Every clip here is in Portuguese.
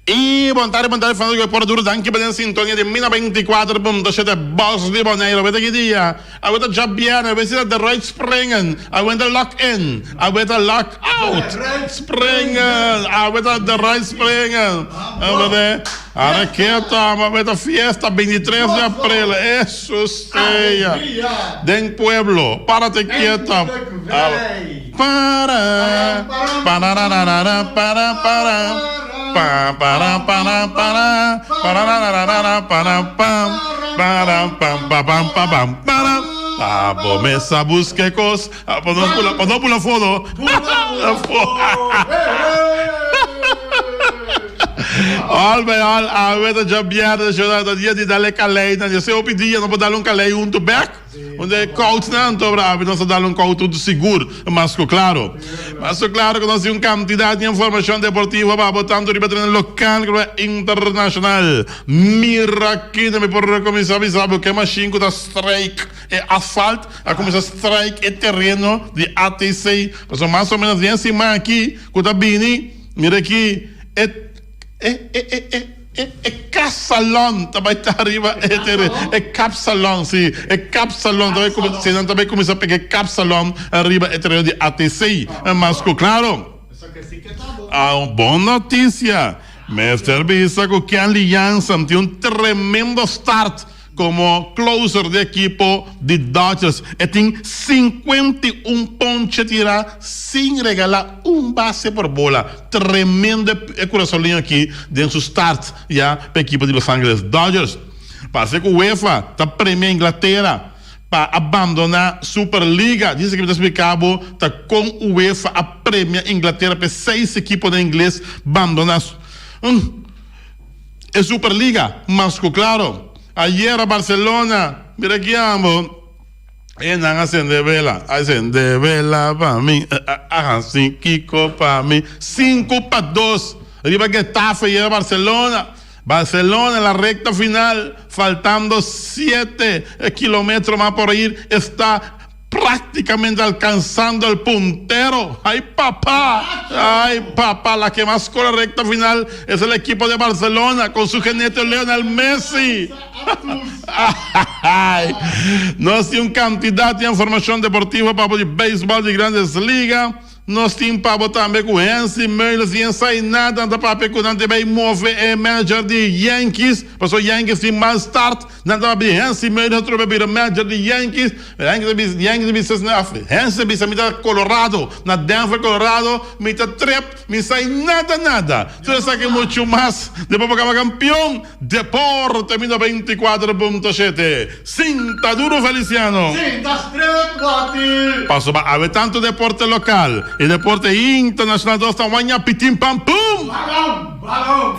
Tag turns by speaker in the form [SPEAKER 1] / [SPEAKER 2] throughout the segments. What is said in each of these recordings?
[SPEAKER 1] E vontade falando che porta duro anche per la sintonia di Mina 24.7 Boss di Bonaire. Avete che dia? Avete già bene, avete the right springen. Avete lock in. Avete lock out. Springen. Avete the right springen. Avete Araqueta, avete fiesta 23 de abril. Eso sea. Den pueblo. Párate quieta. Para. Começa a buscar coisas. Não pula foto. Al avete già avviato la dia di dalle calei, se opidia non può dare un calei un to back, onde coach tanto bravo, não se dá um coach tudo seguro, mas claro que nós temos quantidade de informação deportiva para botar tanto no local e internacional. Mira aqui também por começar a saber que mais 5 da strike é asfalto, a começar strike é terreno de ATC, mas mais ou menos assim mas aqui, quando bini, mira aqui é capsalão, também está arriba, é capsalão, sim, é capsalão, também começa a pegar capsalão, arriba, é terreno de ATC, mas claro, uma boa notícia, Mr. Bisaco, que a aliança tem tremendo start, como closer de equipo de Dodgers. E tem 51 pontos a tirar sem regalar base por bola. Tremenda coraçãozinho aqui dentro do start para a equipe de Los Angeles Dodgers. Parece que o UEFA está premiando a Inglaterra para abandonar a Superliga. Diz que está explicado, está com o UEFA a premiar a Inglaterra para 6 equipes de inglês abandonar a Superliga. Mas claro, ayer a Barcelona, mira aquí ambos, acende vela para mí, hagan Kiko para mí, 5-2, arriba Getafe y a Barcelona en la recta final, faltando 7 kilómetros más por ir, está prácticamente alcanzando el puntero. ¡Ay, papá! La que más corre recta final es el equipo de Barcelona con su genete Lionel Messi. Nós temos cantidad de información deportiva para o béisbol de grandes ligas. Nós temos para botar também com Hansi Müller, sem sair nada, nada para pecunar também mover manager de Yankees, passou Yankees tem mal start, nada para Hansi Müller, outro para manager de Yankees, Hansi bisa mita Colorado, na Denver, Colorado, mita trap, me sai nada. Você sabe que muito mais, depois para campeão, Deporte 24.7, Sinta duro Feliciano.
[SPEAKER 2] Sinta strep, Guati.
[SPEAKER 1] Passou para haver tanto deporte local. E deporte internacional dos tamanha pitim pam pum.
[SPEAKER 2] Balão.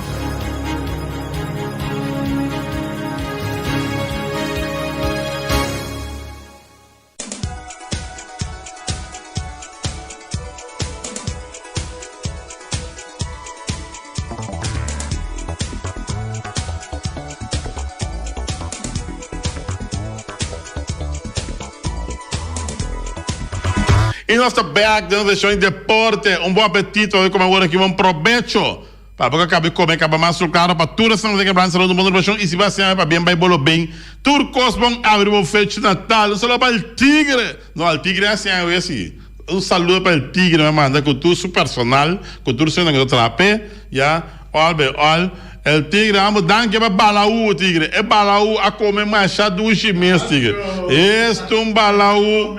[SPEAKER 1] E nós estamos back dentro da sessão de deporte. Bom apetite, como agora aqui, bom provecho. Para porque acabei de comer, acaba mais claro para tudo essa não tem que brancar do mundo e se vai ser para bem, vai bolo bem. Turcos vão abrir o fecho de Natal, só para o Tigre. Não, o Tigre é assim, é assim. Saludo para o Tigre, me manda com tudo seu personal, com tudo seu negócio trape, já, all. El Tigre, vamos dar que é balaú, Tigre. É balaú a comer machado do chimes, Tigre. Este um balaú,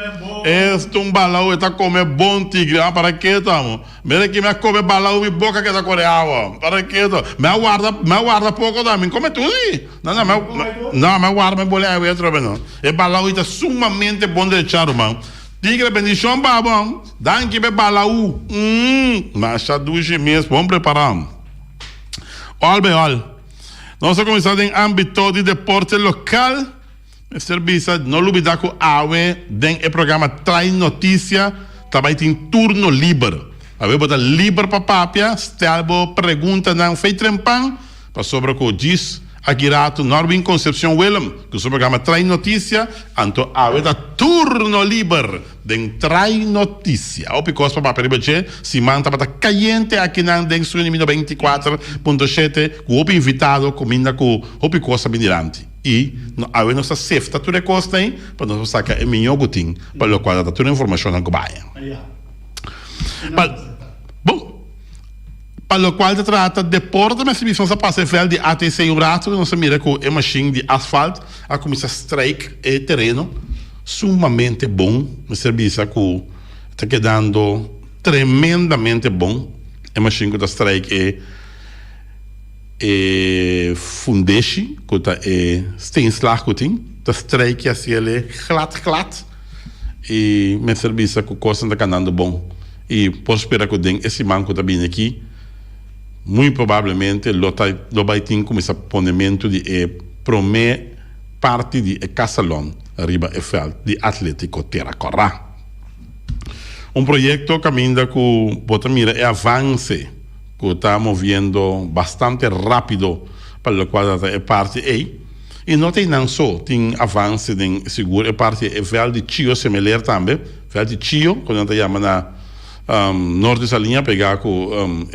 [SPEAKER 1] está comer bom, Tigre. Para que estamos? Mira que me come balaú e boca que está coreando. Para que estamos? Me guarda pouco também. Come tudo aí. Não, me guarda, me bolé aí, não. É balaú está sumamente bom de echar, mano. Tigre, bendição, babão. Dá que é balaú. Machado do chimes, vamos preparar. Olha, nós vamos começar em âmbito de deporte local. Mr. Bisa, não olvidar que o programa traz notícia, também tem turno livre. A ver, botar livre para papia, se tem alguma pergunta, não fez trempão, para sobre o que diz aqui rato Norwin Concepción Willem, que o seu programa Trai Notícia, anto aveta turno liber den Trai Notícia. O picos para papel se manta para caliente aqui na den Sunimi 24.7, com o invitado combina com o picos abindirante. E a nossa sefta tu recosta aí, para nós sacar o melhor gutim, para o qual dá toda a informação na Cubaia. Bom, para o qual se trata de deporte, mas se você passa de ATC um rato, nós mira com a machine de asfalto, a começar a strike e terreno, sumamente bom, o serviço que está quedando tremendamente bom, a machine da strike e fundeshi, que está steenslag que tem, da strike assim ele glad, e o serviço que costa está ganhando bom. E por esperar que den esse manco está bem aqui, muito provavelmente lo vai ter como esse ponemento de primeira parte de Casalón, arriba e feld de Atlético Terra Corrá. Projeto caminha com bota mira é avance, que está movendo bastante rápido para o qual é parte e não tem não só tem avance de seguro é parte é feld de Chio semelhante também, feld de Chio quando está chama na norte dessa linha pegar com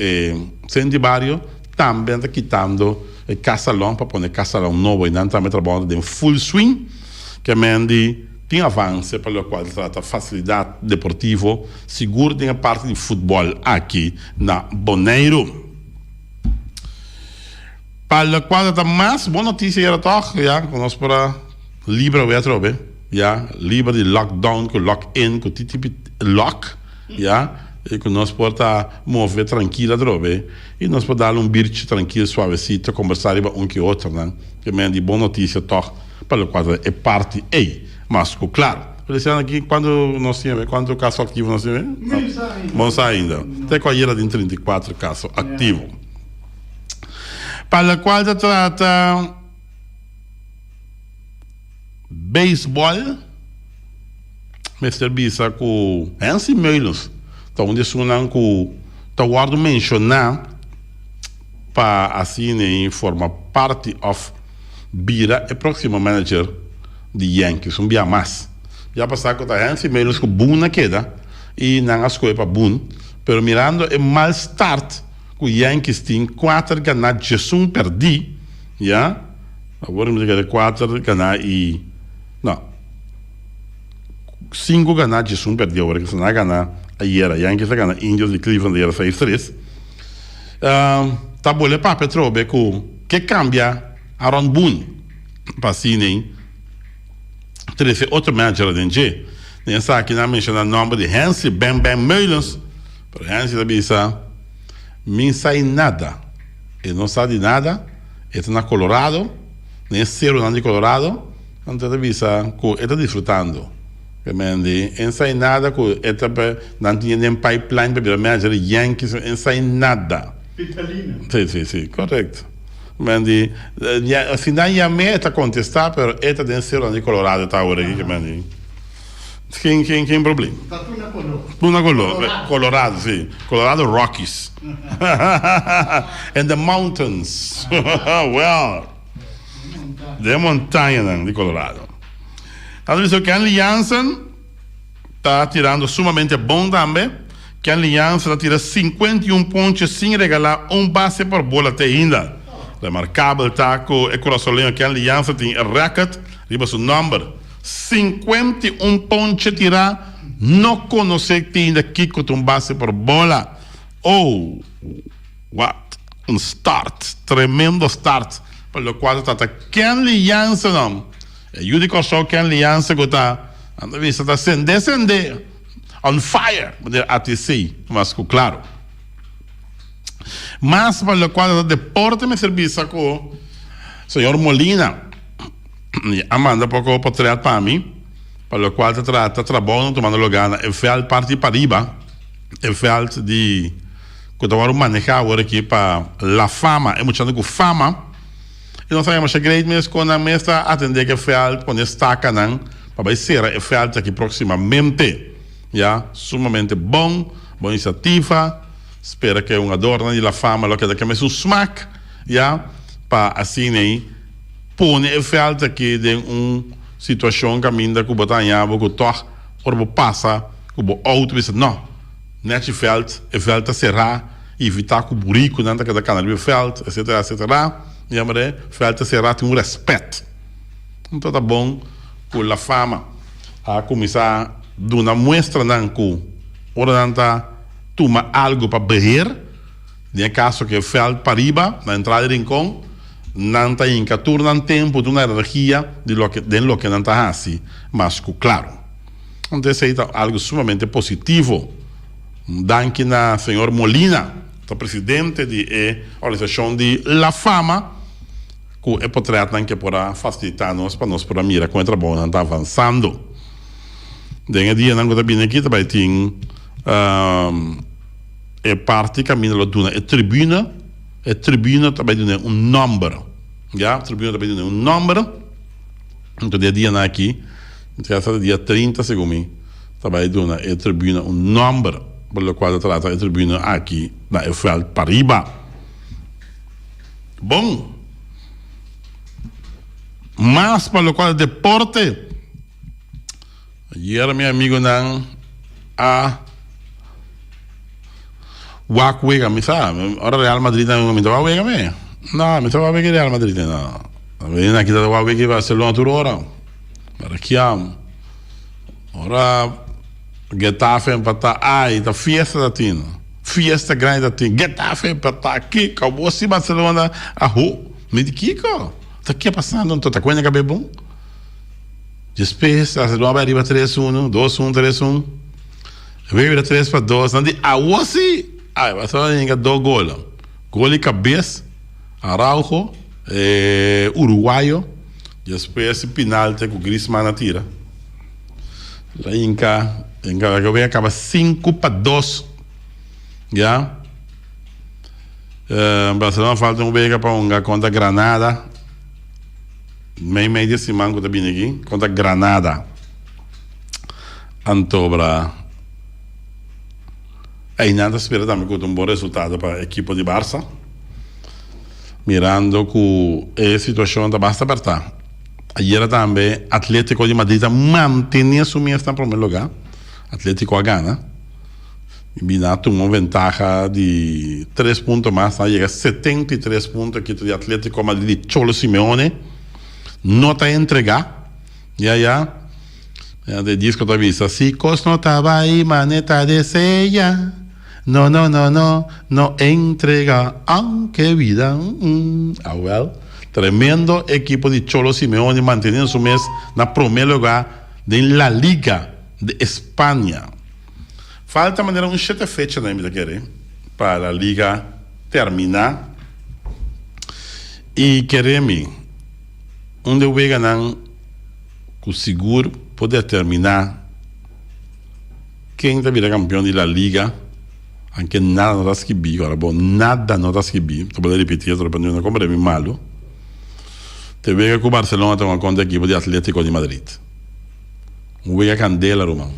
[SPEAKER 1] Sendibario também está quitando Casalón para pôr Casalón novo e não também trabalhando em full swing que tem avanço para o qual trata facilidade deportiva seguro tem a parte de futebol aqui na Bonaire para o qual está mais boa notícia era toch já conosco para livre o já livre de lockdown com lock-in com tipo lock já e que nós podemos mover tranquila drobe e nós podemos dar birch tranquilo suavecito conversar com que outro né que me de boa notícia toch para o qual é parte mas claro pensando aqui quando nós temos quanto caso ativo nós temos vamos ainda até com a era de 34 casos ativo para o qual se trata beisebol me serviço com Hansi Meulos então onde sunam com tá guardo mencionar para assim em forma parte of Bira é próximo manager de Yankees dia mais já passar com a Hansi Meulos com boom na queda e não as coisas para boom pero mirando é mal start com Yankees tem 4 ganhar Jesus perdi já agora me diga 4 ganhar e não 5 ganhar Jesus perdi agora que se não ganhar aí era Yankees a ganhar Indians de Cleveland era 6-3 tá bolé para Petrobe que cambia Aaron Boone para assim ter outro manager de NG nessa aqui não menciona o nome de Hansi Bam Meulos pero Hansi da bisa não sai nada ele não sabe nada ele está na Colorado nem zero na Colorado então da bisa que ele está desfrutando que não sai nada que ele está não tinha nem pipeline para o manager de Yankees não sai nada
[SPEAKER 2] Vitalina.
[SPEAKER 1] sim, correto Mandi, assim não ia meta contestar, pero esta tem ser onde Colorado está agora aqui, que mandi. Quem problema?
[SPEAKER 2] Tá tudo na color.
[SPEAKER 1] Colorado, sim. Colorado Rockies. And the mountains. Well, the montanha de Colorado. Então, isso que a Jansen está tirando sumamente bom também. Que a Jansen está tirando 51 pontos sem regalar base por bola até ainda. Remarcável taco e coraçolinho que a aliança tem record riba seu número 51 pontos tirar não conhecer que tem aqui com base por bola what start tremendo start para o qual está que a aliança não é o único só que a aliança que está anda vista está descender on fire de ATC mas claro mas para o qual o deporte me serviço com o senhor Molina Amanda pouco para para mim para o qual está trabalhando tomando lugar na FL parte para riba FL de que eu vou manejar agora aqui para La Fama é muito com fama e nós sabemos que great mesmo quando a mesa atender que FL quando está canão para ser a FL aqui proximamente já sumamente boa iniciativa espera que uma adorna de La Fama lo que daqui mais smack já para assim aí põe o veld aqui de situação que ainda que botar que toch por passa que o auto diz não net o veld será evitar que o buraco não tá cada canal do veld etc e a mulher veld será tem respeito então tá bom com a fama a começar a dar uma mostra não que ora não tá toma algo para beber no caso que o veld para riba na entrada de rincão não está em que torna tempo de uma energia de lo que não está assim, mas claro. Então, isso é algo sumamente positivo. Danke na senhor Molina, o presidente da organização de La Fama, que é poder que para facilitar-nos para nós para mirar como o trabalho está avançando. Dengue dia não está bem aqui, também tem parte caminho lá duna, tribuna também tem número. Já, a tribuna também tem número. Então, dia aqui, dia 30, segundo mim, também tem a tribuna número, por o qual trata a tribuna aqui, na Eiffel Pariba. Bom, mas para o qual deporte, ayer meu amigo não Wakwega, me sabe? Ora Real Madrid não me dá Wakwega me? Não, me dá Wakwega Real Madrid não. Vem aqui da Wakwega Barcelona toda hora. Para que ora Getafe empatar, ai, da fiesta da Tina. Fiesta grande da Tina. Getafe empatar aqui, acabou se Barcelona me de Kiko. Tá aqui passando, então tá coisa que é bom. Depois, Barcelona vai arriba 3-1, 2-1, 3-1. Veio 3-2, não de Awasi. Ai, vai só ainda 2 gols. Gol de cabeça, Araujo, uruguaio. Depois esse penalti que o Griezmann atira. Lá em cá, que acaba 5-2. Já? Barcelona falta vega para contra Granada. Meio de semana que tá vindo aqui. Contra Granada. Antobra. E nada espera também com um bom resultado para a equipe de Barça. Mirando que a situação está bastante apertada. Ayer também, Atlético de Madrid mantém sua mesa em primeiro lugar. Atlético a gana. Vina tomou ventaja de 3 pontos mais. Chega a 73 pontos aqui de Atlético de Madrid de Cholo Simeone. Não está a entregar. De disco da vista. Si cos no estaba ahí, maneta de sella. No entrega, aunque vida. Well. Tremendo equipo de Cholo Simeone manteniendo su mes en el primer lugar de la Liga de España. Falta maneira 7 fechas para a Liga terminar. E queremos onde o ganhar com seguro poder terminar quem vai virar campeão da Liga. Anche nada não está escrito agora, bom, nada não está escrito. Estou podendo repetir, estou aprendendo como é malo. Te vejo que o Barcelona tem uma conta de equipe de Atlético de Madrid. Um vejo Candela, Romão.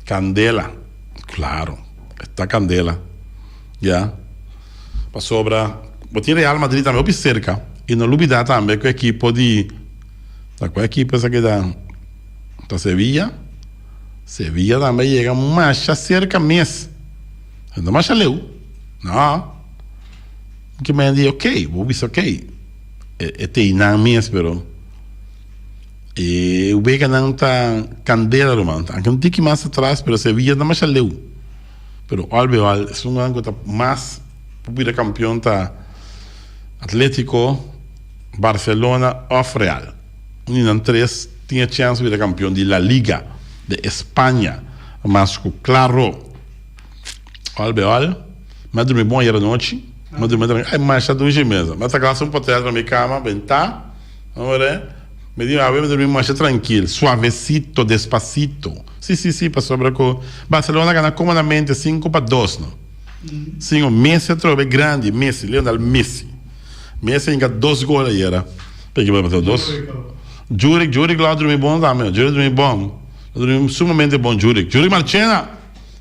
[SPEAKER 1] Candela, claro, está Candela. Já. Para sobra, botinha Real Madrid também, ou cerca. E não olvidar também que a equipe de. Qual equipe essa que dá? Então, Sevilla também chega mais cerca mês. Não mais leu. Não. Que me diz, ok, vou ver ok. Tem não mês, pero. E o Vega não está Candela, Romano. Anche um tique mais atrás, pero Sevilla não mais leu. Pero, olha, é um ano que está mais. Para campeão está Atlético, Barcelona ou Real. Um 3 tinha chance de ser campeão de La Liga de Espanha. Mas, claro, olha, mas dormi bom era noite. Mas dormi também. Ai, mas já dormi mesmo. Mas a classe um pouco na minha cama, bem, tá? Vamos ver. Me digo, eu dormi mais tranquilo, suavecito, despacito. Sim, para sobrar com Barcelona ganha comodamente 5-2, não? Sim, o Messi trove grande, Lionel Messi. Messi ainda 2 gols aí era. Peguei para bater 2. Juric lá dormi bom também. Juric dormi bom. Dormi sumamente bom, Juric. Juric Marchena.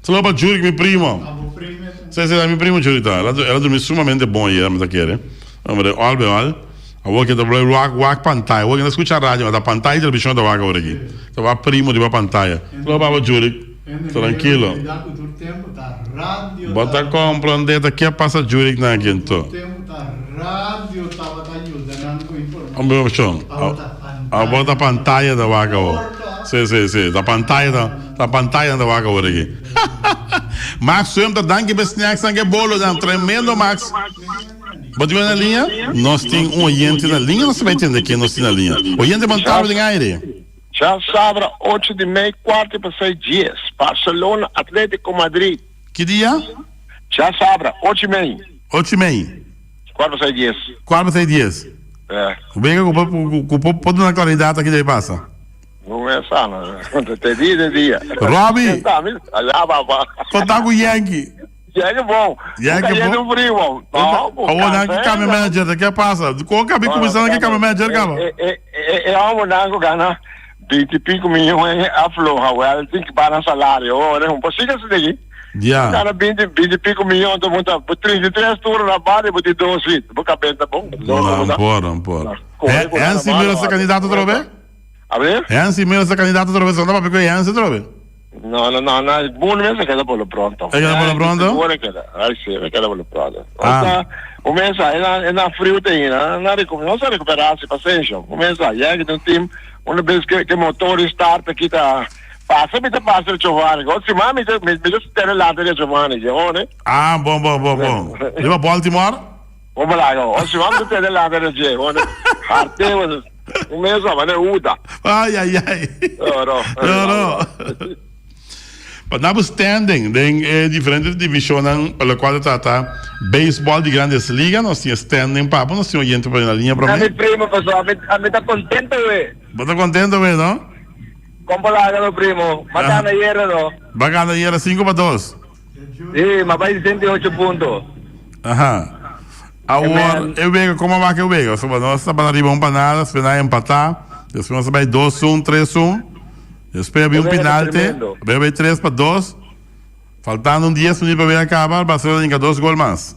[SPEAKER 1] Saludo para Juric, meu primo. Sim, meu primo Juric. Ela dormi sumamente bom aí, mas aqui, vamos ver, olha, Agora que eu vou pantalla, agora que não escuta a rádio, mas a pantalla e televisão da vaga agora aqui. Então vai primo de uma pantalla. Então vai Júri, tranquilo. Bota compreender daqui a passa Júri na aqui então. Vamos chão. A bota a pantalla da vaga agora. Sim, da pantalla da vaga agora aqui. Max, sempre danke bem snacks, danke bolo, dan tremendo Max. Bota na linha? Nós temos oyente na linha, nós também temos aqui, nós temos na linha. Oyente montado em aire.
[SPEAKER 3] Já sabra 8h30, 4:06 dias. Barcelona, Atlético Madrid.
[SPEAKER 1] Que dia?
[SPEAKER 3] Já sabra 8h30.
[SPEAKER 1] 8h30.
[SPEAKER 3] 4:06 dias.
[SPEAKER 1] 4:06 dias.
[SPEAKER 3] É.
[SPEAKER 1] Bem que o povo na claridade aqui daí passa.
[SPEAKER 3] Não é só, não. Te dia.
[SPEAKER 1] Robbie!
[SPEAKER 3] Allá, papá.
[SPEAKER 1] Contar com o Yankee.
[SPEAKER 3] Yankee é bom.
[SPEAKER 1] Yankee é bom.
[SPEAKER 3] Frio, bom. Não,
[SPEAKER 1] pô. Olha aqui, câmera manager, daqui a passa. Qual que é começando aqui, câmera manager, cara?
[SPEAKER 3] É algo não, cara. 25 milhões afloja, ué. Tem que parar salário. Olha, não pode ser daqui.
[SPEAKER 1] Já.
[SPEAKER 3] Cara, 25 milhões, tu monta 33 turnos na barra e botar 12. Boca bem, tá bom?
[SPEAKER 1] Não pode. É assim mesmo essa candidata outra vez?
[SPEAKER 3] A ver?
[SPEAKER 1] É assim mesmo essa candidata outra vez? Não dá para pegar é assim outra vez?
[SPEAKER 3] No, buono mesmo queda por lo pronto.
[SPEAKER 1] Queda por lo pronto?
[SPEAKER 3] Buono queda, sì, queda por lo pronto. Começa, é na frio tem, não se recuperar-se, paciência. Começa, que tem um time, uma vez que motor start aqui tá, passa o Giovanni. Oggi mami, mi just ter lá de Giovanni, né?
[SPEAKER 1] Ah, bom. Leva Baltimore?
[SPEAKER 3] Vamos lá, oggi mami ter lá de Giovanni. Arte, começa, mas é Uda.
[SPEAKER 1] Ai. No. Nós standing em diferentes divisões pela qual trata beisebol de grandes ligas, nós temos standing, papo, nós temos gente para na linha para mim.
[SPEAKER 3] A primo, pessoal, a mim tá contento, ué.
[SPEAKER 1] Está contento, ué, não?
[SPEAKER 3] Como lá, meu primo? Bacana era, não?
[SPEAKER 1] Bacana era 5-2.
[SPEAKER 3] Sim, mas vai 108 pontos.
[SPEAKER 1] Aham. Agora, eu vejo como vai que eu vejo. Nós estamos arriba um para nada, se vai empatar, depois nós vai 2-1, 3-1. Depois havia um penalti, vai 3-2. Faltando 10 minutos para acabar, o Barcelona tem 2 gols mais.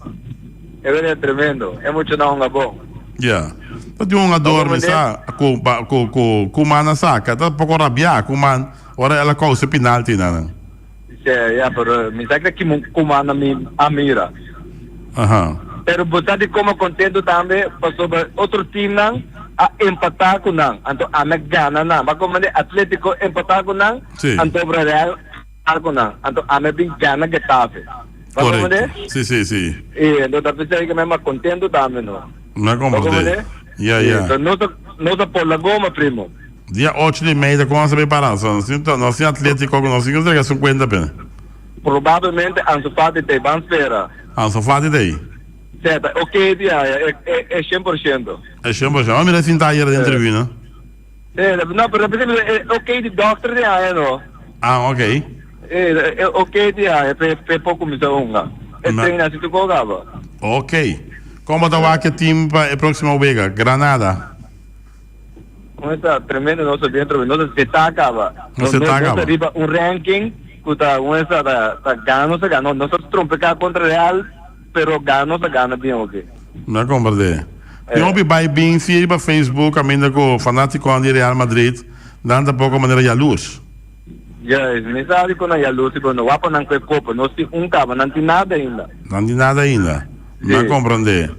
[SPEAKER 3] É tremendo, é muito não bom.
[SPEAKER 1] Yeah. Então um adorme sa com mana saca, tá pouco rabiar com man. Ora ela causa penalti não.
[SPEAKER 3] Yeah, pero me sabe que com mana a mira.
[SPEAKER 1] Aham.
[SPEAKER 3] Pero botar de como contento também passou outro time não a empatar com não. Então a gana não, mas como de Atlético empatar com não, então para Real com não. Então a bem gana Getafe.
[SPEAKER 1] Correto. Sim.
[SPEAKER 3] E então tá pensando que mesmo contento também não.
[SPEAKER 1] Não é como você.
[SPEAKER 3] Então nós por la goma primo.
[SPEAKER 1] Dia 8h30 começa a preparação. Então nós temos Atlético com nós temos 50 pena.
[SPEAKER 3] Provavelmente Ansu Fati tem bom espera.
[SPEAKER 1] Ansu Fati tem.
[SPEAKER 3] Certo, ok, dia, é 100%.
[SPEAKER 1] É 100%. Vamos mirar se está aí dentro da entrevista.
[SPEAKER 3] Não, pero é ok de doctor dia, não?
[SPEAKER 1] Ah, ok.
[SPEAKER 3] É ok dia, é pouco missão. É treina se tu cogava.
[SPEAKER 1] Ok. Como está o time para a próxima vez? Granada.
[SPEAKER 3] Como está tremendo nosso dentro, nós se tacava.
[SPEAKER 1] Nós
[SPEAKER 3] arriba um ranking, que está ganhando, nós trompecar contra Real. Pero gano se gana bem ok.
[SPEAKER 1] Não compreende. Eu vi bem se ir para Facebook, ainda com fanático de Real Madrid, dando pouco maneira de luz.
[SPEAKER 3] Yes, me sabe quando a luz quando vai para não ter copo, nós temos cabo, não tem nada ainda. Não
[SPEAKER 1] compreende.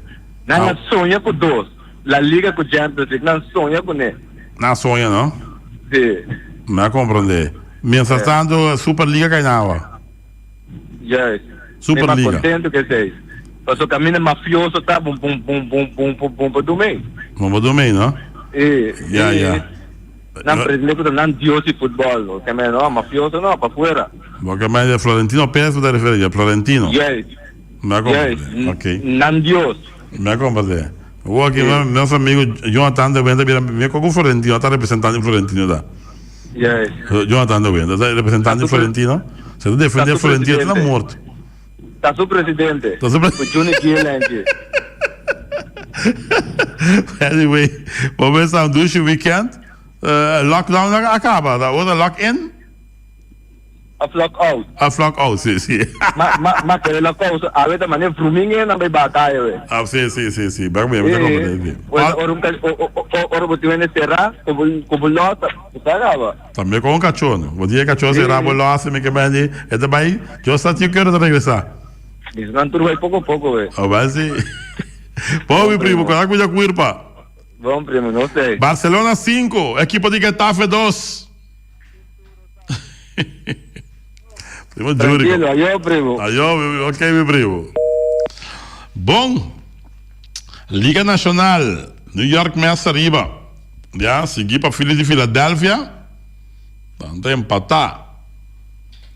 [SPEAKER 3] Não sonha com dois. La Liga com Champions League, não sonha com ele.
[SPEAKER 1] Não sonha, não?
[SPEAKER 3] Sim.
[SPEAKER 1] Não compreende. Mientras tanto, a Superliga ganhava.
[SPEAKER 3] Yes.
[SPEAKER 1] Superliga.
[SPEAKER 3] Contento que seja. Mas o caminho mafioso tá bom do meio.
[SPEAKER 1] Bom do meio, não?
[SPEAKER 3] Não brasileiro não Dios e futebol, que me não mafioso não para fora.
[SPEAKER 1] Porque mais de Florentino Pérez te refere a Florentino.
[SPEAKER 3] Yes.
[SPEAKER 1] Me compreende. Ok.
[SPEAKER 3] Não Dios.
[SPEAKER 1] Me compreende. O aqui nosso amigo Jonathan de Venda me com Florentino, está representando Florentino da.
[SPEAKER 3] Yes.
[SPEAKER 1] Jonathan de Venda, está representando Florentino. Se tu defender Florentino, está morto.
[SPEAKER 3] Está su presidente.
[SPEAKER 1] Está su
[SPEAKER 3] presidente.
[SPEAKER 1] Anyway, vamos a um weekend. Lockdown acaba. Outra lock-in?
[SPEAKER 3] a flock out.
[SPEAKER 1] A flock out, sim.
[SPEAKER 3] Mas que ela causa, a ver também fruminha na minha batalha, velho.
[SPEAKER 1] Ah, sim. Bem, bem.
[SPEAKER 3] Ora botiu nesse serra, como lota, sabe?
[SPEAKER 1] Também com um cachorro. O dia que cachorro será bolosa, me que bem, é também, eu só tinha que regressar.
[SPEAKER 3] Isso não tudo vai pouco a pouco, velho.
[SPEAKER 1] Ah, vai sim. Pô, meu primo, quando é que eu já pá?
[SPEAKER 3] Bom, primo, não sei.
[SPEAKER 1] Barcelona 5, equipa de Getafe 2. Primo Júrico.
[SPEAKER 3] Tranquilo, aí, primo.
[SPEAKER 1] Aí, ok, meu primo. Bom, Liga Nacional, New York Mets arriba. Já, segui para Philly de Filadélfia. Tanta empatar.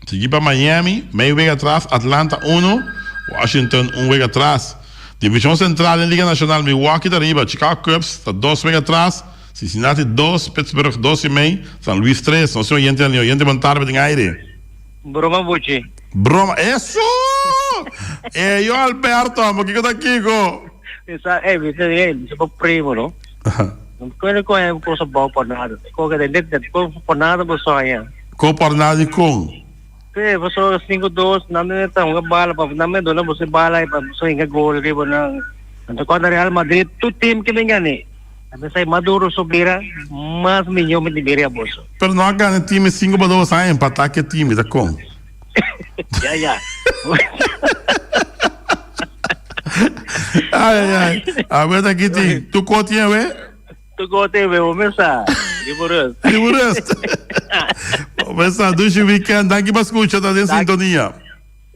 [SPEAKER 1] Segui para Miami, meio vez atrás, Atlanta 1, Washington 1 vez atrás. Divisão Central em Liga Nacional, Milwaukee de arriba, Chicago Cubs está 2 vez atrás, Cincinnati 2, Pittsburgh 2,5, San Luis 3, não sei o montar em aire.
[SPEAKER 4] Broma Bucci.
[SPEAKER 1] Broma, isso! E eu, Alberto, o que está aqui, go?
[SPEAKER 4] Viste ele, se for primo, não? Não conhece coisa boa por nada. Qualquer dentro, por nada, você sonha.
[SPEAKER 1] Com por nada com?
[SPEAKER 4] Sim, você 5-2, não é tão bala, não me dá, você bala, você enga gol, ribo na. Então, quando Real Madrid, tu time que me engane. Saya Maduro subira, mas milhão me liberia bolsa.
[SPEAKER 1] Pero não ganha time 5-2, sai empatar que time, tá com?
[SPEAKER 4] Ya.
[SPEAKER 1] Ai. Agora aqui tem, tu continha, ué?
[SPEAKER 4] Tu gosta, vou começar. Liburas.
[SPEAKER 1] Começar, deixa o weekend, daqui para escutar, tá em sintonia.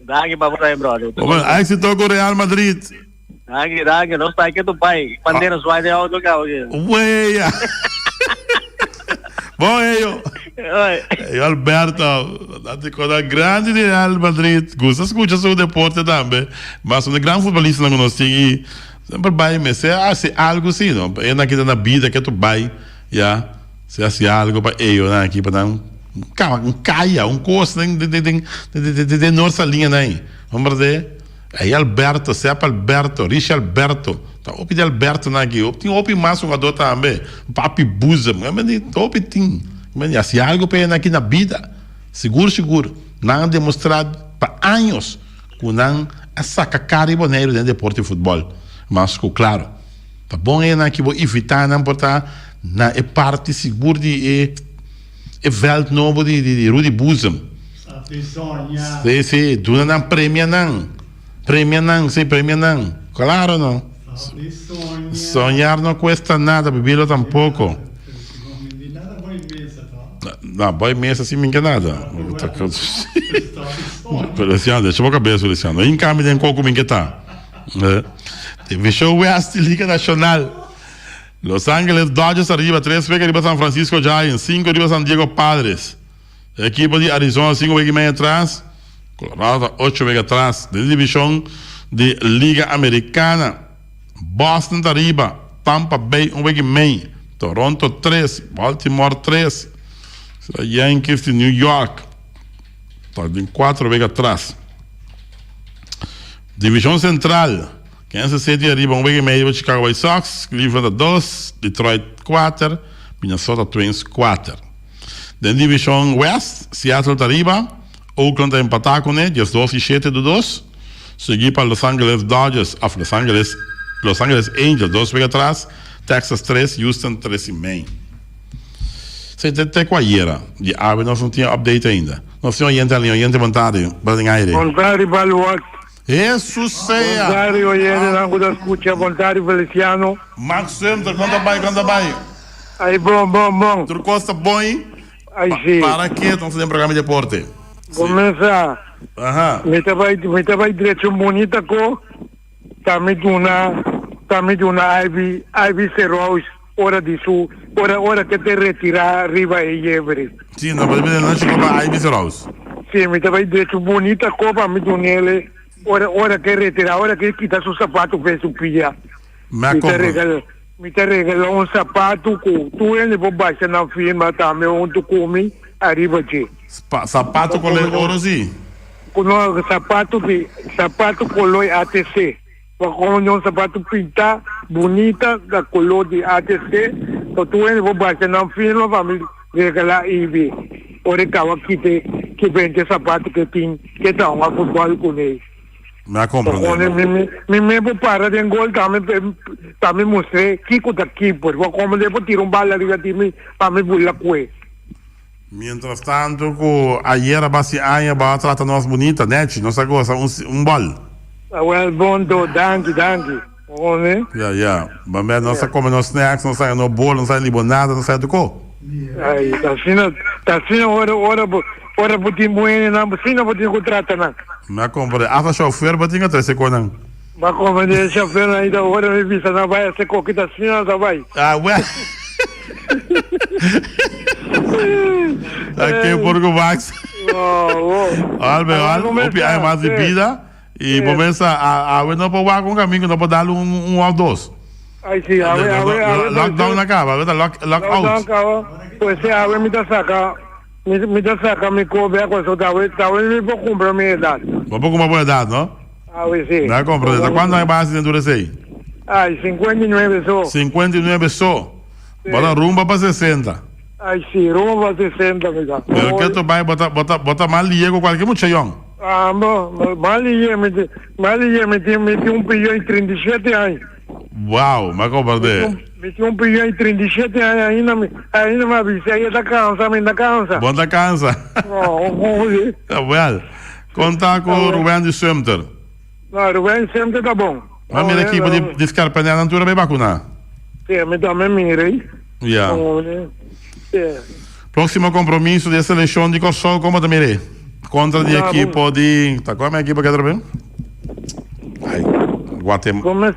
[SPEAKER 4] Daqui para você, brother.
[SPEAKER 1] Aí se toca o Real Madrid.
[SPEAKER 4] Daqui, não está aqui do pai. Bandeiras vai de alto carro.
[SPEAKER 1] Ué! Bom, eu Alberto, dá coisa grande de Real Madrid. Gosta de escutar o deporte também. Mas um grande futebolista não consigo. Sempre vai, mas se algo assim, não? É naquela na vida que tu vai, já. Se hace algo para eu, né? Aqui para dar um caia, coisa de nossa linha, né? Vamos ver. Aí Alberto, sempre Alberto, Richie Alberto. Tá, opi de Alberto na aqui. Tem opi mais um jogador também. Papi Busa. Mas opi tem. Mas se algo para aqui na vida, seguro. Não demonstrado para anos que não é saca cara e boneiro dentro do deporte de futebol. Mas, claro, tá bom é que vou evitar não portar na parte segura de Welt novo de Rudy Busa. Sim, tu não premia não. Premia não. Claro não. Sonhar não custa nada, bebê tampouco. Não, boa imensa assim, me nada. Luciano, deixa eu cabeça, Luciano. Em caminho de coco, me tá. Divisão West, Liga Nacional. Los Angeles Dodgers arriba, 3 veces arriba San Francisco Giants, 5 arriba San Diego Padres. Equipo de Arizona, 5 veces y medio atrás. Colorado, 8 veces atrás. De división de Liga Americana. Boston arriba, Tampa Bay, 1 veces y medio. Toronto 3, Baltimore 3. Yankees de New York. Están 4 veces atrás. División Central. Kansas City arriba 1 veces y medio, Chicago White Sox, Cleveland 2, Detroit 4, Minnesota Twins 4. De Division West, Seattle arriba, Oakland empatado con él, 2-7-2. Seguido para Los Angeles Dodgers, Los Angeles Angels 2 veces atrás, Texas 3, Houston 3,5. Você tem qualquer de ave, nós não tinha update ainda. Nós temos gente vontade, para em aire.
[SPEAKER 5] Vontade Baluac.
[SPEAKER 1] Isso seja.
[SPEAKER 5] Vontade oyente, não da escuta, vontade Feliciano.
[SPEAKER 1] Max Center, quando vai.
[SPEAKER 5] Aí, bom.
[SPEAKER 1] Tu gosta bom, hein?
[SPEAKER 5] Aí sim.
[SPEAKER 1] Para que estão fazendo programa de deporte?
[SPEAKER 5] Começa.
[SPEAKER 1] Aham.
[SPEAKER 5] Me vai direito bonita com. Tá me duna Ivy Serros. Hora disso, hora que te retirar arriba e every.
[SPEAKER 1] Sim, não pode ver não chegou para Ivy Serros.
[SPEAKER 5] Sim, me vai direito bonita copa me dunele. Hora que retirar, hora que quita seu sapato fez o pia. Me te regalou sapato com tu ele vou baixar na firma também onde come arriba de.
[SPEAKER 1] Sapato com ouro sim.
[SPEAKER 5] Com sapato color ATC. Com um sapato pintar bonita da color de ATC, tu ele vou baixar na firma para me regalar Ivy. Ora que aqui que vende sapato que tem que dá um futebol com ele.
[SPEAKER 1] Me comprende.
[SPEAKER 5] Me para de gol também mostrei que com daqui por como devo tirar bala ali de mim para me bulla com.
[SPEAKER 1] Mientras tanto, ayer a base aia ba trata nós bonita, né? Nós gosta bol.
[SPEAKER 5] Well, bom do, danke.
[SPEAKER 1] Ja. Maar nós come nos snacks, nós sai no bolo, nós sai limonada, nós sai do co.
[SPEAKER 5] Ai, tá sendo ora botin moene na, sino botin contrata na.
[SPEAKER 1] Me comprende. Ata chauffeur botin a trece conan.
[SPEAKER 5] Ma come de chauffeur ainda ora me visa na vai se co que tá sino da vai.
[SPEAKER 1] Ah, ué. Aqui porco Max. Albe, opi ai mais de vida e começa a não pode com caminho, não pode dar ou dois.
[SPEAKER 5] Ai sim,
[SPEAKER 1] lockdown acaba, lockout.
[SPEAKER 5] Pois é, a me dá saca me cobre com isso da vez me vou comprar minha idade.
[SPEAKER 1] Vou com uma boa idade, não?
[SPEAKER 5] Ah, sim.
[SPEAKER 1] Não compreendo. Quando é base de endurecer?
[SPEAKER 5] Ai, 59 só.
[SPEAKER 1] 59 só. Bota rumba para 60.
[SPEAKER 5] Ai, sim, rumba para 60, amiga.
[SPEAKER 1] Pero que tu vai bota mal liego qualquer muchayón.
[SPEAKER 5] Ah, mal liego, me tem pilhão em 37 anos.
[SPEAKER 1] Uau, mas compreende.
[SPEAKER 5] Me tinha pilhão em 37 anos, ainda me avisa, aí da cansa.
[SPEAKER 1] Bom da cansa. Well, conta com o Rubén de Sumter.
[SPEAKER 5] Não, Rubén Sumter tá bom.
[SPEAKER 1] Mas minha equipe de escarpenia na altura vai vacunar.
[SPEAKER 5] Sim, me também mirei.
[SPEAKER 1] Yeah. Próximo compromisso de seleção de Kosovo, como te mirei? Contra a equipe de... Tá, qual é a equipe que é bem? Guatemala.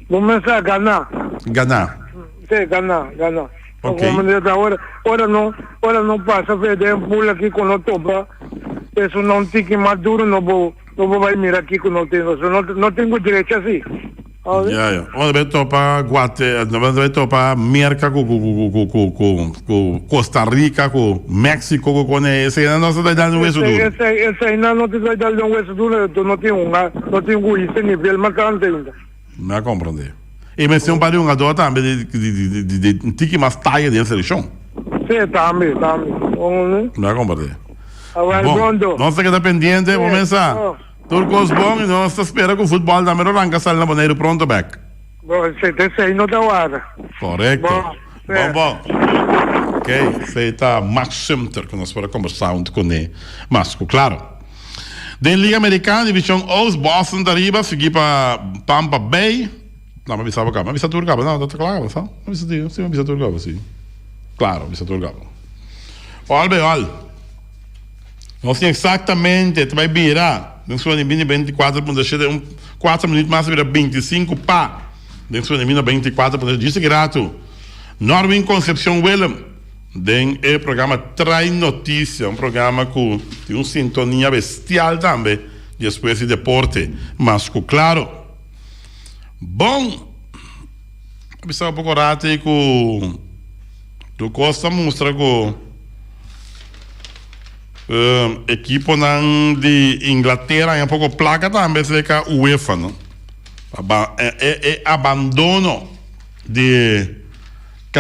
[SPEAKER 5] Começa a ganhar. Sim, ganhar.
[SPEAKER 1] Ok.
[SPEAKER 5] Ora não passa a ver pula aqui com o topa. Isso não tem que maduro, não vou mirar aqui com o tenho. Não tenho direito assim.
[SPEAKER 1] Ja. Onde vai topar Guatemala, vai topar América com Costa Rica, com México, com esse ainda não se vai dar no West Duro.
[SPEAKER 5] Esse ainda não te vai dar no West Duro, não tenho esse nível marcante ainda.
[SPEAKER 1] Me compreender. E mas se pari jogador também de tique mais taia de seleção.
[SPEAKER 5] Sim, também.
[SPEAKER 1] Me compreender.
[SPEAKER 5] Bom,
[SPEAKER 1] nós estamos dependentes, vamos começar. Turcos bom e nós espera que o futebol da melhor arranca sal na maneira pronto back.
[SPEAKER 5] Bom, você não dá hora.
[SPEAKER 1] Correto. Bom. Ok, você está Max Sumter que nós para conversar com ele. Mas, claro. Da Liga Americana, divisão Ost, Boston da Riba, seguir para Tampa Bay. Não, mas avisa cá, mas avisa Turcaba, não, está claro, sabe? Avisa Turcaba, sim. Claro, avisa Turcaba. Olha, nós temos exatamente, tu vai virar. Dentro de 24, 4 minutos mais vira 25 pá. Dentro de 24, disse grato. Norwin Concepción Willem. Den o programa Trai Notícia, programa que tem sintonia bestial também, depois de deporte. Mas, claro, bom, eu pouco rate que tu Costa mostra que equipe de Inglaterra é um pouco placa também, se que a UEFA, não? Abandono de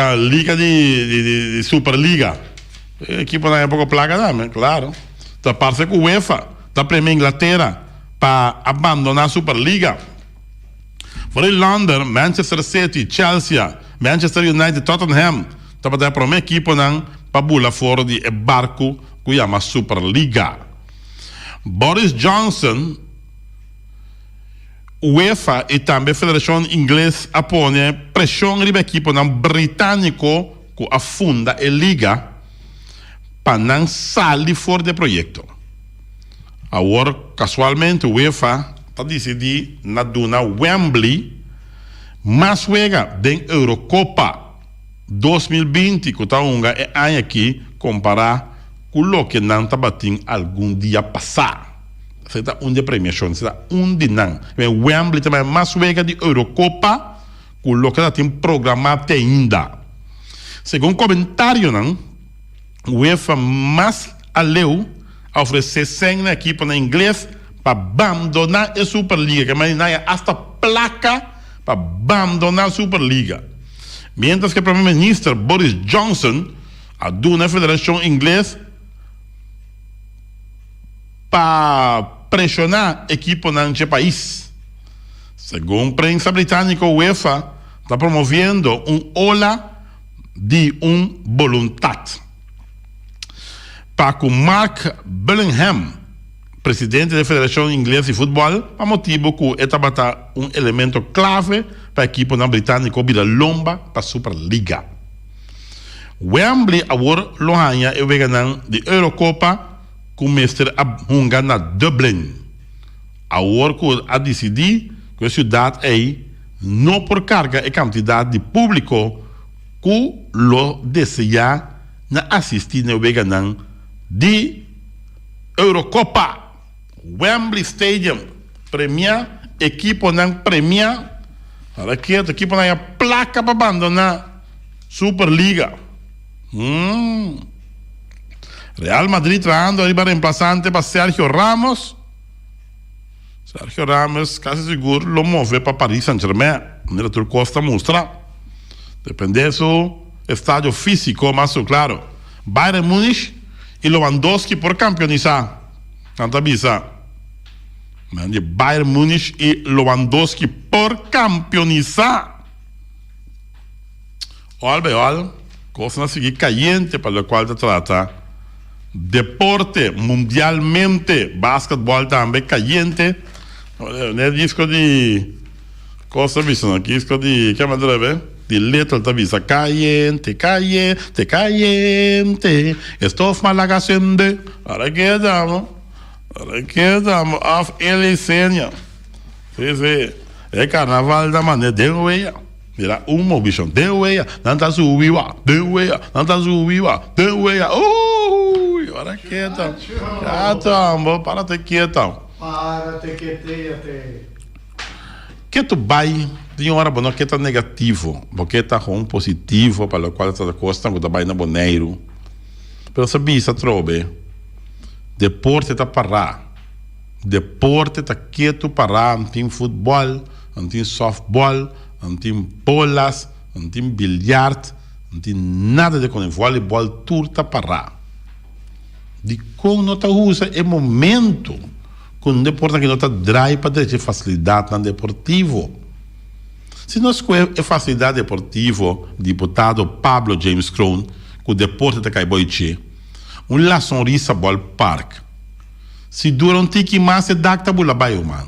[SPEAKER 1] a liga de Superliga. A equipe na época placa também, claro. Tá parece que o UEFA tá prêmio Inglaterra para abandonar a Superliga. Por aí London, Manchester City, Chelsea, Manchester United, Tottenham, tá para dar para uma equipe não para bular fora de barco que chama Superliga. Boris Johnson, UEFA e também a Federação Inglesa apõe pressão sobre a equipe britânico que afunda a liga para não sair fora do projeto. Agora, casualmente, a UEFA está decidindo na duna Wembley, mas juega da Eurocopa 2020, que está aqui comparar com o que não está batendo algum dia passado. Será de premiação, será de não. Wembley também é mais juega de Eurocopa, com o que tem programado ainda. Segundo comentário, não, o UEFA mais aleu a oferecer 100 na equipe na inglês para abandonar a Superliga, que mais não é hasta placa para abandonar a Superliga. Mientras que o primeiro-ministro Boris Johnson, a na Federação Inglesa, para pressionar a equipe neste país. Segundo a prensa britânica, a UEFA está promovendo ola de vontade. Para que Mark Bellingham, presidente da Federação Inglesa de Futebol, a motivo que está elemento clave para a equipe britânica vir lomba para a Superliga. Wembley agora lohanha e veganan de Eurocopa com o mestre Abhunga na Dublin. Agora que a decidir que a cidade é não por carga e quantidade de público que lo deseja na assistir na veganan de Eurocopa. Wembley Stadium premia equipe não premia para que a equipe não placa para abandonar Superliga. Real Madrid traendo arriba reemplazante para Sergio Ramos. Sergio Ramos quase seguro lo move para Paris Saint-Germain. Nella tua costa mostra. Depende do estádio físico, mas claro. Bayern Múnich e Lewandowski por campeonizar. Tanta bisa. Bayern Múnich e Lewandowski por campeonizar. Olha, coisa a seguir caliente para a qual se trata. Deporte mundialmente, basquetebol também caliente. Né disco de coisa vista aqui, disco de que maneira ver? De letra da vista caliente. Estou malagacende. Para que damos af Elisênia. Sim. É carnaval da maneira de uia. Mira, bichão, de uia. Não tá subindo, de uia. Para que tal? Para te quieto. Que tu vai de hora boa, que tá negativo, porque tá com positivo para o qual tá costa que tá vai na boneiro. Pero sabia se trobe. Deporte tá parar. Deporte tá quieto parar, não tem futebol, não tem softball, não tem bolas, não tem bilhar, não tem nada de com voleibol, tudo tá parar. De como não tá usa é momento com o deporte que não tá drive para ter facilidade no deportivo. Se nós é facilidade deportivo, deputado Pablo James Crown, que o deporte tá caiboiche, la sonrisa ball park. Se dura tique mais é dacta bula baio man.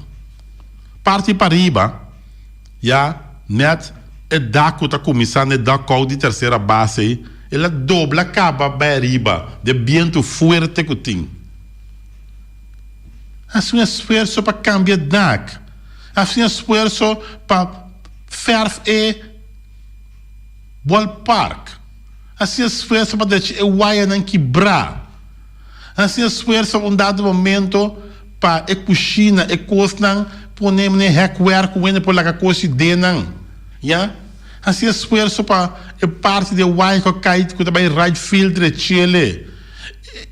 [SPEAKER 1] Parte para riba, net é daco tá começando daco de terceira base, ela dobla caba bem riba, de viento forte que tem. Há um esforço para cambiar dac. Há um esforço para ferf e ball park. Assim esforço para deixar o waia não quebrar. Assim esforço um dado momento para a cozinha e coisa poner ne hackware com ele por lá que coisa de não, assim esforço para a parte de waia que cai que também right filtre chile.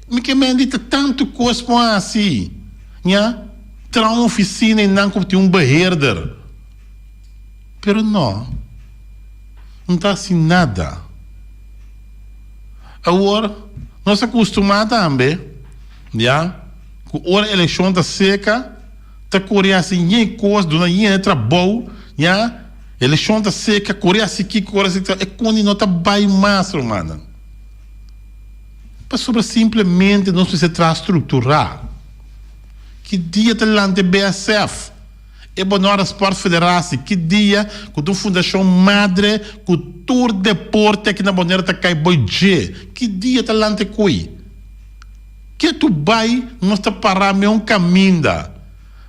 [SPEAKER 1] Me que me dita tanto coisa para assim, tra uma oficina e não como tem beherder. Pero não está assim nada. Agora, nós acostumamos também, com a eleição está seca, está correndo assim, nem coisa, não é trabalho, eleição está seca, correndo assim, é quando não está bem mais, mano. Mas sobre simplesmente não se estruturar. Que dia está lá de BSF? É Bonora Sport Federação, que dia com a Fundação Madre, com o Tour Deporte aqui na Bonera está cai boije. Que dia está lá de coi? Que tu vai, nós está parar um caminho.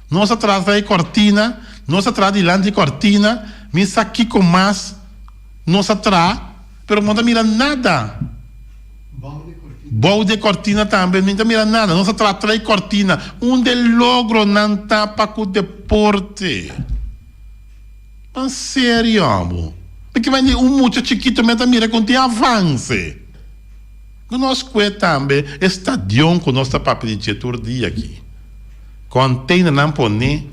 [SPEAKER 1] Nós atrás da cortina, nós atrás de lá de cortina, me aqui com mais, nós atrás, pero não mira nada. Bom de cortina também, não mira nada. Nós atrás de cortina, onde logro não tá para o deporte. Mas sério, amor. Porque vai muito chiquito, mas mira quando tem avance. Nós que também, estadião que nós está para pedir todo dia aqui. Container não pone,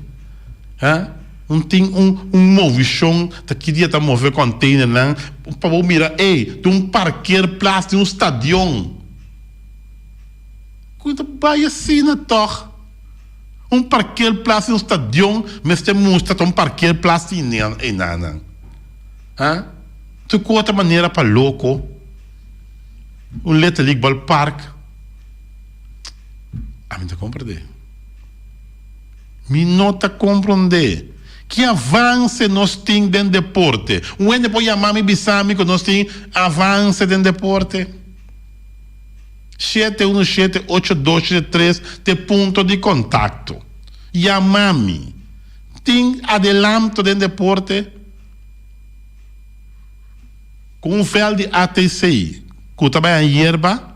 [SPEAKER 1] tem movição, tá queria tá mover container não, para mirar, tem parqueiro place de estadião. Quando vai assim na torre, parkeerplaats in een stadion, met de moest een parkeerplaats in Nana. Te korte manier para loco. Un letterlijk balpark. A mim te compreende. Mi nota compreende. Que avance nós tem dentro do deporte. Onde pode chamar me bisami que nós tem avance dentro do deporte. 717-8273 tem ponto de contato. Chamame. Tem adelanto dentro do deporte. Com um fel de ATCI. Que trabalha em hierba.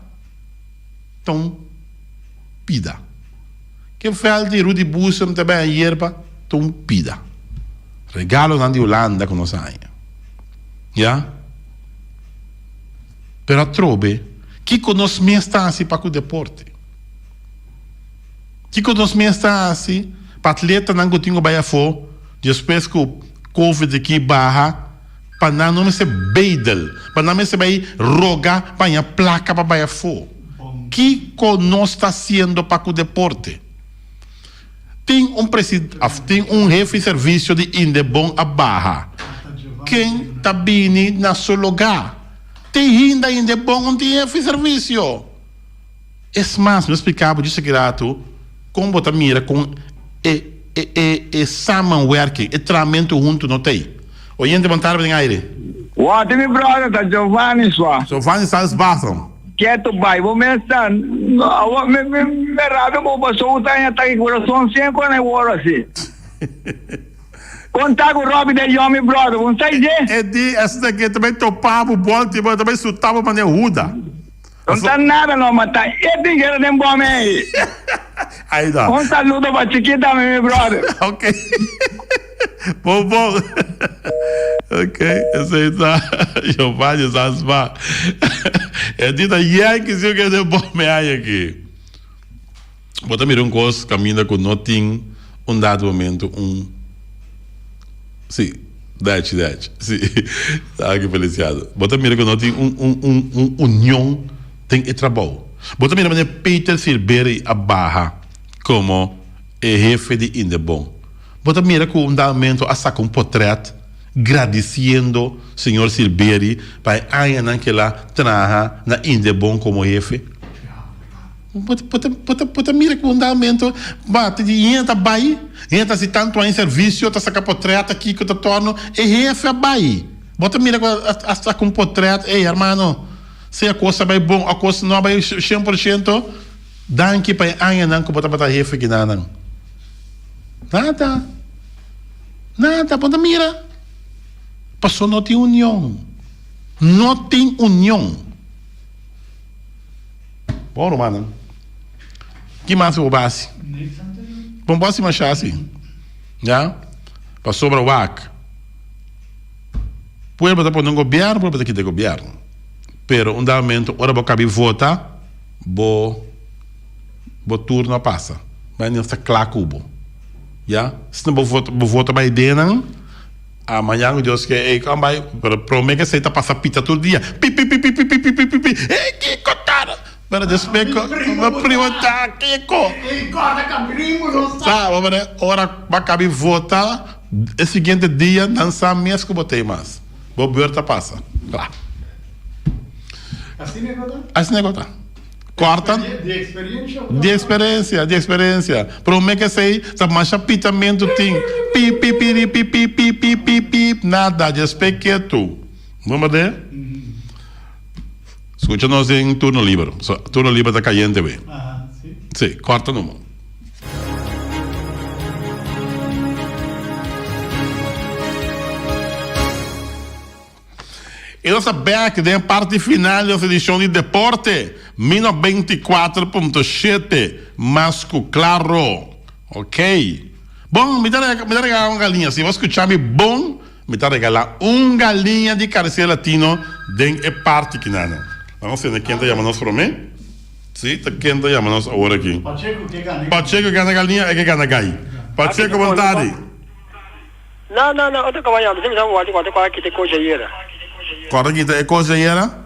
[SPEAKER 1] Então, pida. Que fel de Rudy Bussum trabalha em hierba. Então, pida. Regalo na de Holanda que nós temos. Ja? Pero trobe que conosco me está assim para o deporte. Que conosco me está assim para atleta não tinha baia fo, depois que o Covid aqui barra, para não me se beidel, para não me se vai rogar para a placa para baia fo. Que conosco está sendo para o deporte? Tem um jefe de serviço de Indebon a Barra. Quem está bem na seu lugar? Tem ainda Indebon onde tem jefe de serviço. É mais, me explicava disso grato, como você mira com samenwerking, tratamento junto não tem. Oyente, boa tarde, em aire.
[SPEAKER 3] What, meu brother, tá Giovanni, sua.
[SPEAKER 1] Giovanni, estás baixo.
[SPEAKER 3] Quieto, bai, vou pensar. Me rápido, vou passar o tempo até que o coração sempre não é hora assim. Contar com o Robin de Yomi, brother, não sei dizer.
[SPEAKER 1] É de, essa daqui também topava o bolo, também sutava para ruda.
[SPEAKER 3] Não tá nada, não, mas tá. Eu tenho que ir de bom aí.
[SPEAKER 1] Aí dá.
[SPEAKER 3] Um saludo para Chiquita, meu brother.
[SPEAKER 1] Ok. Bom. Ok, esse aí tá. Giovanni Zasma. É dita que se eu quero de bom me aí aqui. Bota mirar coisa, caminha com nothing, dado momento, Sim, that. Sim, tá aqui feliciado. Bota mirar com nothing, união tem e trabalho. Bota mirar para Peter Silberry a Barra como jefe de Indebon. Bota mira com momento a sacar portrait agradecendo senhor Silberry para ainda que lá traga na Indebon como jefe. Bota mira com momento bate de entra bai, entra se tanto em serviço, tá sacar portrait aqui que tá torno é jefe a bai. Bota mira com a sacar portrait, ei, irmão, se a coisa vai bom, a coisa não vai 100%, danke para ainda que bota jefe que não. Nada, bota mira. Passou não tem união. Não tem união. Bom, mano. Que mais o base? Bom, posso achar assim. Já? Passou para o WAC. Pode botar para o governo, pode botar aqui do governo. Pero, momento, ora vou caber votar, bo turno passa. Vai nessa clacubo. Ja, se não vou mais dentro, amanhã o Deus quer vai prometer que você está passando pita todo dia, pi, que cotada, para despegar, vai perguntar que sabe, ora vai caber votar, o seguinte dia dançar mesmo que botei mais, vou ver tá passa, lá. Assim é gota. Quarta de experiência. Promete que sei, sabe, mas chapitamento tem pi, nada de espequeto. Vamos ver? Escuta-nos em turno livre. Turno livre da caliente, bem. Sim, quarta número. E nossa back da parte final dessa edição de deporte, 24.7, Masco Claro, ok? Bom, me dá regalar uma galinha, se você escuchar-me bom, me dá regalar uma galinha de carceia latino de parte que nada. Vamos ver quem está chamando nós para mim? Sim, quem está chamando nós agora aqui? Pacheco que gana galinha é que gana gai. Pacheco, vontade.
[SPEAKER 6] Não, eu tô caminhando, você me dá uma que tem coisa aí.
[SPEAKER 1] Qual que é coisa aí, era?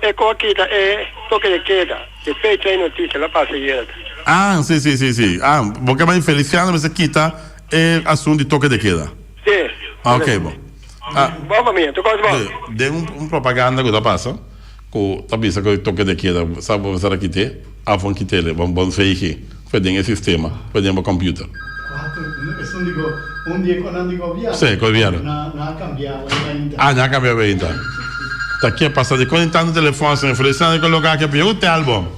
[SPEAKER 6] É coisa que é toque de queda. De feito aí notícia, lá passa aí.
[SPEAKER 1] Ah, sì. Ah, porque mais Feliciano você quita é assunto de toque de queda.
[SPEAKER 6] Sì.
[SPEAKER 1] Ok, bom.
[SPEAKER 6] Mamma mia, tu cosa vuoi?
[SPEAKER 1] Dê propaganda que passa. Com tabisa que toque de queda, sabe você aqui te? Avon que tele, vamos ver aqui. Foi dentro sistema, foi dentro computer.
[SPEAKER 2] Un dia quando dico via.
[SPEAKER 1] Sì, col via.
[SPEAKER 2] Non cambiava ainda.
[SPEAKER 1] Ah, não cambiava ainda. Tá aqui a passar de conectando o telefone, sem Feliciano colocar aqui para o teu álbum.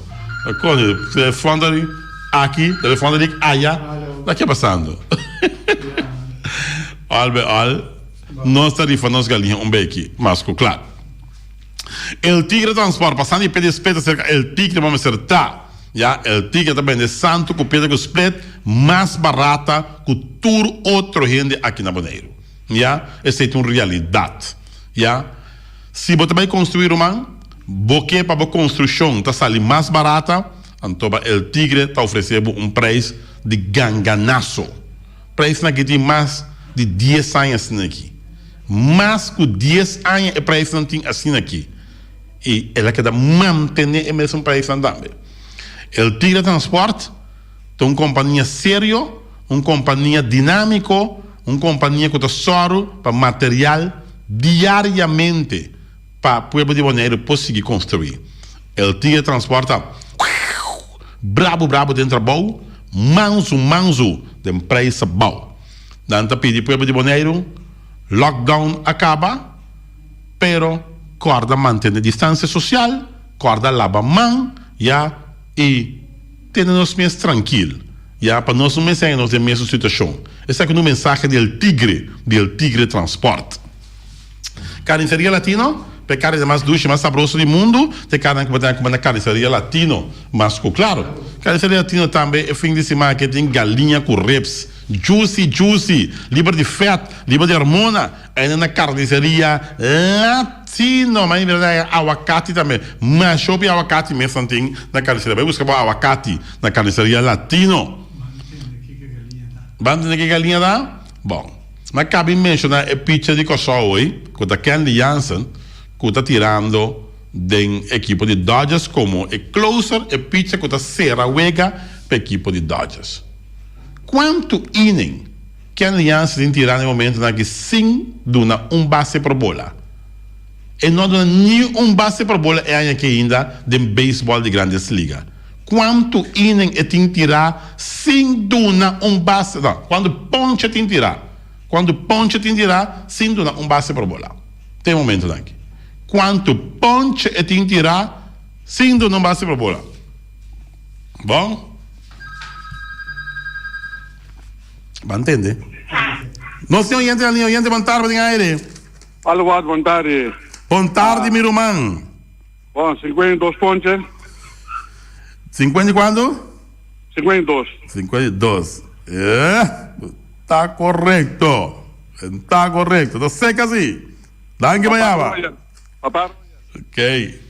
[SPEAKER 1] Quando o telefone ali, aqui, telefone ali, allá, daqui passando. Olha, nós tarifa, nós galinha, beque, mas claro. El Tigre Transport, passando e pede cerca, el Tigre vamos acertar. Ja, el Tigre também de Santo, que pede que split mais barata que tudo outro gente aqui na Bonaire. Ja, essa é uma realidade. Ja, se você vai construir uma, porque para a construção está saindo mais barata, então el Tigre está oferecendo preço de ganganaço. Preço que tem mais de 10 anos aqui. Mais que 10 anos o preço não tem assim aqui. E ela quer manter o mesmo preço também. El Tigre Transport é uma companhia séria, uma companhia dinâmica, uma companhia que está só para material diariamente para o povo de Bonaire conseguir construir. El Tigre Transporta brabo dentro do baú, manso de preço bom. Danta pedir para o povo de Bonaire, lockdown acaba, pero corda mantém a distância social, corda lava a mão, e tendo-nos mais tranquilo, para nós não sairmos da mesma situação. Essa é a mensagem do Tigre Transport. Carniceria Latino, para carne mais doce, mais saboroso do mundo, tem carne que vai na Carniceria Latino, mas claro, Carniceria Latino também é fim de semana que tem galinha com reps, juicy, livre de fat, livre de hormona, ainda na Carniceria Latino, mas em verdade aguacate também, mas shopping aguacate mesmo tem na Carniceria, vai buscar aguacate na Carniceria Latino. Vamos entender que galinha dá? Bom, mas cabe mencionar a pizza de Cossó hoje, com a Candy Jansen, que está tirando da equipe de Dodgers como a closer, a pizza que está Serra Wega para a equipe de Dodgers. Quanto inning que a aliança tem tirado no momento que sim dona base por bola? E não dona nenhum base por bola é aqui ainda de beisebol de grandes ligas. Quanto inning tem tirar sim dona base? Não, quando ponche tem tirar. Quando ponche tem tirar, sim dona base por bola. Tem momento aqui. Quanto ponche tem tirar, sim dona base por bola. Bom? Vai entender? Não sei oyente, boa tarde, aire.
[SPEAKER 7] Alô, boa tarde.
[SPEAKER 1] Boa tarde, meu irmão.
[SPEAKER 7] Bom, 52 pontos.
[SPEAKER 1] 50 quando?
[SPEAKER 7] 52.
[SPEAKER 1] 52. Tá correto. Não sei que assim. Danke, Mayaba.
[SPEAKER 7] Papá.
[SPEAKER 1] Ok.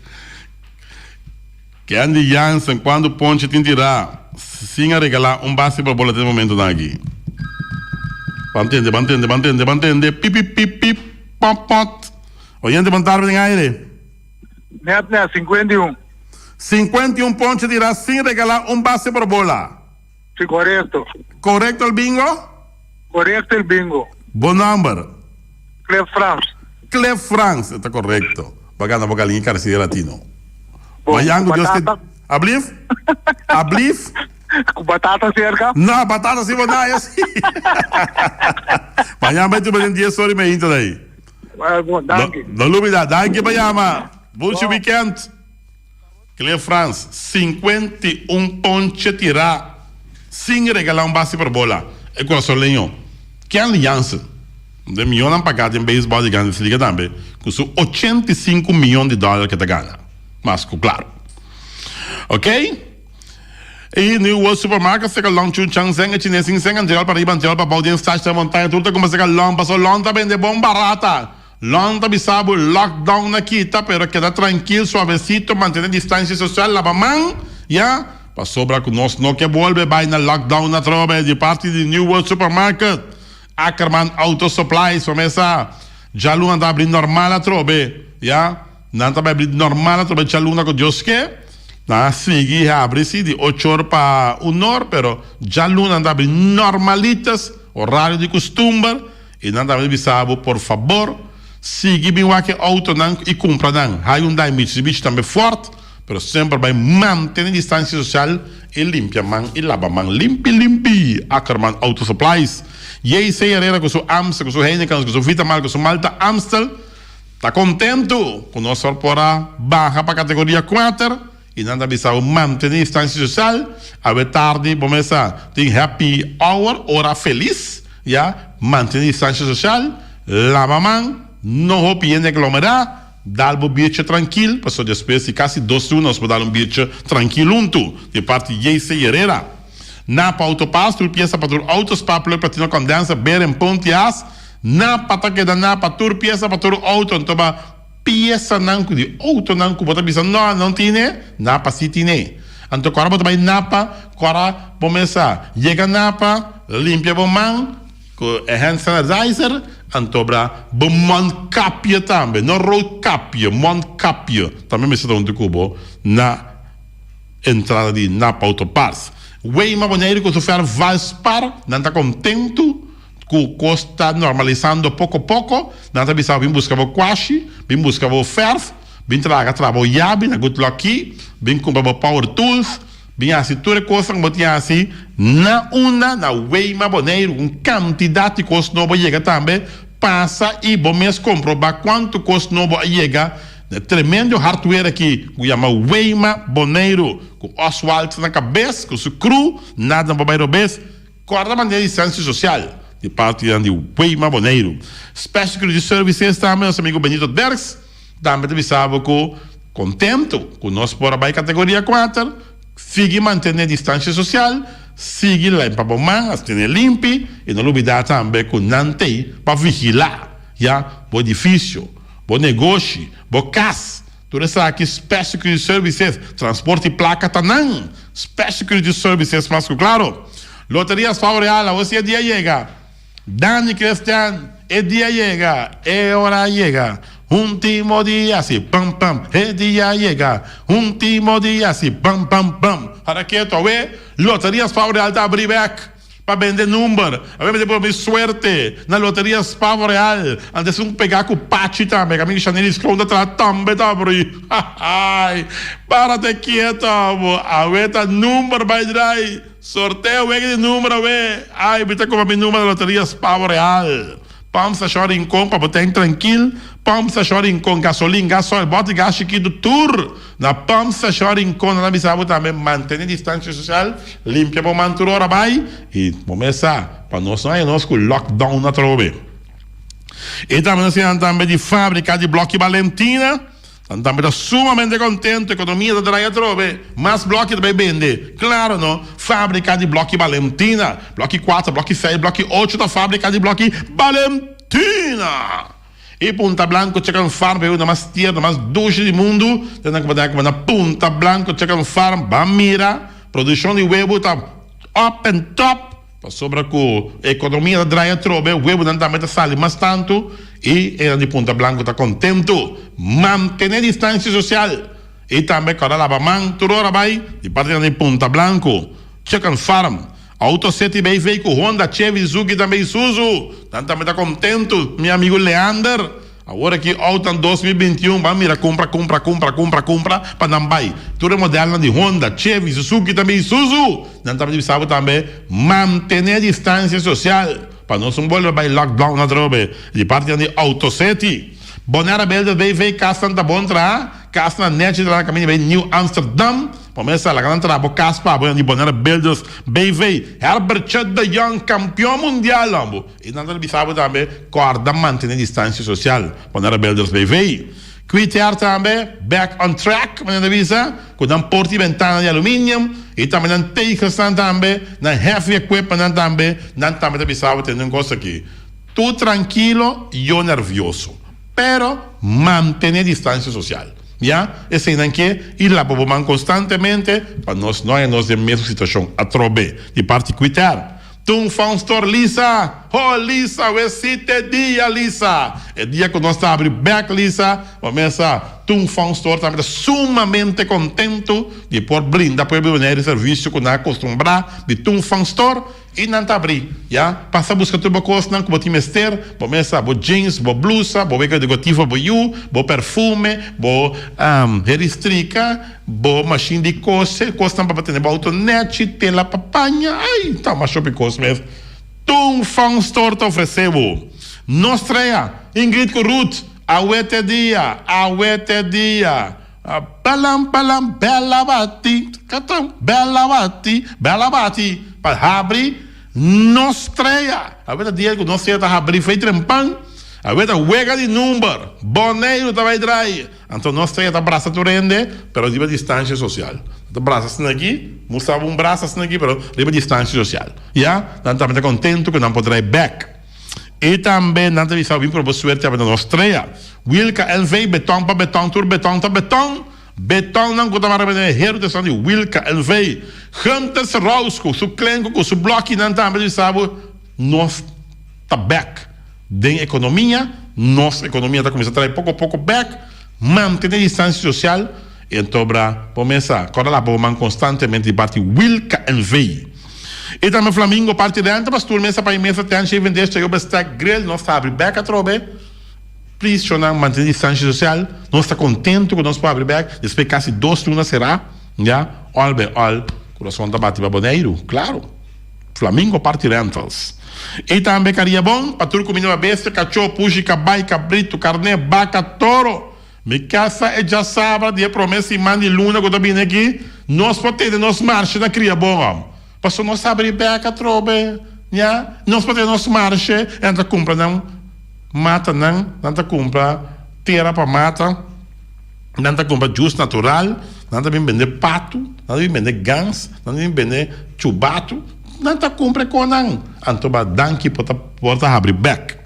[SPEAKER 1] Candy Jansen, quando ponte te tirar, sim a regalar base para bola até o momento daqui. Mantende. Pip, pot. Oyente, boa tarde, em aire.
[SPEAKER 7] 51.
[SPEAKER 1] 51 pontos dirá sem regalar base por bola.
[SPEAKER 7] Sí, correcto.
[SPEAKER 1] Correcto el bingo?
[SPEAKER 7] Correcto el bingo.
[SPEAKER 1] Bom número.
[SPEAKER 7] Clef France.
[SPEAKER 1] Está correcto. Pagando por galinha Carniceria Latino.
[SPEAKER 7] Bom,
[SPEAKER 1] Mayango, Deus que...
[SPEAKER 7] batata.
[SPEAKER 1] Ablif?
[SPEAKER 7] Com batata cerca?
[SPEAKER 1] Não, batata sim, vou dar assim. Amanhã vai ter um dia sobre meio daí.
[SPEAKER 7] Bom, danke.
[SPEAKER 1] Não dúvida, danke, Mayama. Bom weekend. Clef France, 51 pontos tirar, sem regalar base por bola. É com a Solenho. Que aliança? De milhões não pagado em beisebol de grandes ligas também, com seus $85 milhões que te ganha. Mas, claro. Ok? E New World Supermarket, você que long chun chang zeng, chinês sing zeng, anterior para riba, anterior para baudien, stage da montanha, tudo como você que long, passou long também de bom barata. Long também sabe, lockdown na quita, pero queda tranquilo, suavecito, manter a distância social, lava a mão, já? Passou para que nós não que volve, vai na lockdown na trobe, de parte de New World Supermarket. Ackerman Auto Supplies, começa, já luna tá abrindo normal a trobe, já? Não tá abrindo normal a trobe, já luna com Deus que, Na sigue abre-se de 8 horas para 1 hora, pero já luna andava normalitas, horário de costume, e não andava bisabo, por favor, siga bem o que auto não e compra não. Hyundai Mitsubishi também forte, pero sempre vai manter distância social e limpia man e lava man limpi Ackerman Auto Supplies. E aí sei Herrera com seu Amstel, com seu Heineken, com seu Vitamal, com seu Malta Amstel, tá contento com nossa porra barra para categoria 4 e nada bisabo manter distância social. A tarde começa tem happy hour, hora feliz, já manter distância social, lava man, não roupa em aglomerar. Dá o bicho tranquilo, passou depois de quase 2 anos para dar bicho tranquilo de parte de Jesse Herrera. Napa Autopass, tu pieza para tu autos para platino condensa, ber em pontias, napa taque da napa, tu pieza para tu auto, então pieza nanco de auto nanco, bota bisa não tiene, napa si tiene. Então agora bota napa, agora começa, chega napa, limpia o mão, com hand sanitizer, antobra bom capia também, não road capia, mon capia, também me está onde cubo na entrada de Napa Autopass. Weima Boneiro que sofrer Valspar, não está contente, que o custo está normalizando pouco a pouco, não está pensando bem buscar o quashi, bem buscar o ferf, bem trabalhar o yabi, na good lucky, bem comprar o power tools, bem assim tudo coisa que botinha assim na Weima Boneiro quantidade de custo novo chega também passa e bom mês comprovar quanto custo novo chega tremendo hardware aqui que chama Weima Boneiro com asfalto na cabeça com seu cru nada para bairro bes corda maneira de distância social de parte de Weima Boneiro. Special Security Services também nosso amigo Benito Derks também te sabe que contento com nós por a categoria 4 siga mantendo a distância social, siga lá para bomar, as ter limpo e não olvidar também que não tem para vigilar, já, o edifício, o negócio, o casa, tudo isso aqui, Special Security Services, transporte e placa, tá não, Special Security Services, mas claro, loterias favoráveis, você dia chega, Dani Cristian, é dia chega, é hora chega. Último dia, assim, pam, pam, é dia chega. Último dia, assim, pam, pam, pam. Para que tu vê, loterias favoráveis da Bribec, para vender número. A ver, depois suerte, na loterias favoráveis. Antes de pegar com o Pachi também, que a minha Chanel esconde atrás também, tá, bro. Ai, para te quieto, a ver, tá número, vai dar. Sorteio, vem de número, vê. Ai, viste como a minha número de loterias favoráveis. Vamos a chorar em compra, botar tranquilo. Vamos a chorar com gasolina, gasóleo, bota gás aqui do tour. Na vamos a chorar com na bisabo também manter a distância social, limpia para manter hora vai e começar para nós não é nós com lockdown na trove. E também nós também de fábrica de bloco Valentina. Também sumamente contente, economia da Draia Trove, mais bloco também vende. Claro, não? Fábrica de bloco Valentina, bloco 4, bloco 6, bloco 8 da fábrica de bloco Valentina. E Punta Blanco, Chicken Farm, é uma mais tierna, mais doce do mundo. Tem que na Punta Blanco, Chicken Farm, Bamira, produção de huevo está up and top. Sobre a economia da Draia Trove, o huevo não também sai mais tanto. E ela de Punta Blanco está contente, manter a distância social. E também, quando ela vai, tudo hora vai, de parte de Punta Blanco, Chicken Farm, Auto 7 veículo, Honda, Chevy, Suzuki, também Isuzu. Também está contente, meu amigo Leander. Agora que auto 2021, vamos mirar, compra, para não vai. Tudo é modelo de Honda, Chevy, Suzuki, também Isuzu. Não também sabe também manter a distância social. Para nós não vai lockdown na droga. De parte de Auto 7. Bonera Belda veio casa Santa Bontra, casa na net lá caminho veio New Amsterdam. Começa lá cantar a casa para de Bonera Belda veio Herbert de Young campeão mundial ambo. E não sabe também corda manter a distância social. Bonera Belda veio. Quitter também back on track, mas não avisa, com um porta e ventana de alumínio e também não teias também, não heavy equipment também, não também avisa tem um coisa aqui. Tu tranquilo e eu nervioso. Pero manter a distância social. Já? Esse é que ir lá para constantemente para nós não é nós mesma situação a trobe de parte quitter. Tu faz store lisa Oh, Lisa, we site dia, Lisa. É dia que nós estamos abrindo back, Lisa. Começa Tung Fong Store também sumamente contento de por brindar para o serviço que nós acostumamos de Tung Fong Store e não está abrindo. Já? Passa a buscar tudo coisa, não, como timester, começa bo jeans, bo blusa, bo beca decorativa, bo you, bo perfume, bo heristrica, bo machine de coce, costa para bater, bo autonete, tela papanha, ai, tá uma shopping coisa mesmo. Tung Fong Store te ofereceu. Nostra, Ingrid Corrut, awete dia. Balam, bela bati, catão, bela bati, para abrir, nostreia. Awete dia que nós está abrir, foi trempan, awete wega de número, boneiro tá vai drai. Então nostreia está braça turende, pero de distância social. Tá braça aqui, mostrava braço aqui, pero de distância social. Já, nós estamos contento que não poderá back. E também não teve salvo para você ter a nostreia. Wilka LV beton para beton, tur beton para beton. Beton não conta mais bem hero de Sandy Wilka LV. Hunters Rosco, su clenco, su bloco não também sabe nós tá back. Den economia, nossa economia está começando a trazer pouco a pouco back, manter a distância social. Então, começa, quando lá vamos constantemente debate Wilka LV. E também Flamengo parte dentro, mas turma essa para imensa tem que vender chegou basta grill, nós abre back a trobe. Please, chona manter distância social. Nós está contente com nós para abrir back. Depois quase 2 turmas será, já. All be all, coração da bate baboneiro, claro. Flamengo parte rentals. E também caria bom, para tudo comida besta, cachorro, puxi, cabai, cabrito, carne, vaca, toro. Me casa é já sábado, dia promessa e mande luna quando vem aqui. Nós podemos nós marcha na cria bom. Passou nós abrir back a trobe, já. Nós podemos nós marcha, entra compra não, mata não compra terra para mata, não compra juice natural, não também vender pato, não também vender gans, não também vender chubato, não compra com não. Então ba danke porta abrir back,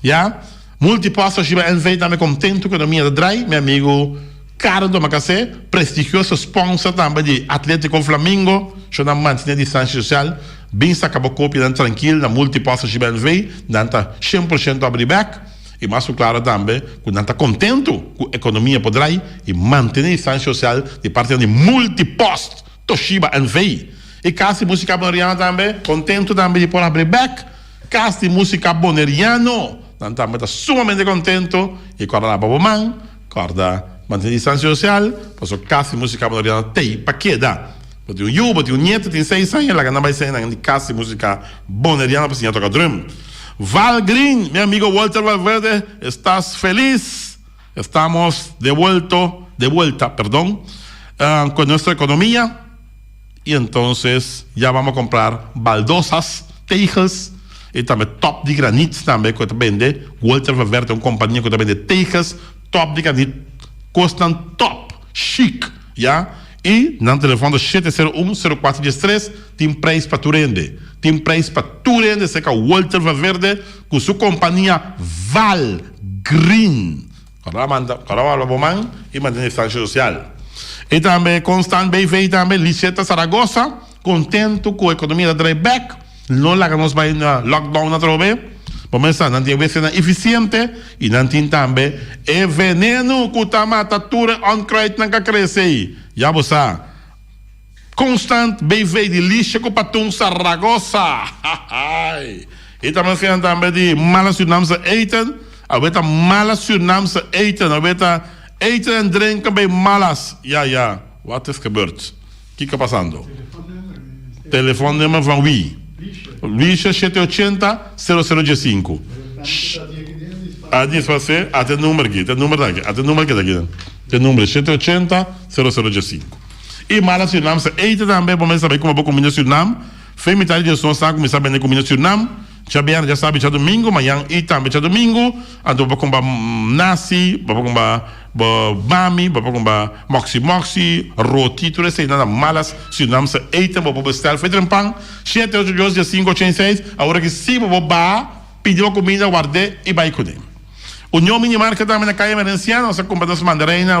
[SPEAKER 1] já. Multiposto chiba NV também contento com a minha drai, meu amigo Carlos Macacé, prestigioso sponsor também de Atlético Flamengo, já não mantém a distância social, bem se acabou cópia tranquilo na multiposto chiba NV, não está 100% abrir back, e mais claro também, que não está contento com a economia poderá e manter a distância social de parte de multiposto Toshiba NV. E caso de música boneriana também, contento também de por abrir back, caso de música boneriano, não está sumamente contento, e quando lá para o man, quando manter a distância social, posso caso de música boneriana tem para que dá. Porque o neto tem 6 anos, ela não vai ser na casa de música boneriana para ensinar a tocar drum. Val Green, meu amigo Walter Valverde, estás feliz? Estamos de vuelta, con nuestra economía. Y entonces ya vamos a comprar baldosas, tejas, y también top de granito también, que vende. Walter Valverde, una compañía que vende tejas, top de granito, costan top, chic, ¿ya? E no telefone 701-0413 tem preço para tu rende. Tem preço para tu rende, se que Walter Valverde com sua companhia Val Green. Caramba, man e mantém a distância social. E também Constant BV também Liceta Saragossa, contento com a economia da drawback. Não lá que nós vai na lockdown na trove. Começa não tem vacina eficiente e não tem também é veneno que tá matatura on crate não que cresce. Já você Constant BV de lixo com patum Saragossa. E também de mala Surinaamse eten. Aveta mala Surinaamse eten. Aveta eten en drinken bij malas. Ja. Wat is gebeurd? Kijk passando. Telefoonnummer van wie? Lisha 780-0015. Diz você, até número aqui, até número daqui. Tem número 780-0015. E mala Suriname, eita também, para saber como vou combinar Suriname. Foi metade de som, sabe começar a vender comida Suriname. Já sabe, já domingo, amanhã e também já domingo. Então vou comprar nasi, vou comprar mami, vou comprar moxi, roti, tudo isso aí, nada malas, Suriname, eita, vou bestar, foi trempang, 782-586, agora que sim, vou pedir comida, guardei e vai comer. União Minimarca também na Caia Merenciana, você compra das mandareinas,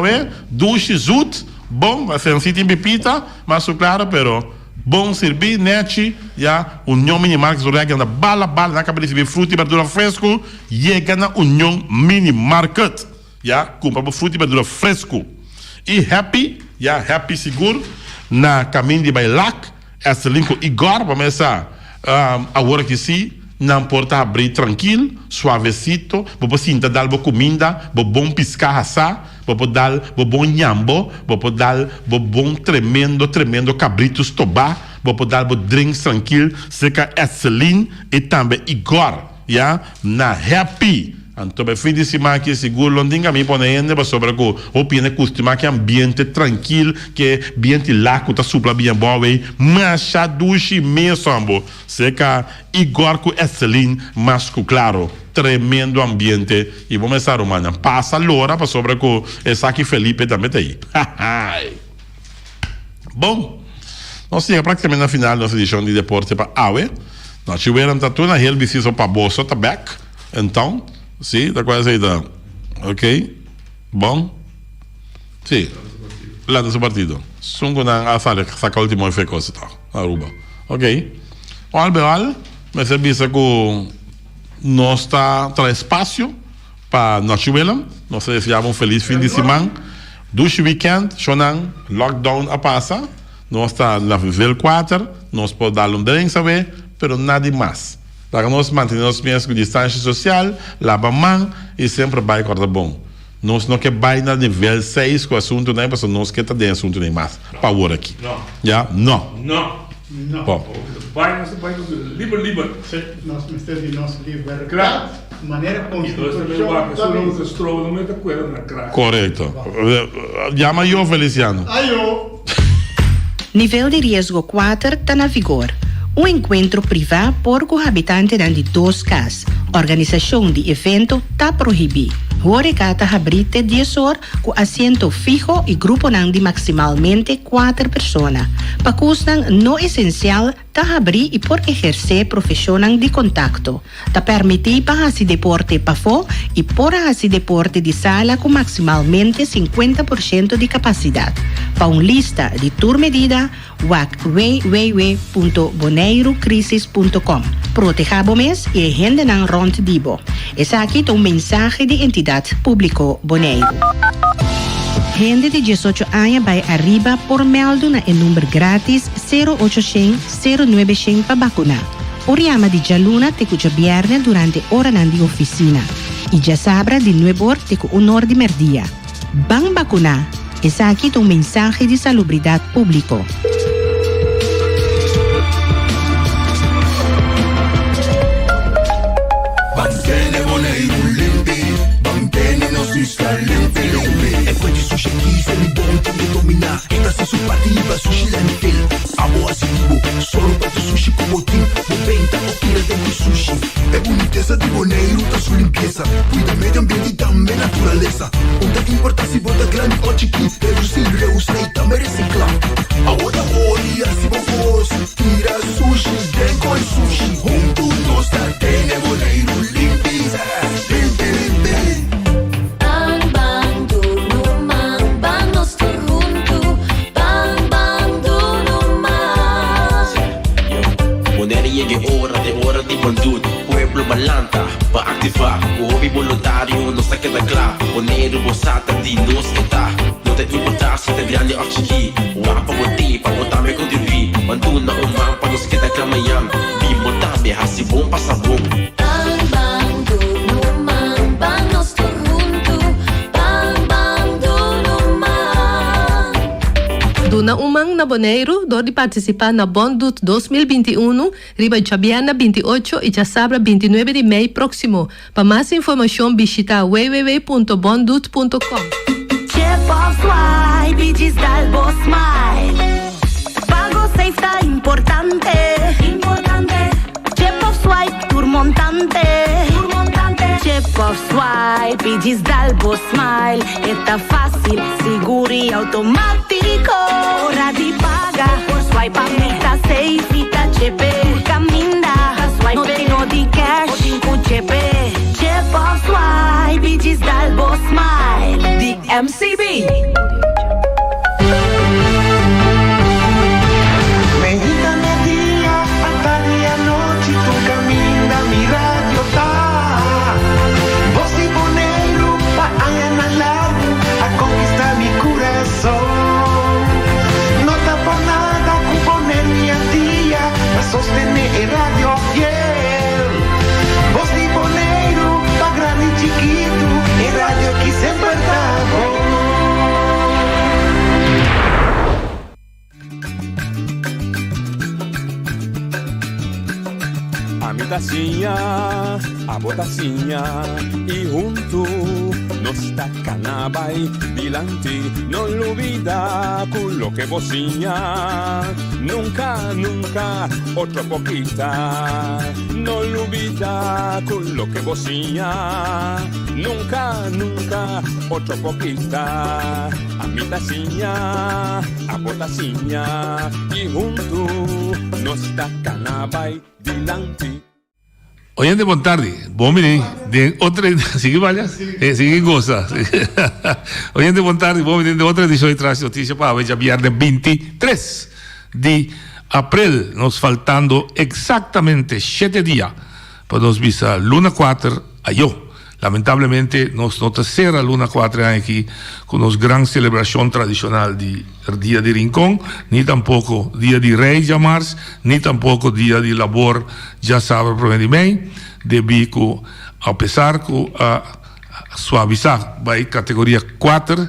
[SPEAKER 1] duche, zut, bom, vai ser um sítio em pepita, mas claro, pero bom servir, net, já, União Minimarket, o rega na bala, na cabeça de fruta e verdura fresco, chega na União Minimarket, já, compra fruta e verdura fresco. E Happy seguro, na caminho de Bailac, esse link Igor, para começar agora que sim, não pode abrir tranquilo, suavecito, você sinta dar boa comida, bom piscar assar, você dar bom nhambo, você dar bom tremendo cabritos tobá, você dar drinks tranquilo, seca excelente e também Igor, na Happy. Então, fim de semana que seguro, não tem caminho para ainda, sobre o opinião costuma que ambiente tranquilo, que ambiente lá que tá supla bem bom, mas a duche mesmo, seca Igor com excelente, mas claro, tremendo ambiente e vamos começar mano, passa l'ora para sobre o essa aqui Felipe também tá aí. Bom, nós chegamos praticamente na final da nossa edição de deporte para Aue. Nós tivemos tanto na real visita para Bolsa Tabac, então sim, tá quase aí, tá? Ok? Bom? Sim. Lá nesse partido. Sungo na sala, saca o último efeito, tá? Aruba. Ok? Olha, mas serviço que nós traz espaço para nós chuvelam. Nós desejamos feliz fim de semana. Dos weekend, chonan, lockdown a passa. Nós está na nível 4, nós podemos dar drink, sabe? Pero nada mais. Para nós mantermos com distância social, lava a mão e sempre vai cortar bom. Nós não queremos vai na nível 6 com o assunto, né? Porque nós queremos ter assunto nem mais. Power aqui.
[SPEAKER 8] Não.
[SPEAKER 1] Já? Não. Bom.
[SPEAKER 8] Vai livre.
[SPEAKER 2] Nós precisamos de nosso livre.
[SPEAKER 8] Claro.
[SPEAKER 2] Maneira
[SPEAKER 8] constitucional.
[SPEAKER 1] Correto. Chama eu, Feliciano.
[SPEAKER 9] Nível de risco 4 está na vigor. Um encontro privado por cohabitante de 2 casas. Organização de evento está proibida. Hora cata abrite 10 horas com assento fijo e grupo de maximalmente 4 pessoas. Para custam não essencial, está abrir e por exercer profissional de contacto. Está permitir para se deporte para fora e por se deporte de sala com maximalmente 50% de capacidade. Para uma lista de tour medida, www.boneirocrisis.com. Protejamos e gente não rond dibo. Essa aqui é mensagem de entidade público Boneiro. Gente de 18 anos vai arriba por meldo na número grátis 0800-0900 para vacunar. O riama de Jaluna te cuja viernes durante hora de oficina. E já sabra de 9 horas te cu honor de merdia. Van vacunar. Essa aqui é mensagem de salubridade público.
[SPEAKER 10] Mantene Boneiro limpi, mantene nossos talentos limpi. E quando sushi aqui se bom que dominar, ainda se supativa sushi lentil. Amo assim solo para sushi como tim, moventa o que tem de sushi. É boniteza de Boneiro, tá sua limpeza, cuida meio ambiente e também natureza. Onde que importa se bota grande ou chiquinho, reusei também reciclar. Agora olha se vos tira sushi, tem com sushi, junto nós tá tem Boneiro limpi.
[SPEAKER 11] Bang bang duno mang, bang nos junto, bang duno mang.
[SPEAKER 12] Boneiro chega hora de bandudo, pueblo balanta, para ativar, o hobby voluntário, não saca da claro. Boneiro boçata de nós que tá, não tem importância de grande artigo. O apa botei, para botar me contribuir, banduna o man, para nos que da caminhão, bim botar me raci bom, passa bom.
[SPEAKER 13] Duna umang na Boneiro, dor de participar na Bondut 2021, Riba Chabiana 28 e Chasabra 29 de maio próximo. Para mais informação, visita www.bondut.com.
[SPEAKER 14] Pago safe está importante. Chip of swipe, tour montante. Chip of swipe, digital boss smile. Está fácil, seguro e automático. Hora de pagar, por swipe a meta safe, está chip. Caminda, swipe no de cash, cinco chip. Chip of swipe, digital boss smile. The MCB.
[SPEAKER 10] Mexicano
[SPEAKER 15] a mi tacinha, a botacinha, e junto nos tacanabay dilante, no lo olvida con lo que bocinha, nunca, nunca, otra poquita, no lo olvida con lo que bocinha, nunca, nunca, otra poquita, a mi tacinha, a botacinha, e junto nos tacanabay dilante.
[SPEAKER 16] Oyente, boa tarde. Bom menino. De outra. Sigue, valha? Sigue, goza. Oyente, boa tarde. Bom menino. De outra edição de Traz Notícia para hoje, viernes 23 de abril. Nos faltando exatamente 7 dias para nos visa Luna 4 ayo. Lamentablemente, nos não terceira Luna 4 aqui com nos grande celebração tradicional de Dia de Rincón, nem tampouco Dia de Reis de Março, nem tampouco Dia de Labor, já sabe provavelmente, devido ao pesar que a suavizar vai categoria 4,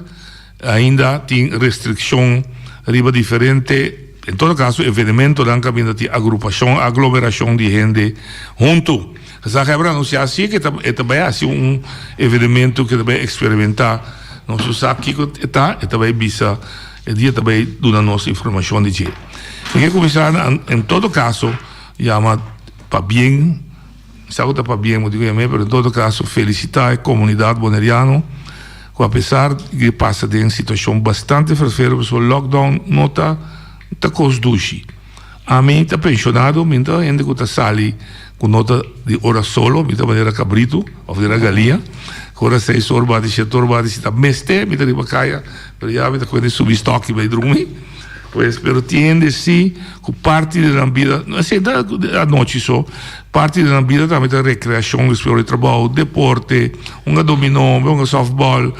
[SPEAKER 16] ainda tem restrição riba diferente. Em todo caso, evento dan caminho de agrupação, aglomeração de gente junto. Essa quebra não se assim que também é assim evento que também experimentar. Não se sabe que está e também bisa e dia também dando nossa informação de dia. E começar em todo caso chama para bem, sabe para bem, eu digo mas em todo caso felicitar a comunidade boneriana, que apesar de passar de uma situação bastante fervorosa, o lockdown não está cosduchi. A mim está pensionado, me está ainda que está sali com nota de hora solo, me está maneira cabrito, ou de galinha, hora 6 horas, bate 7 horas, bate está meste, me está de bacaia, pero já me está com subir estoque vai dormir, pues, pero tiende sim, que parte da vida, não sei, da noite só, parte da vida também da recreação, explore trabalho, deporte, dominó, softball,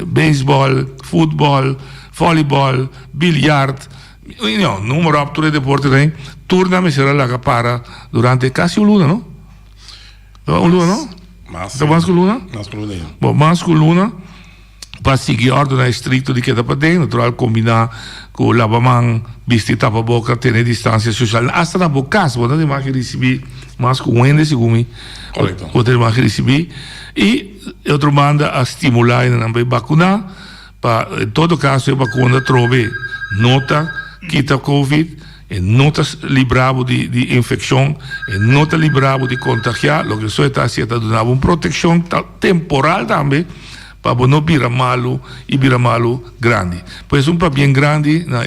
[SPEAKER 16] beisebol, futebol, voleibol, bilhard, no, número de deporte também, turna me será la para durante quase luna, não? Um luna, não? Mais que luna? Bom, mais que luna, para seguir a ordem estrita de que dá para dentro, natural combinar com o lavamão, vestir tapa-boca, ter distância social, hasta na boca, você não tem mais que receber, mais que um ende, segundo
[SPEAKER 1] correto.
[SPEAKER 16] Você tem mais que receber, e outro manda a estimular e também vacinar, para, em todo caso, a vacuna trove nota, quita Covid, e não está librado de infecção, e não está librado de contagiar, o que só está haciendo é dar uma proteção temporal também, para não virar malo e virar malo grande. Pois para bem grande na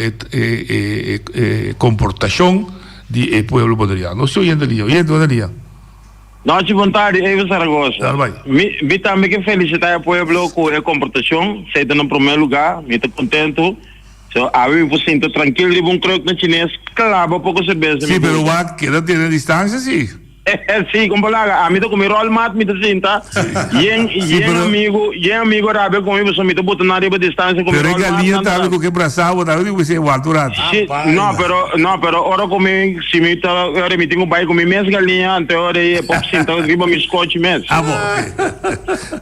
[SPEAKER 16] comportação do povo boneriano. Não sei onde
[SPEAKER 3] Noite, boa tarde, Evo Saragossa. Me também que felicitar o povo com a comportação, seja no primeiro lugar, me estou contente. So, eu me sinto tranquilo e um croque na chinês, claro, pouco cerveja.
[SPEAKER 16] Sim, pero vai querer ter distância, sim.
[SPEAKER 3] Sim, como lá, a mim tô com meu roll mat, me tô sinta. E amigo rabe comigo, só me tô botando na riba distância com meu roll mat.
[SPEAKER 16] Pero galinha tá com que braçava, tá com você altura.
[SPEAKER 3] Não, pero ora comigo, se me tá, ora me tenho bai com minha galinha, até ora é pop sinta riba me scotch mes.
[SPEAKER 16] Ah, bom.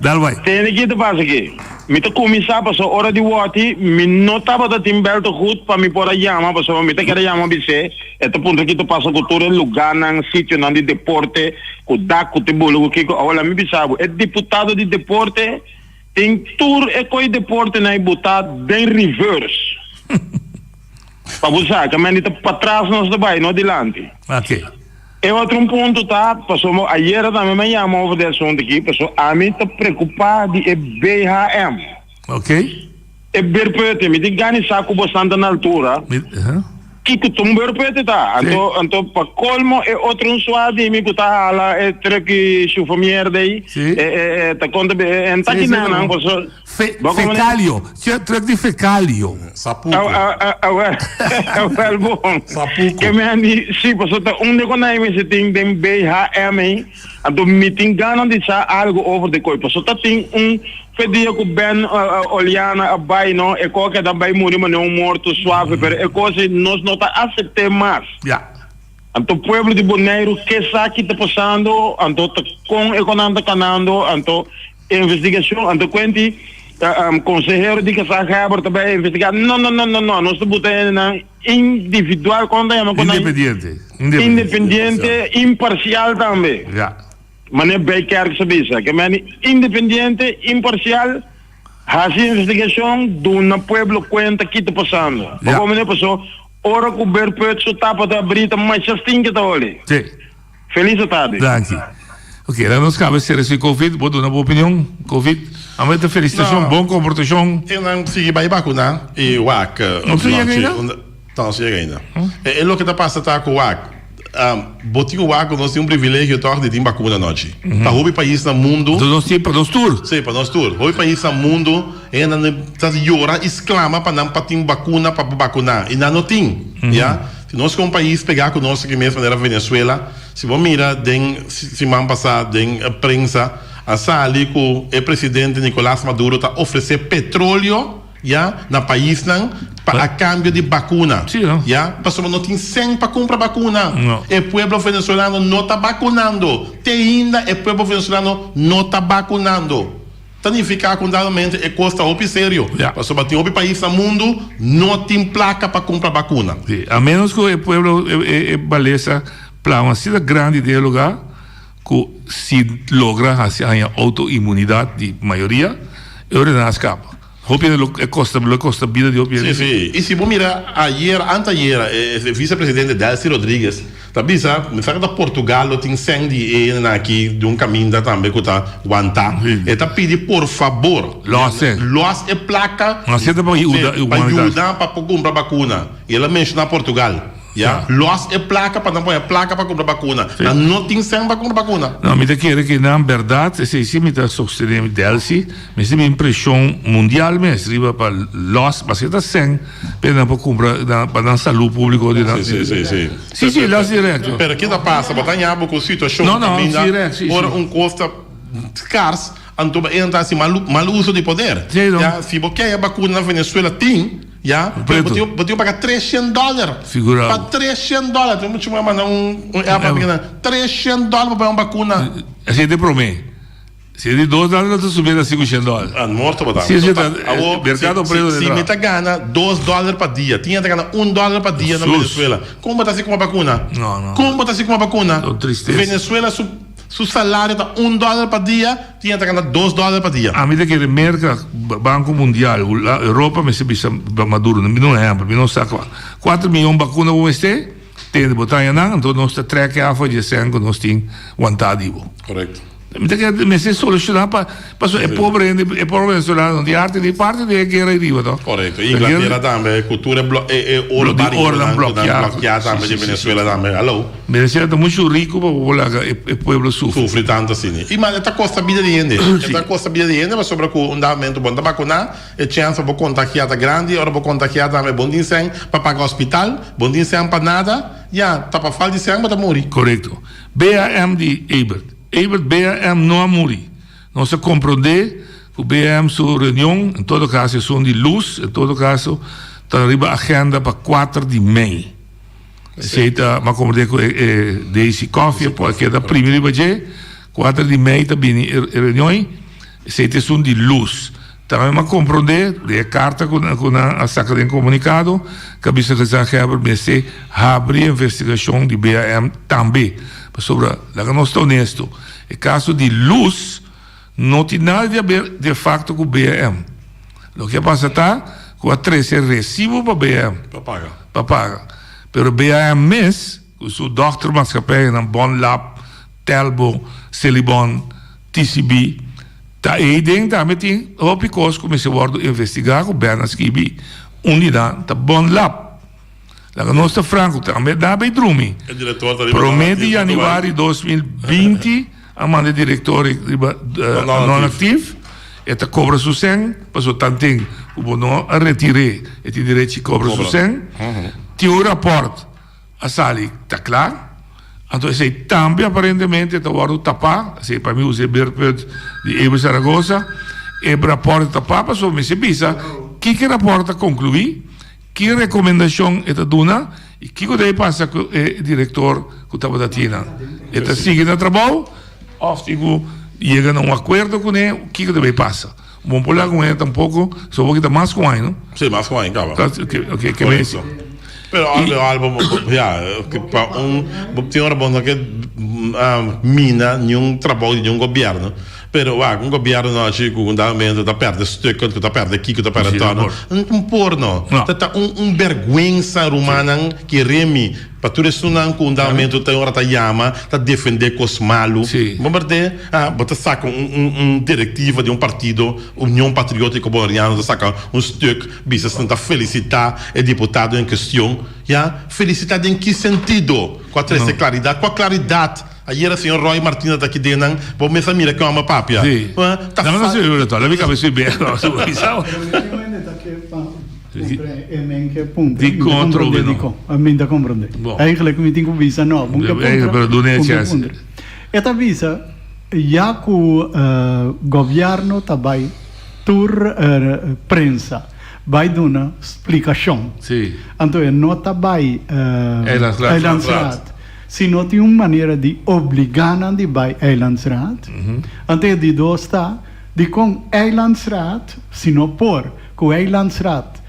[SPEAKER 16] Dal vai.
[SPEAKER 3] Tem que te passa aqui. Me tô começar para só hora de wati, me notava da timbel to goed para me pôr a llama, para só me te querer llama bise, este ponto que tu passa cultura em lugar, num sítio, num de deporte, com daco, te bolo, que olha me bisabo, é deputado de deporte, tem tour e coi deporte na botado bem reverse. Para buscar, que a menina para trás nós vai, não adiante.
[SPEAKER 16] Ok.
[SPEAKER 3] E outro ponto tá, passou ayer também me chamou over desse assunto aqui, passou a mim tá preocupado de BHM.
[SPEAKER 16] Ok.
[SPEAKER 3] E berpete, me diga nem saco bastante na altura. Que tu berpete tá, então para colmo é outro suave me que tá lá é treque chuva merda aí. Tá conta é tá que não, passou.
[SPEAKER 16] Fecalio, c'è tre di fecalio.
[SPEAKER 1] Sapuco.
[SPEAKER 3] Well, bom.
[SPEAKER 1] Sapuco.
[SPEAKER 3] Que me ani, sim, passou tá onde quando aí me se tem BHM aí, então meeting ganhando de algo over de coi, passou tá tem pedia que ben olhando a bai não é qualquer da bai morrer mas não morto suave, pero é coisa nós não tá aceitando mais. Então o povo de Bonaire que sabe que está passando, então com economia canando, então investigação, então quanti
[SPEAKER 7] consejero dice que Sajaber também investigar. Não, nós estamos botando individual quando é independente, imparcial também. Mas é bem quer que sabia que é independente, imparcial, faz investigação do na pueblo conta que está passando. Como é passou, ora que o berpeto tapa da brita, mas já tem que estar ali.
[SPEAKER 16] Sim.
[SPEAKER 7] Feliz tarde.
[SPEAKER 16] Danke. Ok, lá nos cabe ser esse Covid, vou dar uma boa opinião, Covid. A minha felicitação, bom comportação.
[SPEAKER 1] Eu não consegui vacunar e o WAC.
[SPEAKER 16] Não chega ainda?
[SPEAKER 1] Não chega ainda. É o que está passando com o WAC. Botinho o WAC, nós temos um privilégio de ter vacuna noite. Para o país no mundo.
[SPEAKER 16] Para nós tour.
[SPEAKER 1] Sim, para nós tour. O país no mundo ainda está llora, exclama para não ter vacuna para vacunar. E não tem. Se nós como país pegar com nós aqui mesmo na Venezuela, se vamos mirar semana passada a prensa, a sali que o presidente Nicolás Maduro está oferecendo petróleo na país para a câmbio de vacuna. Pastor, não tem 100 para comprar vacuna. O povo venezuelano não está vacunando. Ainda o povo venezuelano não está vacunando. Significa que realmente é custa sério. Pastor, tem outro país no mundo não tem placa para comprar vacuna.
[SPEAKER 16] A menos que o povo baleza para uma cidade grande de lugar que se logra a autoimunidade de maioria, eu não escapa. Custa vida de opinião.
[SPEAKER 1] Sim. E se vamos mirar anteayer, o vice-presidente Delcy Rodrigues, me sabe da Portugal, tem 100 de aqui, de caminho também que está aguentar. Ele está pedindo, por favor, los e placa para ajudar para comprar vacuna. E ela menciona Portugal. Los e placa para não pôr placa para comprar vacuna. Não tem 100 para comprar vacuna.
[SPEAKER 16] Não, me quer que na verdade, se me está sustentando Delcy, me tem impressão mundial, me escreva para los, mas está 100 para comprar para a saúde pública. Sim, los direto.
[SPEAKER 1] Pero que da passa, batalha com situação.
[SPEAKER 16] Não, direto.
[SPEAKER 1] Ora custa escasso, então entra assim mal uso de poder. Se você quer a vacuna na Venezuela tem. Botiu pagar $300. Para $300. Vamos te mandar $300 para uma vacuna.
[SPEAKER 16] A gente promete. Se é de $2, está subindo a $500.
[SPEAKER 1] Morto,
[SPEAKER 16] mercado preço.
[SPEAKER 1] Se me ganha $2 para dia, tinha que ganhar $1 para dia na Venezuela. Como botar assim com uma vacuna?
[SPEAKER 16] Não.
[SPEAKER 1] Como botar assim com uma vacuna?
[SPEAKER 16] Venezuela,
[SPEAKER 1] seu salário está $1 para dia, tinha que ganhar $2 para dia.
[SPEAKER 16] A medida que o mercado Banco Mundial, a Europa, me se Maduro, não é, não sabe 4 milhões de vacinas vamos ter, tem de botar em então nós temos 3 que de sangue, nós temos vontade.
[SPEAKER 1] Correto.
[SPEAKER 16] Me se solucionar para é pobre venezuelano de arte de parte de guerra e riba, não?
[SPEAKER 1] Correto. Inglaterra também, cultura bloqueada também de Venezuela também. Alô.
[SPEAKER 16] Venezuela é muito rico para o povo
[SPEAKER 1] sofre tanto assim. E mas esta costa vida de gente, esta costa vida de gente, mas sobre o andamento bom da vacuna, é chance para contagiar grande, ora para contagiar também bom de sangue para pagar hospital, bom de sangue para nada, tá para falta de sangue para morrer.
[SPEAKER 16] Correto. BAM de Ebert. Ebert BAM não morre. Não se compreende que o BAM sua reunião, em todo caso, é de luz, em todo caso, está arriba a agenda para 4 de maio. Aceita, mas como digo, Daisy Coffee, porque é da primeira vez, 4 de maio também é reunião, aceita é de luz. Também me compreender, de carta com a saca de comunicado, que a bisa que já quer abrir a investigação de BAM também. Sobre a nós está honesto, é caso de luz, não tem nada a ver de facto com o BAM. O que passa está com a 13 recibo para o BAM. Para pagar. Pero o BAM mesmo, o seu doutor Mascapé, na Bon Lab, Telbo, Celibon, TCB, está aí dentro, também tem o Picos, comecei a investigar com o Bernard Skibi, unidade da Bon Lab. La nostra Franco também dá bem drumi. Promete em janeiro de 2020 a manda diretor não ativo e te cobra su sen, passou tanto tempo o não a retirar e te direito cobra su sen. Tem um rapport a sali tá claro. Então sei também aparentemente está o tapar, sei para mim o berpet de Eber Zaragoza e rapport tapar passou me se bisa que rapport concluir. Que recomendação é dona e que deve passar com o diretor que estava da Tina. Ele segue no trabalho, ou chega a acordo com ele, o que deve passar. Vamos pular com ele tampouco, só um pouquinho mais com aí, não?
[SPEAKER 1] Sim, mais com aí, calma.
[SPEAKER 16] Ok, que bem isso.
[SPEAKER 1] Pero álbum, tem hora bom que mina nenhum trabalho de um governo. Pero um governo não acha que andamento tá perto de stuk, que tá perto aqui, que tá perto de tal. Um porno. Tá vergonha romana que remi para tudo isso não com andamento tem hora tá yama, tá defender cos malo. Vamos ver, bota saca diretiva de partido União Patriótica Bolivariana, saca stuk, bisa tenta felicitar o deputado em questão. Felicitar em que sentido? Com a claridade, com a claridade. Ayer o senhor Roy Martínez está aqui dentro, vou me mira que é uma papia.
[SPEAKER 16] Sim. Não sei, eu estou, leva cabeça bem,
[SPEAKER 2] Di contro da comprende. Eigenlijk mi tingu visa no, Esta visa ja ku governo tabai tur prensa vai duna explicação.
[SPEAKER 16] Sim.
[SPEAKER 2] Então não tabai Eilandsraad. Sino tem uma maneira de obrigar a de vai Eilandsraad. Então de dois está de com Eilandsraad, sino por com Eilandsraad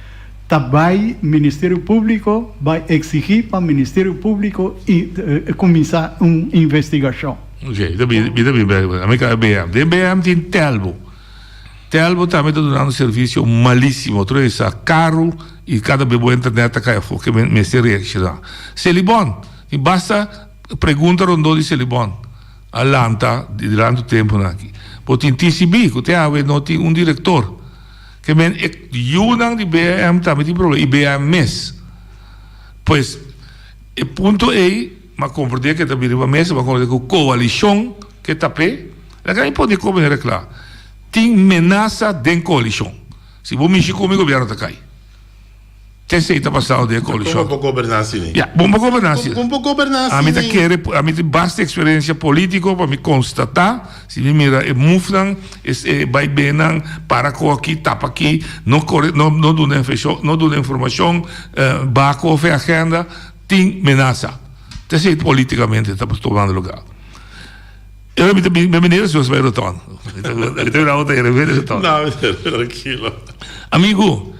[SPEAKER 2] também Ministério Público vai exigir para o Ministério Público começar uma investigação.
[SPEAKER 16] Ok, a BM tem Telbo. Telbo também está dando um serviço malíssimo. Trouxe caro e cada bebo internet cai fora que me se reacciona. Celibon, basta pergunta rondou de Celibon. Alanta durante o tempo aqui. Porque tem TCB, que tem um diretor. Que men junang di BM também tem problema, IBM MES. Pois, o ponto é, mas compreender que também uma mesa, mas compreender que a coalição que está pé, a gente pode comer claro. Tem ameaça de coalição. Se você mexer comigo, o governo está cai. Tem seita passado de coalição.
[SPEAKER 1] Como governar assim?
[SPEAKER 16] Como governar assim?
[SPEAKER 1] Como governar assim?
[SPEAKER 16] A mim tem bastante experiência política para me constatar. Se me mira, mufnan, vai bem, para aqui, tapa aqui, não dá informação, baco ou agenda, tem ameaça. Tem seita politicamente, está tomando lugar. Eu me menino se você vai retornar. Ele tem uma outra retorno.
[SPEAKER 1] Não, tranquilo.
[SPEAKER 16] Amigo,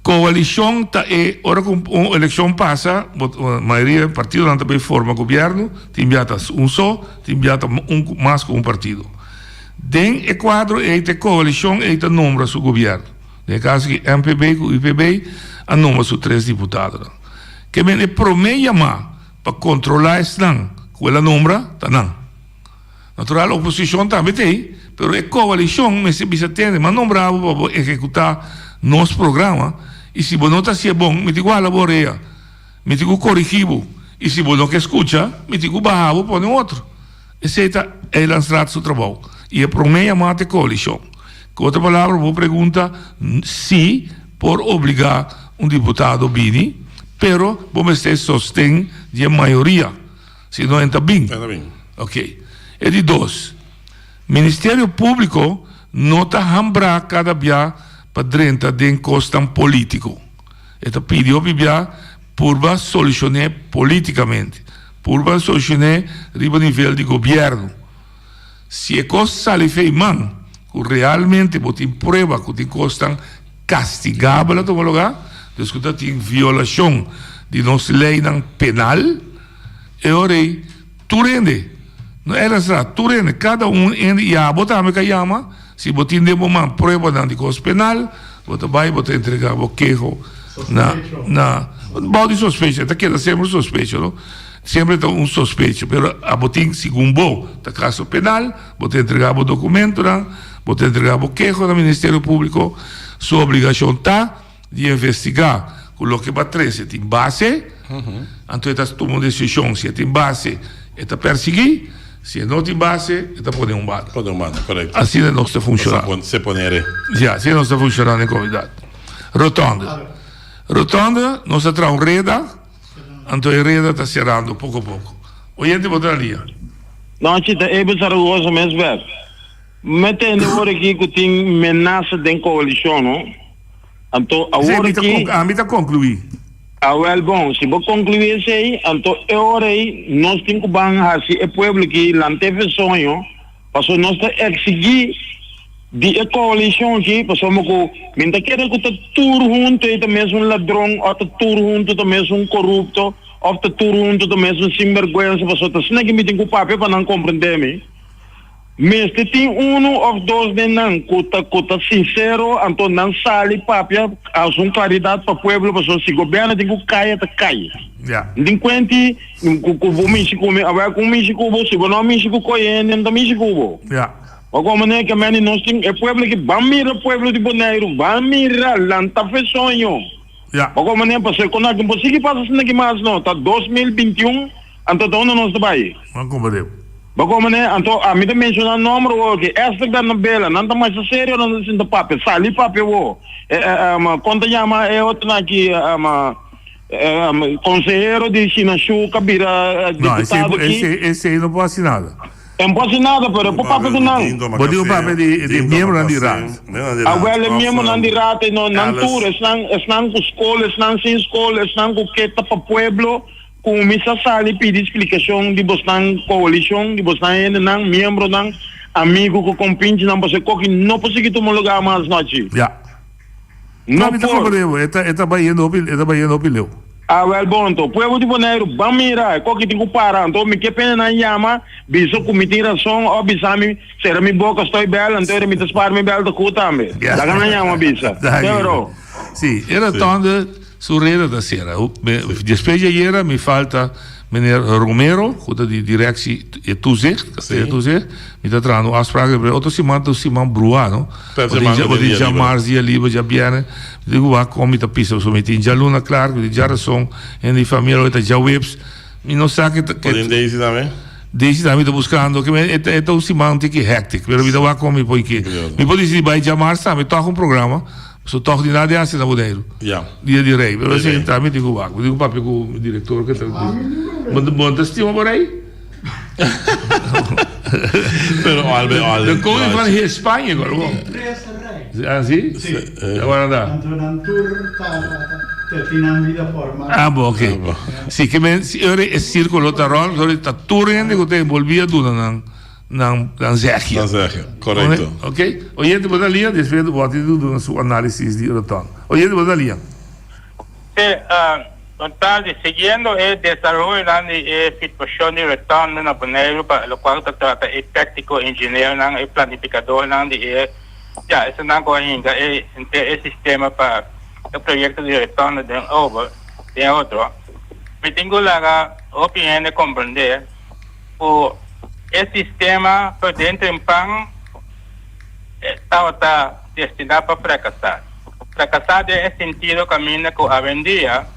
[SPEAKER 16] coalição tá ora com a eleição passa, a maioria do partido não também forma governo, tem enviado só, tem enviado mais com partido. Den o quadro a coalição a nombra seu governo. No caso que MPB e IPB a nombra seus 3 deputados. Que men é promeia para controlar esse não, com ela nombra tá não. Natural a oposição também tem, mas a coalição me se bisa tem, mas nombrava para executar nosso programa. E se você não está sendo bom, me digo elaboreia, me digo corrigivo. E se você não escuta, me digo barravo, põe outro. Esse é lançado seu trabalho. E é para mim a coalição. Com outra palavra, vou perguntar se por obrigar um deputado a vir, pero vamos ter sostém de maioria. Se não entra bem. Ok. E de 2. Ministério Público não está rambrar cada dia para dentro de encosta político. Então pediu para solucionar politicamente, para solucionar a nível de governo. Se a coisa sai feia, que realmente tem prova que tem coisa castigável no lugar, então tem violação de nossa lei penal, e ora tu rende. Não é assim, tu rende, cada e a botar me chama. Se você tem uma prova de coisa penal, você vai entregar o queijo na balde de suspeita. Está aqui sempre suspeito, não? Sempre está suspeito, mas a botim segundo o caso penal, você entregar o documento, você entregar o queijo no Ministério Público. Sua obrigação está de investigar com o que vai trazer. Tem base, então está tomando decisão. Se tem base, está perseguir. Se não tem base, está podendo bate.
[SPEAKER 1] Correto.
[SPEAKER 16] Assim não está funcionando.
[SPEAKER 1] Se ponere.
[SPEAKER 16] Já, assim não está funcionando em comunidade. Rotonda, nós traz reda, então a reda está cerrando pouco a pouco. Oyente, botar ali.
[SPEAKER 7] Não, Chita, é bizarroso mesmo, velho. Metendo agora aqui que tem ameaça de coalição, não? Então, agora aqui...
[SPEAKER 16] A mim está concluir.
[SPEAKER 7] Well, bom, se vou concluir isso aí, então é hora aí, nós temos que banhar se o povo que lá teve sonho, para nós exigir Die coalition aqui, passamos com, minta querem que o tour junto é também um ladrão, ou o tour junto também um corrupto, ou o tour junto também um sinvergüenza, passou, se não que me tem que o papel para não compreender-me. Mas se tem ou dois de não, que sincero, então não sale papel, há uma claridade para o povo, passou, se o governo tem que cair, está cair. Delinquente, o México, o México, se não México, coene, não México. Agora, mané, que a nós temos, é povo que vai mirar o povo de Bonaire, vai mirar, lanta fez sonho. Agora, mané, para ser conectado, não pode passar assim aqui mais, não, está 2021, então onde nós estamos?
[SPEAKER 16] Vamos combater.
[SPEAKER 7] Agora, mané, então, a mim também mencionar o número, que esta que dá na bela, não está mais sério, não está papel, sali papel, quando chama, é outra aqui, conselheiro de Sinachu, Cabira, deputado aqui.
[SPEAKER 16] Esse aí não pode assinar nada.
[SPEAKER 7] Não pode ser nada, pero por papel que não.
[SPEAKER 16] Pode o papel de membro não dirá.
[SPEAKER 7] Agora é membro não dirá, não tour, estão com escola, estão sem escola, estão com que para o pueblo, com missa sali pedir explicação de bostan coalição, de bostan não membro não amigo com compinte não pode que não pode que tomar lugar mais noite.
[SPEAKER 16] Não me problema, está baiano opileu.
[SPEAKER 7] Ah, well, bom, então, o povo de Bonaire, vamos mirar, qual que tem que parar, então, me que pena na chama, biso commitir ação, ou bisami, será mi boca, estou bela, então, me dispara mi bela da cuta, também. Da na chama, bisa.
[SPEAKER 16] Sim, era tonda surreda da sera. Depois de era, me falta meneer Romero, cuida de directie e toezicht, me está trazendo afspraken bij outro Simão Brua, não? O de Jamar Zia Liba Jabiane, digo lá como está pisa, so me tem já Luna claro, de Jarason, e de família está já webs, e não sabe que
[SPEAKER 1] Daisy também.
[SPEAKER 16] Daisy também está buscando, que é o Simão tem que hectic, pero me dá lá como me põe que, me pode dizer vai Jamar sabe, toca programa. So toch die nada assim na Bonaire. Dia de rei. Pero assim também digo lá, digo papel com o diretor que está. Monta estima por aí.
[SPEAKER 1] Pero olha.
[SPEAKER 16] De koning van Espanha agora, bom. Ah, sim? Agora dá. Ah, bom, ok. Sim, que me ora é círculo tarol, ora está turende que te envolvia tudo não Zérgia.
[SPEAKER 1] Correto.
[SPEAKER 16] Ok? Oyente, vou dar linha, depois do voto do seu análise de retorno. Oyente, vou dar linha.
[SPEAKER 17] Entonces, siguiendo el desarrollo de la situación de retorno en Bonaire, lo cual se trata de técnico, ingeniero, el planificador, ya, eso no es el sistema para el proyecto de retorno de otro. Me tengo la opinión de comprender el sistema por dentro en PAN está destinado para fracasar. Fracasar en el sentido que camina con avendía,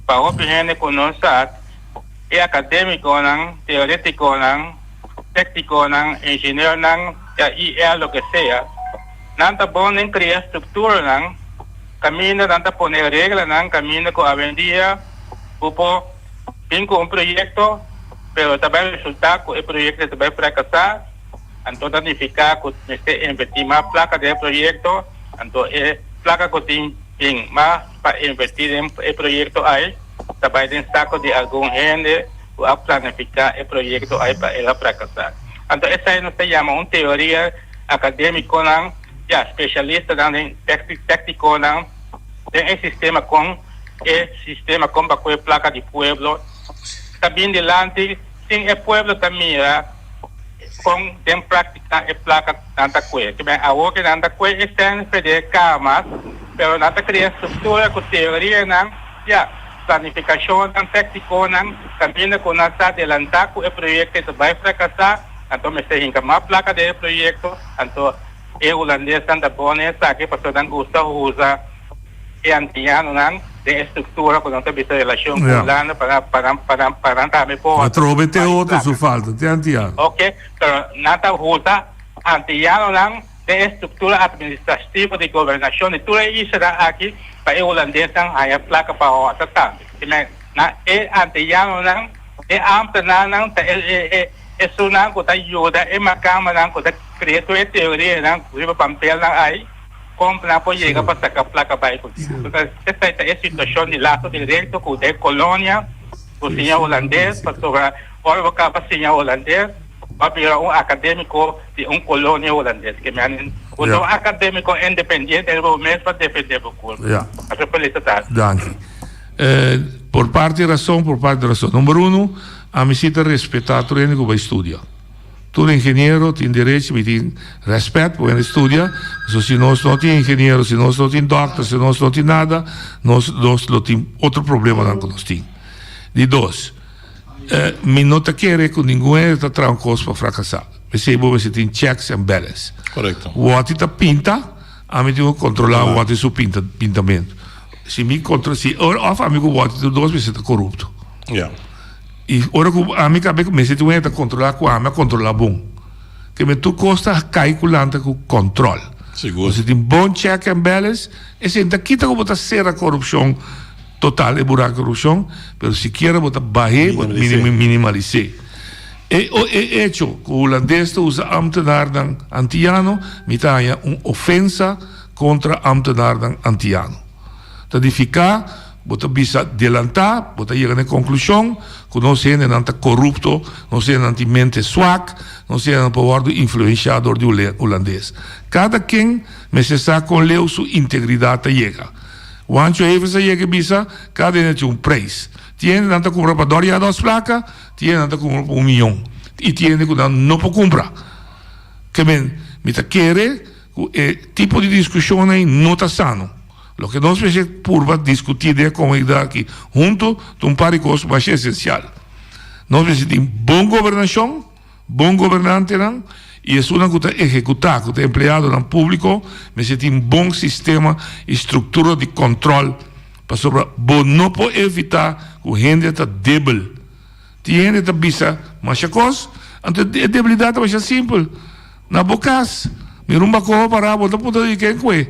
[SPEAKER 17] para opinión de conocer, es académico, teórico, técnico, ingeniero, y es lo que sea. Nanta ponen crear estructura, camina, nanta poner reglas, camina con avendía, un proyecto, pero también resulta que el proyecto va a fracasar, entonces significa que se invertir más placa del proyecto, entonces placa que tiene más para invertir en el proyecto ahí, también en saco de algún gente a planificar el proyecto ahí para él fracasar. Entonces esa no se llama una teoría académica, ya especialista en técnico, en el sistema con la placa de pueblo. También delante, sin el pueblo también con práctica el placa tanta cueva. Que ahora que tanta cueva está en el camas, pero nada crea estructura con teoría, ya planificación técnico, también con hasta adelantar el proyecto que va a fracasar, entonces se hinca más placa del proyecto, entonces el holandés Santa Bonesa que pasó tan gusto usa el antiano de estructura con otra relación con Holanda para también
[SPEAKER 16] por trovete outro su falta te antiano.
[SPEAKER 17] Ok, pero nada usa antiano de estructura administrativa de gobernación y tú le dices aquí para el holandés hay placa para otra también. El antiano es amplio es una cosa ayuda es más cámara cosa crea tu teoría riba papel ahí compra pues llega para sacar placa para eso. Entonces esta es situación de lazo directo con de colonia con señor holandés para sobre ahora para señor holandés va a haber un académico de un colonia holandés que me han Untuk académico independiente, ele mesmo para defender o curso. Acho felicidade.
[SPEAKER 16] Danke. Por parte da razão. Número 1, a me cita respeitar o que vai estudar. Tu engenheiro tem direito, tem respeito por ele estuda. Se nós não tem engenheiro, se nós não tem doctor, se nós não tem nada, nós não tem outro problema não que nós tem. De 2, me não te quer que ninguém está tranquilo para fracassar. Você tem checks and balances.
[SPEAKER 1] Correto.
[SPEAKER 16] O que está pinta, a mim tem que controlar o que é seu pintamento. Se me controla, se o amigo o que dois vezes está corrupto. E ora que a mim cabe que me se tu entra controlar com a minha controlar bom. Que me tu costa calculando com controle.
[SPEAKER 1] Seguro.
[SPEAKER 16] Se tem bom check and balance, e se ainda quita como botar ser a corrupção total e buraco corrupção, mas se quer botar barrer, minimalizar. E o hecho que o holandês usa ambtenaar antiano, me dá uma ofensa contra ambtenaar antiano. Então, ficar bota bisa adelantar, bota chegar na conclusão que não se é nada corrupto, não se é nada mente swak, não se é nada por influenciador do holandês. Cada quem necessita com leu sua integridade chega. O anjo even se chega bisa, cada um tem preço. Tiene nada comprar para doria dos placas, tiene nada comprar para 1 milhão. E tiene que não pode comprar. Que me ta querer, tipo de discussão aí não está sano. Lo que nós precisamos por discutir com a comunidade aqui, junto de par de coisas mais essencial. Nós precisamos de boa governação, bom governante, e é uma que executar, que é empregado no público, necessitamos um bom sistema e estrutura de controle, para sobre não pode evitar que a gente está débil. A gente está bisa, mas a coisa, a debilidade é simples. Na boca, me rumba com para botar puta de quem é.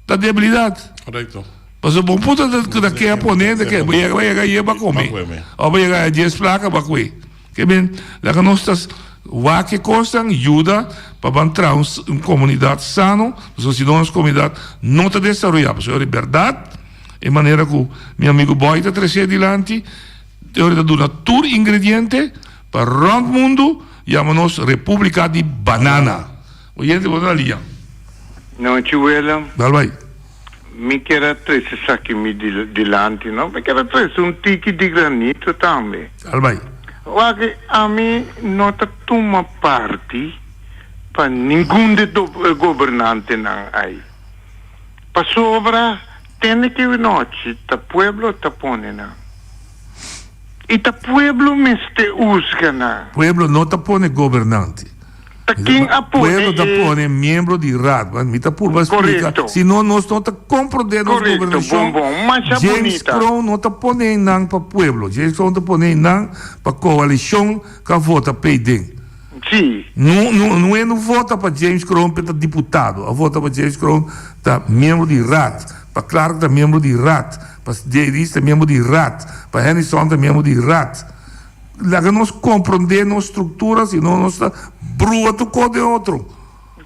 [SPEAKER 16] Da debilidade.
[SPEAKER 1] Correto.
[SPEAKER 16] Mas o bom ponto daqui é ponente que vai chegar aí para comer. Ou vai chegar 10 placas para comer. Que bem, lá que nós estamos, o que custa ajuda para manter uma comunidade sana, se não uma comunidade não está desenvolvida, porque é liberdade, de maneira que meu amigo Boy está trazendo adiante, teoria de uma tour ingrediente para o mundo, chamamos República de Banana. O gente vai dar ali.
[SPEAKER 5] Não, William.
[SPEAKER 16] Vai.
[SPEAKER 5] Me quero trazer isso aqui delante, não? Me quero trazer tique de granito também.
[SPEAKER 16] Vai.
[SPEAKER 5] Porque a mim não está uma parte para nenhum de governante não aí. Para sobra, tem que noite, o pueblo está pondo não. E o pueblo me está usando não.
[SPEAKER 16] O pueblo não está pondo governante. O pueblo está pondo membro de RAD, mas me está por explicar. Se não, nós não está compreendendo a governação. James Crown não está pondo nada para o pueblo. James Crown está pondo nada para a coalição que vota PD.
[SPEAKER 5] Sim.
[SPEAKER 16] Não é no vota para James Crown para deputado. A vota para James Crown está membro de RAD. Para Clark está membro de RAD. Para J.D. está membro de RAD. Para Henderson está membro de RAD. Lá que nós compreendemos a estrutura, senão nós está brua tu de outro.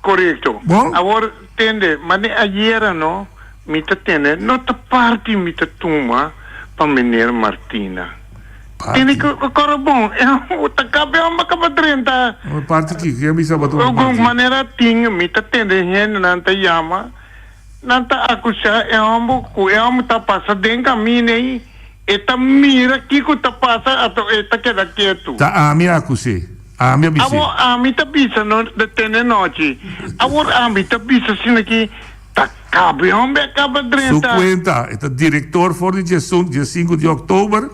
[SPEAKER 5] Correto.
[SPEAKER 16] Bom?
[SPEAKER 5] Agora, entende, mas ayer, não, me está tendo, não está parte, me está toma para menina Martina. Tem que correr bom. Está cabendo uma capa 30.
[SPEAKER 16] Parte que é bisa bato.
[SPEAKER 5] De maneira tinha, me está tendo, gente, não está chama, não está acusar, é um está passando dentro caminho aí. Eta mira que tá passa eta queda quieto.
[SPEAKER 16] Tá a minha acusei. A minha bicicleta.
[SPEAKER 5] Agora a minha pisa não detém noite. Agora a minha pisa assim aqui tá cabe homem acaba 30.
[SPEAKER 16] 50. Eta diretor for de gestão dia 5 de outubro.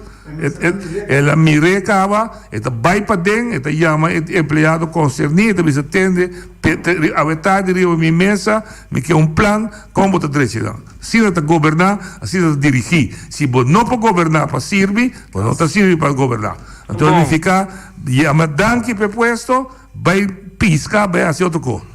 [SPEAKER 16] Ela mire acaba, eta vai para dentro, eta chama empregado concernido, me atende, a metade de minha mesa, me quer plan, como te direito. Se não está governar, assim está dirigir. Se você não pode governar para servir, você não está servindo para governar. Então, ele fica, chama danke para puesto, vai piscar, vai assim outro coisa.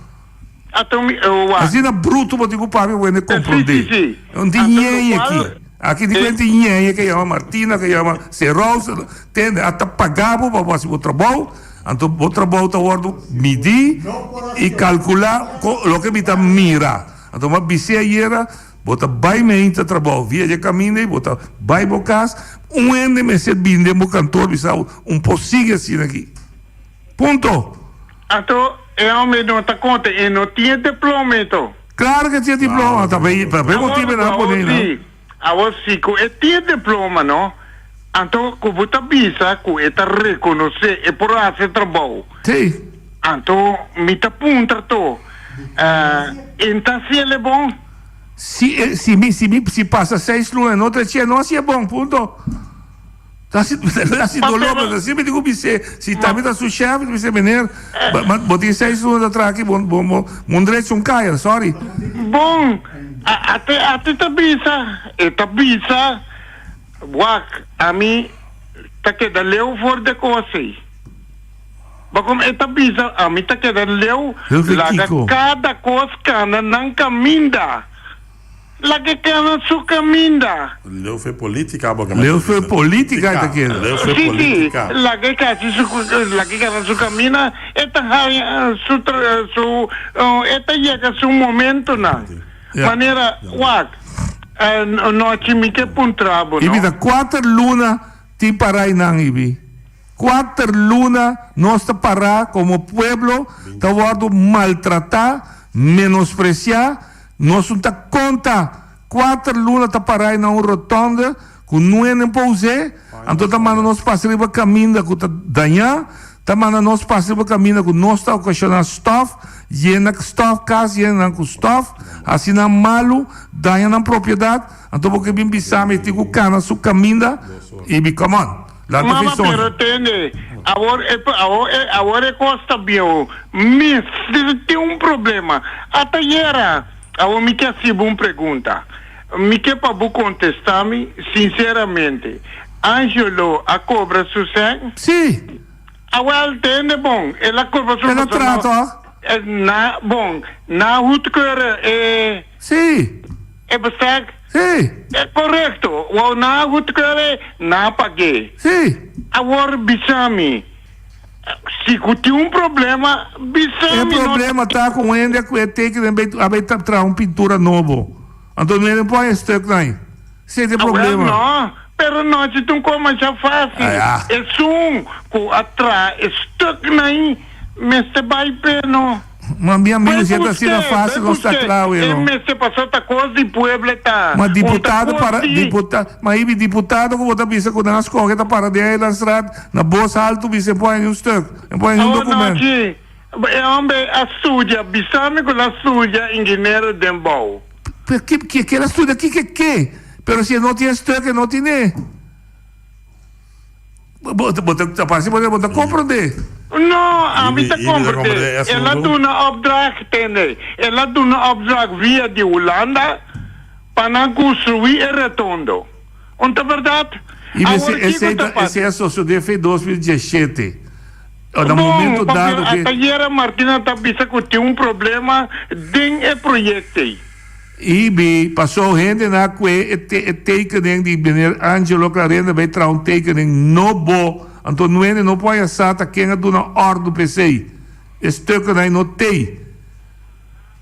[SPEAKER 16] Assim é bruto, mas digo para mim, eu não compreender. Não tem ninguém aqui. Aqui de frente ninguém que chama Martina, que chama Serrosa, tem até pagado para fazer o trabalho. Então, o trabalho está medir e calcular o que me está mira. Então, uma bicicleta, bota bem meio de trabalho, via de caminho, bota bem para casa, ende me ser bem de cantor, possível assim aqui. Ponto.
[SPEAKER 5] Então, homem não tá conta, ele não tinha diploma, então.
[SPEAKER 16] Claro que tinha diploma, também motivo na Bonina.
[SPEAKER 5] Agora sim, ele tinha diploma, não? Então, como tá visa, que ele tá reconhecer e por fazer trabalho.
[SPEAKER 16] Sim.
[SPEAKER 5] Então, me tá punta to. Então, se ele é bom.
[SPEAKER 16] Se passa 6 lunas, não te não se é bom, ponto. Assim dolor, mas assim me digo se tá me seu chefe, você venir, botei 6 lunas atrás aqui, bom direito caia, sorry.
[SPEAKER 5] Bom, até tá visa, wak, a mim tá que da leu for de coisa. Bagom eta bisa, a mim tá que da leu, laga cada coisa cana não caminha. Laga cana su caminha.
[SPEAKER 1] Leu foi política,
[SPEAKER 16] Leu foi política aqui.
[SPEAKER 1] Leu foi política.
[SPEAKER 5] Laga cana su caminha, eta eta llega su momento na. Maneira, wak, noite me que puntrabo,
[SPEAKER 16] não? Ibi, 4 lunas te parai nang ibi. 4 lunas nós te parar como pueblo, te vado maltratar, menospreciar, nós não te conta. 4 lunas te parai na rotonda, que não é nem pousé, então te manda nós passar para caminho que te danhar, te manda nós passar para caminho que nós te ocasionar stuff, llena stuff, casa llena com stuff, assim na malo, danha na propriedade, então porque bem bisame tigo cana su caminho e be come on.
[SPEAKER 5] Mama, pero entende, agora costa bem, mas tem problema. Até era, agora me quer se uma pergunta, me quer para você contestar-me sinceramente. Angelo, a cobra sucesso?
[SPEAKER 16] Sim.
[SPEAKER 5] Agora entende, bom, ela cobra sucesso.
[SPEAKER 16] Ela trata.
[SPEAKER 5] Bom, na rua
[SPEAKER 16] sim.
[SPEAKER 5] É você?
[SPEAKER 16] Sim.
[SPEAKER 5] É correto. O na rua na paguei.
[SPEAKER 16] Sim.
[SPEAKER 5] Agora, bisami, se tem problema, bisami.
[SPEAKER 16] O problema tá com ele que tem que trazer uma pintura nova. Então não ele pode estar aí. Se tem problema.
[SPEAKER 5] Não, pero não se tu como já fácil. É que atrás está aí, mas se vai peno.
[SPEAKER 16] Mas minha amiga, se assim não fácil, não está claro,
[SPEAKER 5] mas se passou outra coisa e pueblo tá.
[SPEAKER 16] Mas deputado para deputado, mas aí deputado que você pensa que nas coisas tá para de aí na estrada, na bolsa alto você põe um stuck, põe um documento.
[SPEAKER 5] Homem, a suja, bisame com a suja engenheiro Dembau.
[SPEAKER 16] Que ela estuda que? Pero se não tem stuck, não tem. Bota para cima, bota compreender.
[SPEAKER 5] Não, a mim tá compreender. Ela dá uma opdracht, entende? Ela dá uma opdracht via de Holanda para construir o redondo. Não é verdade?
[SPEAKER 16] E esse é sócio de FE 2017. No momento dado que...
[SPEAKER 5] Até a Martina está pensando que tem um problema dentro do projeto.
[SPEAKER 16] E passou gente na que tekening de meneer Angelo Clarenda vai trazer um tekening novo. Então não pode estar quem é na ordem do PC. Esse tekening não tem.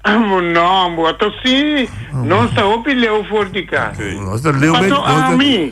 [SPEAKER 5] Não, então sim, não está opinião forte cá.
[SPEAKER 16] Nós está leu bem.
[SPEAKER 5] A mim,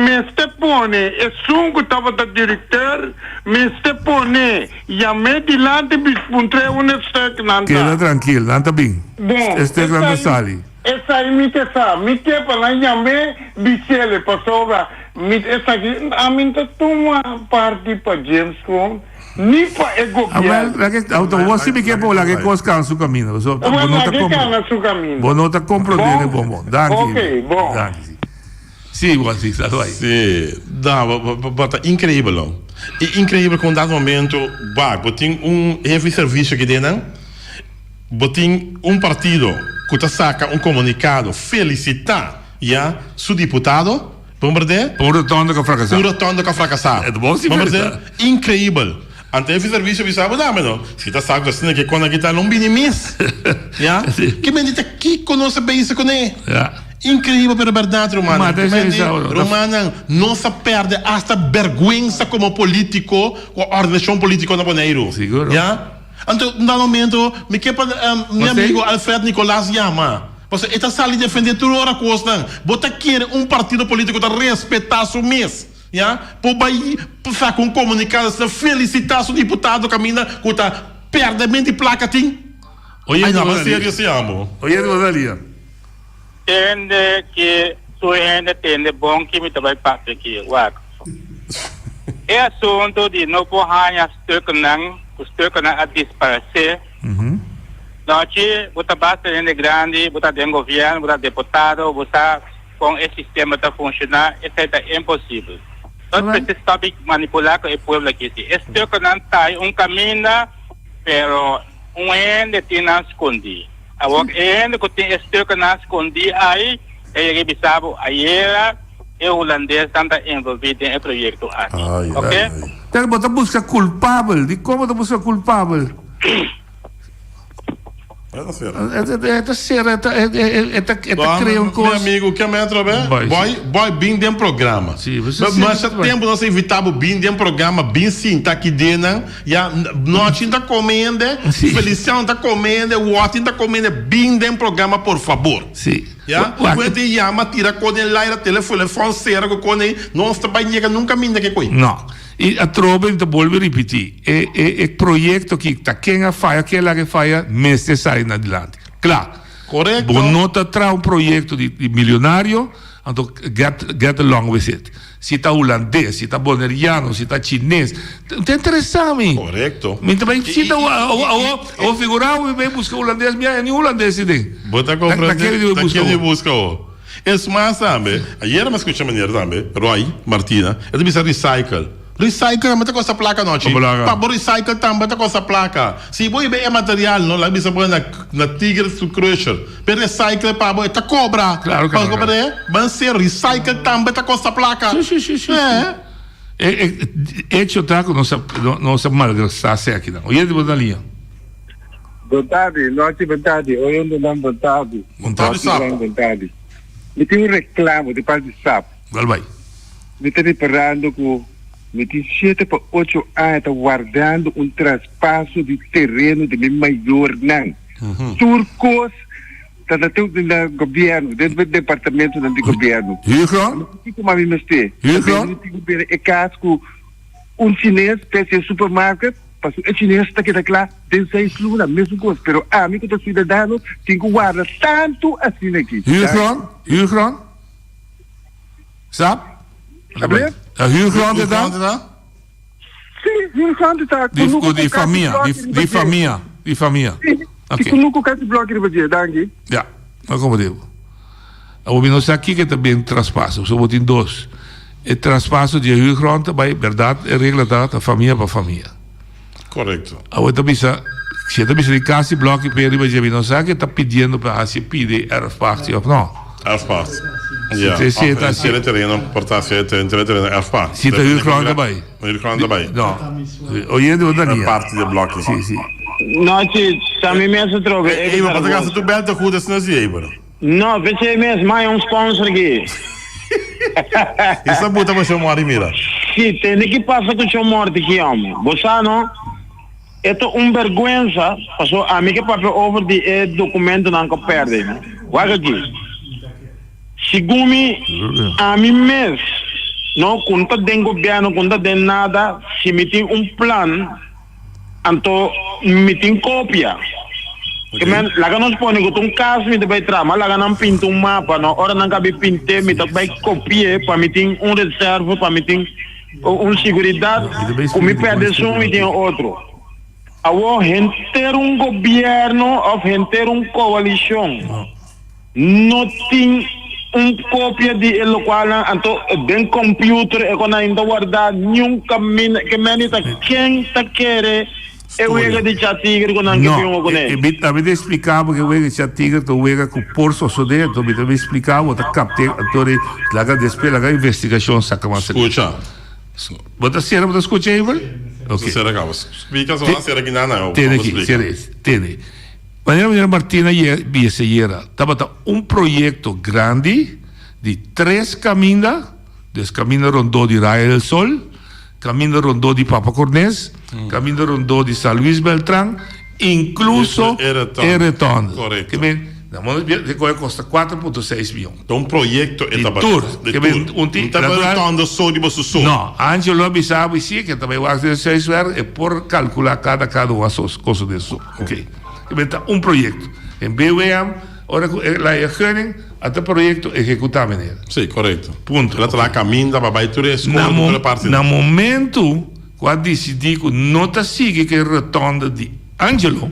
[SPEAKER 5] mas te pone, é sungo estava da diretor, mas te pone, e a me dilante bispuntre um estek nanta.
[SPEAKER 16] Queda tranquilo, nanta bem.
[SPEAKER 5] Bom,
[SPEAKER 16] estek nanta sali.
[SPEAKER 5] Essa aí me te sabe, me te para me bichele passou, me essa aqui, a mim te toma parte para James Bond. Ni pa governo.
[SPEAKER 16] Então você me quer pôr que coisa can su caminho. Bom nota compreendere bom.
[SPEAKER 5] Ok, bom.
[SPEAKER 16] Sim, você está aí.
[SPEAKER 1] Sim, bota incrível. E incrível com dado momento, botem heavy serviço aqui dentro. Botem partido que saca comunicado felicitar su deputado. Vamos ver?
[SPEAKER 16] Por rotonda que fracassar.
[SPEAKER 1] É bom sim. Vamos ver? Incrível. Ante esse serviço visava não. Se tá saco assim que quando aqui tá não binimis. Que bendita que conosce bem isso com ele. Incrível pela verdade, Romana. Romana não se perde hasta vergonha como político ou organização política na Boneiro.
[SPEAKER 16] Seguro.
[SPEAKER 1] Então, no momento, me que meu amigo Alfredo Nicolás chama. Você está sali defender toda hora coisa. Bota querer partido político para respeitar su mês. Por aí, para com comunicação, felicitar o deputado Camina, que está perdendo de placa, tem.
[SPEAKER 16] Oye,
[SPEAKER 1] não, mas sério, se amo.
[SPEAKER 16] Oye, Rosalia.
[SPEAKER 17] Tende que tu ainda tem bom que me trabalha para aqui, Waco. É assunto de não porranha o stuk a disparecer. Nós, você basta em grande, você tem governo, você deputado, você com esse sistema a funcionar, isso é impossível. Nós precisamos manipular com o povo aqui. Este stuk não está caminho, pero ainda tem não escondido. Ainda que tem stuk não escondido aí, revisava ayer. E o holandês está envolvido em projeto aqui. Ok?
[SPEAKER 16] Então, você busca culpável. De como você busca culpável?
[SPEAKER 1] Meu amigo, que é outra vez? Boy, bem de programa. Mas há tempo nós evitamos bem de programa, bem sim, tá aqui dentro. Nós ainda comendo, Feliciano está comendo, o Watson está comendo, bem de programa, por favor.
[SPEAKER 16] Sim.
[SPEAKER 1] Quando chama, tira com ele lá, o telefone será com ele, não está bem, nunca minha que coisa.
[SPEAKER 16] Não. E a trova, então, vou repetir, é projeto que está quem a falha, aquela que falha, mês de sair adiante. Claro.
[SPEAKER 1] Correto.
[SPEAKER 16] Bom, não está um projeto de milionário, então, get along with it. Se está holandês, se está boleriano, se está chinês, não te interessa a mim.
[SPEAKER 1] Correto.
[SPEAKER 16] Mas também, se está o figurão, vem buscar holandês, é nem holandês, se tem.
[SPEAKER 1] Bota compreender, daquele busca o. Esse mas, sabe, ayer mas escutamos maneira, sabe, Roy, Martina, ele disse recycle. Recycle, mas com essa placa não, para recycle também com essa placa. Se você bem é material, não, lá bisa na Tigre to Crusher. Para recycle para boa, tá cobra.
[SPEAKER 16] Claro,
[SPEAKER 1] claro. Mas ser recycle também com essa placa.
[SPEAKER 16] Sim. Hecho tá com nossa malgraçada aqui não. Oye, de linha.
[SPEAKER 5] Vontade, não é vontade, hoje não dá vontade.
[SPEAKER 1] Vontade sabe.
[SPEAKER 5] Vontade. Me tem reclamo de parte de SAP.
[SPEAKER 16] Vai.
[SPEAKER 5] Me está reparando com me tem 7 para 8 anos guardando traspasso de terreno de meu maior não. Turcos, está dentro do governo, dentro do departamento do governo.
[SPEAKER 16] Não
[SPEAKER 5] sei como a mim mestre. É caso com chinês, pede supermercado, passou o chinês está aqui lá, tem 6 lunas, mesmo coisa, pero a mim que estou cidadano, tem que guardar tanto assim aqui.
[SPEAKER 16] Huurgrond? Sabe? Huurgrond is dat?
[SPEAKER 5] Sim, Huurgrond is dat.
[SPEAKER 16] Die família.
[SPEAKER 5] Ok. Ik nunca kan die blok hier bij dank.
[SPEAKER 16] Ja, dan komen we. O menos aqui que também traspasso, só tem dois. O traspasso de Huurgrond, by verdade, é regra da família para família.
[SPEAKER 1] Correto.
[SPEAKER 16] Agora também se também se casa bloco para ele, mas não sabe que está pedindo para se pedir erfpacht ou não.
[SPEAKER 1] Erfpacht. Ja, se ele terreno, portarse ele terreno erfpacht.
[SPEAKER 16] Zit er Huurgrond erbij?
[SPEAKER 1] Huurgrond erbij.
[SPEAKER 16] No. Oye, de
[SPEAKER 1] een parte de blokken.
[SPEAKER 16] Sim.
[SPEAKER 7] Não, também mesmo troca.
[SPEAKER 1] Even, wat ik tu belt goed is não se even.
[SPEAKER 7] Não, pensei mesmo, mais sponsor aqui.
[SPEAKER 1] Isso é puta você mora mira.
[SPEAKER 7] Sim, tem que passar com o seu morte aqui, homem. Você não? É vergonha, passou a mim que papel over de documento não que perde. Olha aqui. Segundo a mim mesmo, não conta de governo, conta de nada, se me tem plano, então me tem cópia. Que men, laga não põe que caso me vai trama, laga não pinta mapa, não, ora não cabe pintar, me vai copiar para me tem reserva, para me tem seguridade, como me perde só me tem outro. Agora, gente governo ou gente coalição, não tem cópia de local, então den computer, é quando ainda guardar nenhum caminho, que menita quem tá querer. Eu vou de chatigre com não que eu conheço.
[SPEAKER 16] A mim explicava que eu vou de chatigre, tu vou com porso só dentro, tu me explicava, tu captei, então laga despe laga investigação saca mais.
[SPEAKER 1] Escuta.
[SPEAKER 16] Bota será, bota escuta aí, vai?
[SPEAKER 1] Ok. Será que vamos? Explica só será que não.
[SPEAKER 16] Tem aqui, tem. Maneira Martina Bieseyera, estava projeto grande de 3 caminhos, des caminho rondó de Raia del Sol, caminho rondó de Papa Cornés, caminho rondó de San Luis Beltrán, incluso Ereton.
[SPEAKER 1] Correcto.
[SPEAKER 16] Que bem, Na mão de coisa custa 4,6 milhões.
[SPEAKER 1] Então, um projeto é
[SPEAKER 16] de tour. Que vem não, Angelo sabe sim que também o exercício é por calcular cada uma coisa disso. Ok. Que vem projeto. Em BWM, ora lá é gunning, até projeto executar maneira.
[SPEAKER 1] Sim, correto.
[SPEAKER 16] Ponto.
[SPEAKER 1] Ela está caminhando para baixo tudo
[SPEAKER 16] na momento quando decidi que não está sigue que retorno de Angelo,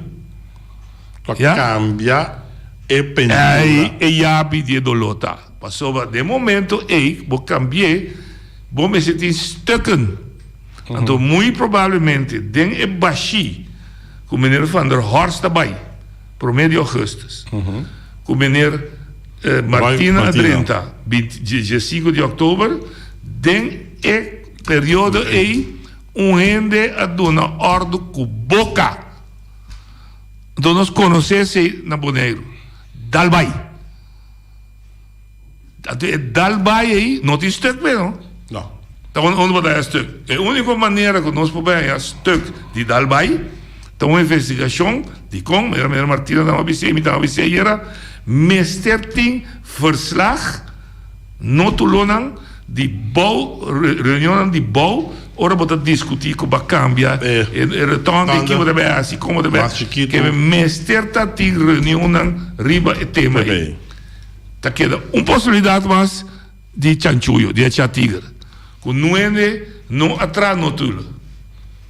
[SPEAKER 1] cambia e pendura.
[SPEAKER 16] E yabi de dolota. Passou de momento vou cambiar, vou me sentir stucken. Então muito provavelmente den e baixi com o meneer Van der Horst daarbij, por meio de augustus. Com o meneer Martina Adrenta, 25 de outubro, den e período rende a dona ordem com boca. Então nós conhecemos na Bonaire, Dalbai. Dalbai aí, não tem stuk meer, não?
[SPEAKER 1] Não.
[SPEAKER 16] Então onde vai dar stuk? A única maneira que nós podemos é stuk de Dalbai. Então uma investigação de como, a Martina da ABC, era mesterting verslag, notulonan, de bouw, reunião de bouw, ora bota discutir como cambia e retorno de que deve assim como deve que mester tá tem reunião riba e tema aí tá queda possibilidade mais de chanchuyo de chatiger com não atrás no tudo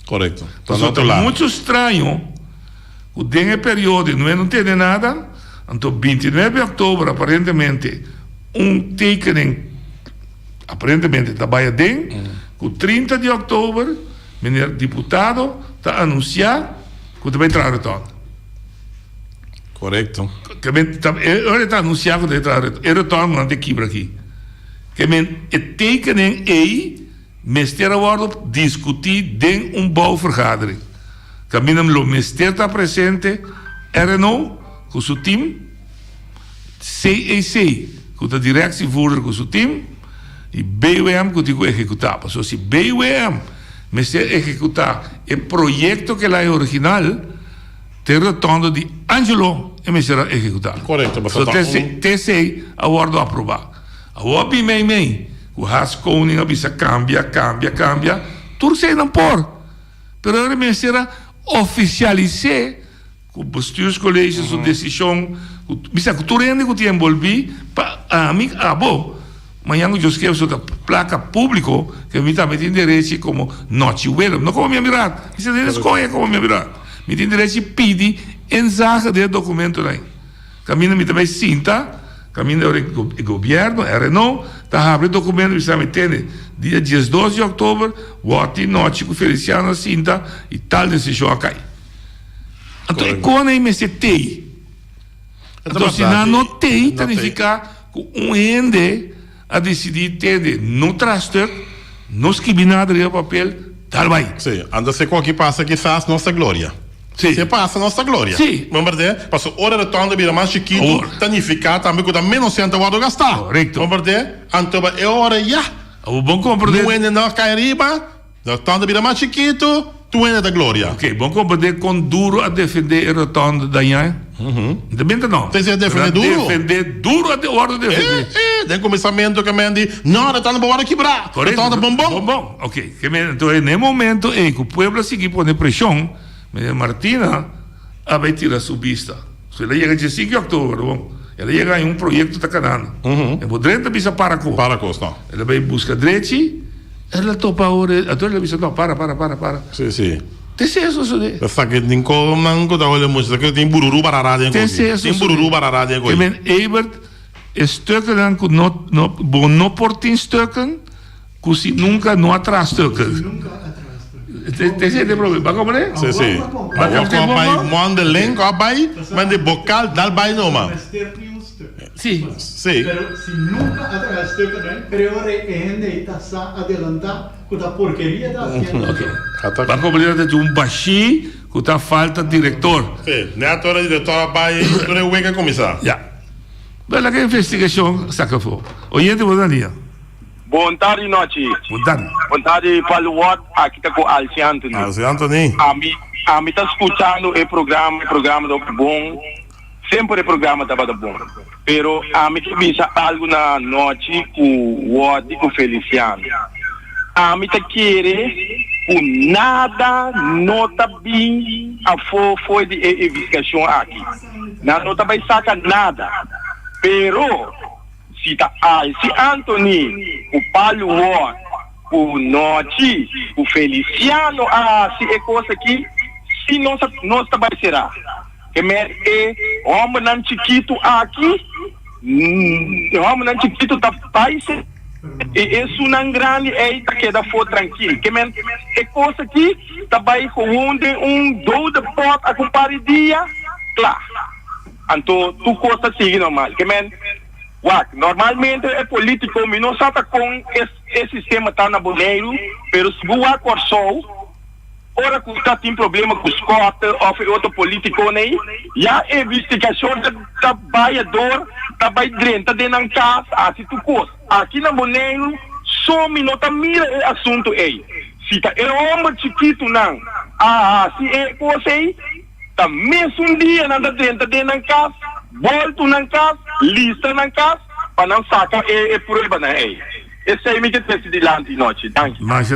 [SPEAKER 1] correto
[SPEAKER 16] então muito estranho o dengue período não tem nada então 29 de outubro aparentemente tekening aparentemente trabalha dentro. Com 30 de outubro, o deputado está anunciando que vai entrar retorno.
[SPEAKER 1] Correto.
[SPEAKER 16] Ele está anunciando que vai entrar retorno não tem quebra aqui. Que é tekening aí, mester agora discutir dentro bouwvergadering. Que o mester está presente, RNO, com o seu time, CEC, com a direção com o seu time, e BWM que digo executar. Então, se BWM me executar o projeto que é original, tem retorno de Angelo e me será executar.
[SPEAKER 1] Correto.
[SPEAKER 16] Então, TC agora aprovar. Agora, bem, o Haskoning avisa cambia, tudo se não por. Pero agora me será oficializar com o bestuurscollege sua decisão, bisa que tudo ainda que te envolvi, para mim, bom. Amanhã eu escrevo sobre a placa pública que me está metendo direito como noite welcome, não como minha mirada. Isso é escolha como minha mirada. Me tem direito pedir ensagem de documento aí. Caminho me também cinta, caminho do governo, RNO, está abrindo documento que está metendo dia 12 de outubro, ontem noite com Feliciano cinta e tal decisão a cair. Então, quando aí me setei, então se não tem, significa que ende a decidir ter não trastor, não escrever nada de papel, tal vai.
[SPEAKER 1] Sim, anda se qualquer passa que faz nossa glória.
[SPEAKER 16] Sim.
[SPEAKER 1] Se passa nossa glória.
[SPEAKER 16] Sim.
[SPEAKER 1] Vamos ver, passou hora de torno de vida mais chiquito, tanificar também com menos cento a gastar.
[SPEAKER 16] Correto.
[SPEAKER 1] Vamos ver, então é hora já.
[SPEAKER 16] O bom compreender.
[SPEAKER 1] Não é na cairiba, de torno de vida mais chiquito, tu é da glória.
[SPEAKER 16] Ok, bom compreender com duro a defender o retorno da Inha. Também não.
[SPEAKER 1] Tem que defender duro?
[SPEAKER 16] Defender duro a hora de defender.
[SPEAKER 1] Tem começamento que me diz, não, retorno para quebrar. Retorno bombom.
[SPEAKER 16] Ok, então nesse momento, que o povo seguir pondo pressão, Martina vai tirar sua vista. Se ela chega de 5 de outubro, ela chega em projeto da Canana. É por dentro da para com.
[SPEAKER 1] Não.
[SPEAKER 16] Ela vai buscar direito, ela topa a hora, então ela diz, não, para.
[SPEAKER 1] Sim.
[SPEAKER 16] Tem isso, né?
[SPEAKER 1] Essa que nem como da olha muito, que tem bururu barará dentro. Tem bururu barará dentro.
[SPEAKER 16] Eu ben Ebert stukken dan não portem stukken, que se nunca não atrás stukken. Tem esse problema, como é?
[SPEAKER 1] Sim. Mas eu vai manda link vai, mas de bocal dal vai não, mas.
[SPEAKER 16] Sim.
[SPEAKER 2] Pero se nunca atrás stukken, priori ainda está adelantar com a porqueria da hacienda.
[SPEAKER 16] Ok. Vai compreender de baixi que está falta de diretor.
[SPEAKER 1] Sim. Neatora diretora vai, tu não é que começar.
[SPEAKER 16] Já. Bela que investigação saca foi. Oyente, bom dia.
[SPEAKER 3] Bom tarde, noite.
[SPEAKER 16] Bom
[SPEAKER 3] tarde, Paluot, aqui está com Alci Anthony.
[SPEAKER 1] Alci Anthony.
[SPEAKER 3] A mim está escutando o programa do bom.
[SPEAKER 7] sempre o programa estava bom. Pero a mim que visa algo na noite com o Wadi com Feliciano. A mim te querer o nada nota bem a foi de investigação aqui. Não vai sacar nada. Pero se Anthony, o Paulo Ward, o Noite, o Feliciano, se é coisa aqui, se nós vai será. Que homem não chiquito aqui, homem não chiquito da país, e isso não grande tá queda for tranquilo. Que é coisa aqui, também com dor de porta a comparar dia, claro. Então, tu coisa sigue normal. Que normalmente é político, mas não sabe com esse sistema tá na boneiro, pero se o acorçou, ora que está tem problema com os cotas, ou outro político, né? E a investigação da baiador, da baidrenta dentro da casa, assim tu coisa. Aqui na boneiro, só minuto mira o assunto aí. Se tá é homem chiquito não, se é coisa aí, tá mesmo dia na dentro da casa, volto na casa, lista na casa, para não sacar prova na aí. Esse aí me que tem de lá de noite. Danke.
[SPEAKER 16] Mas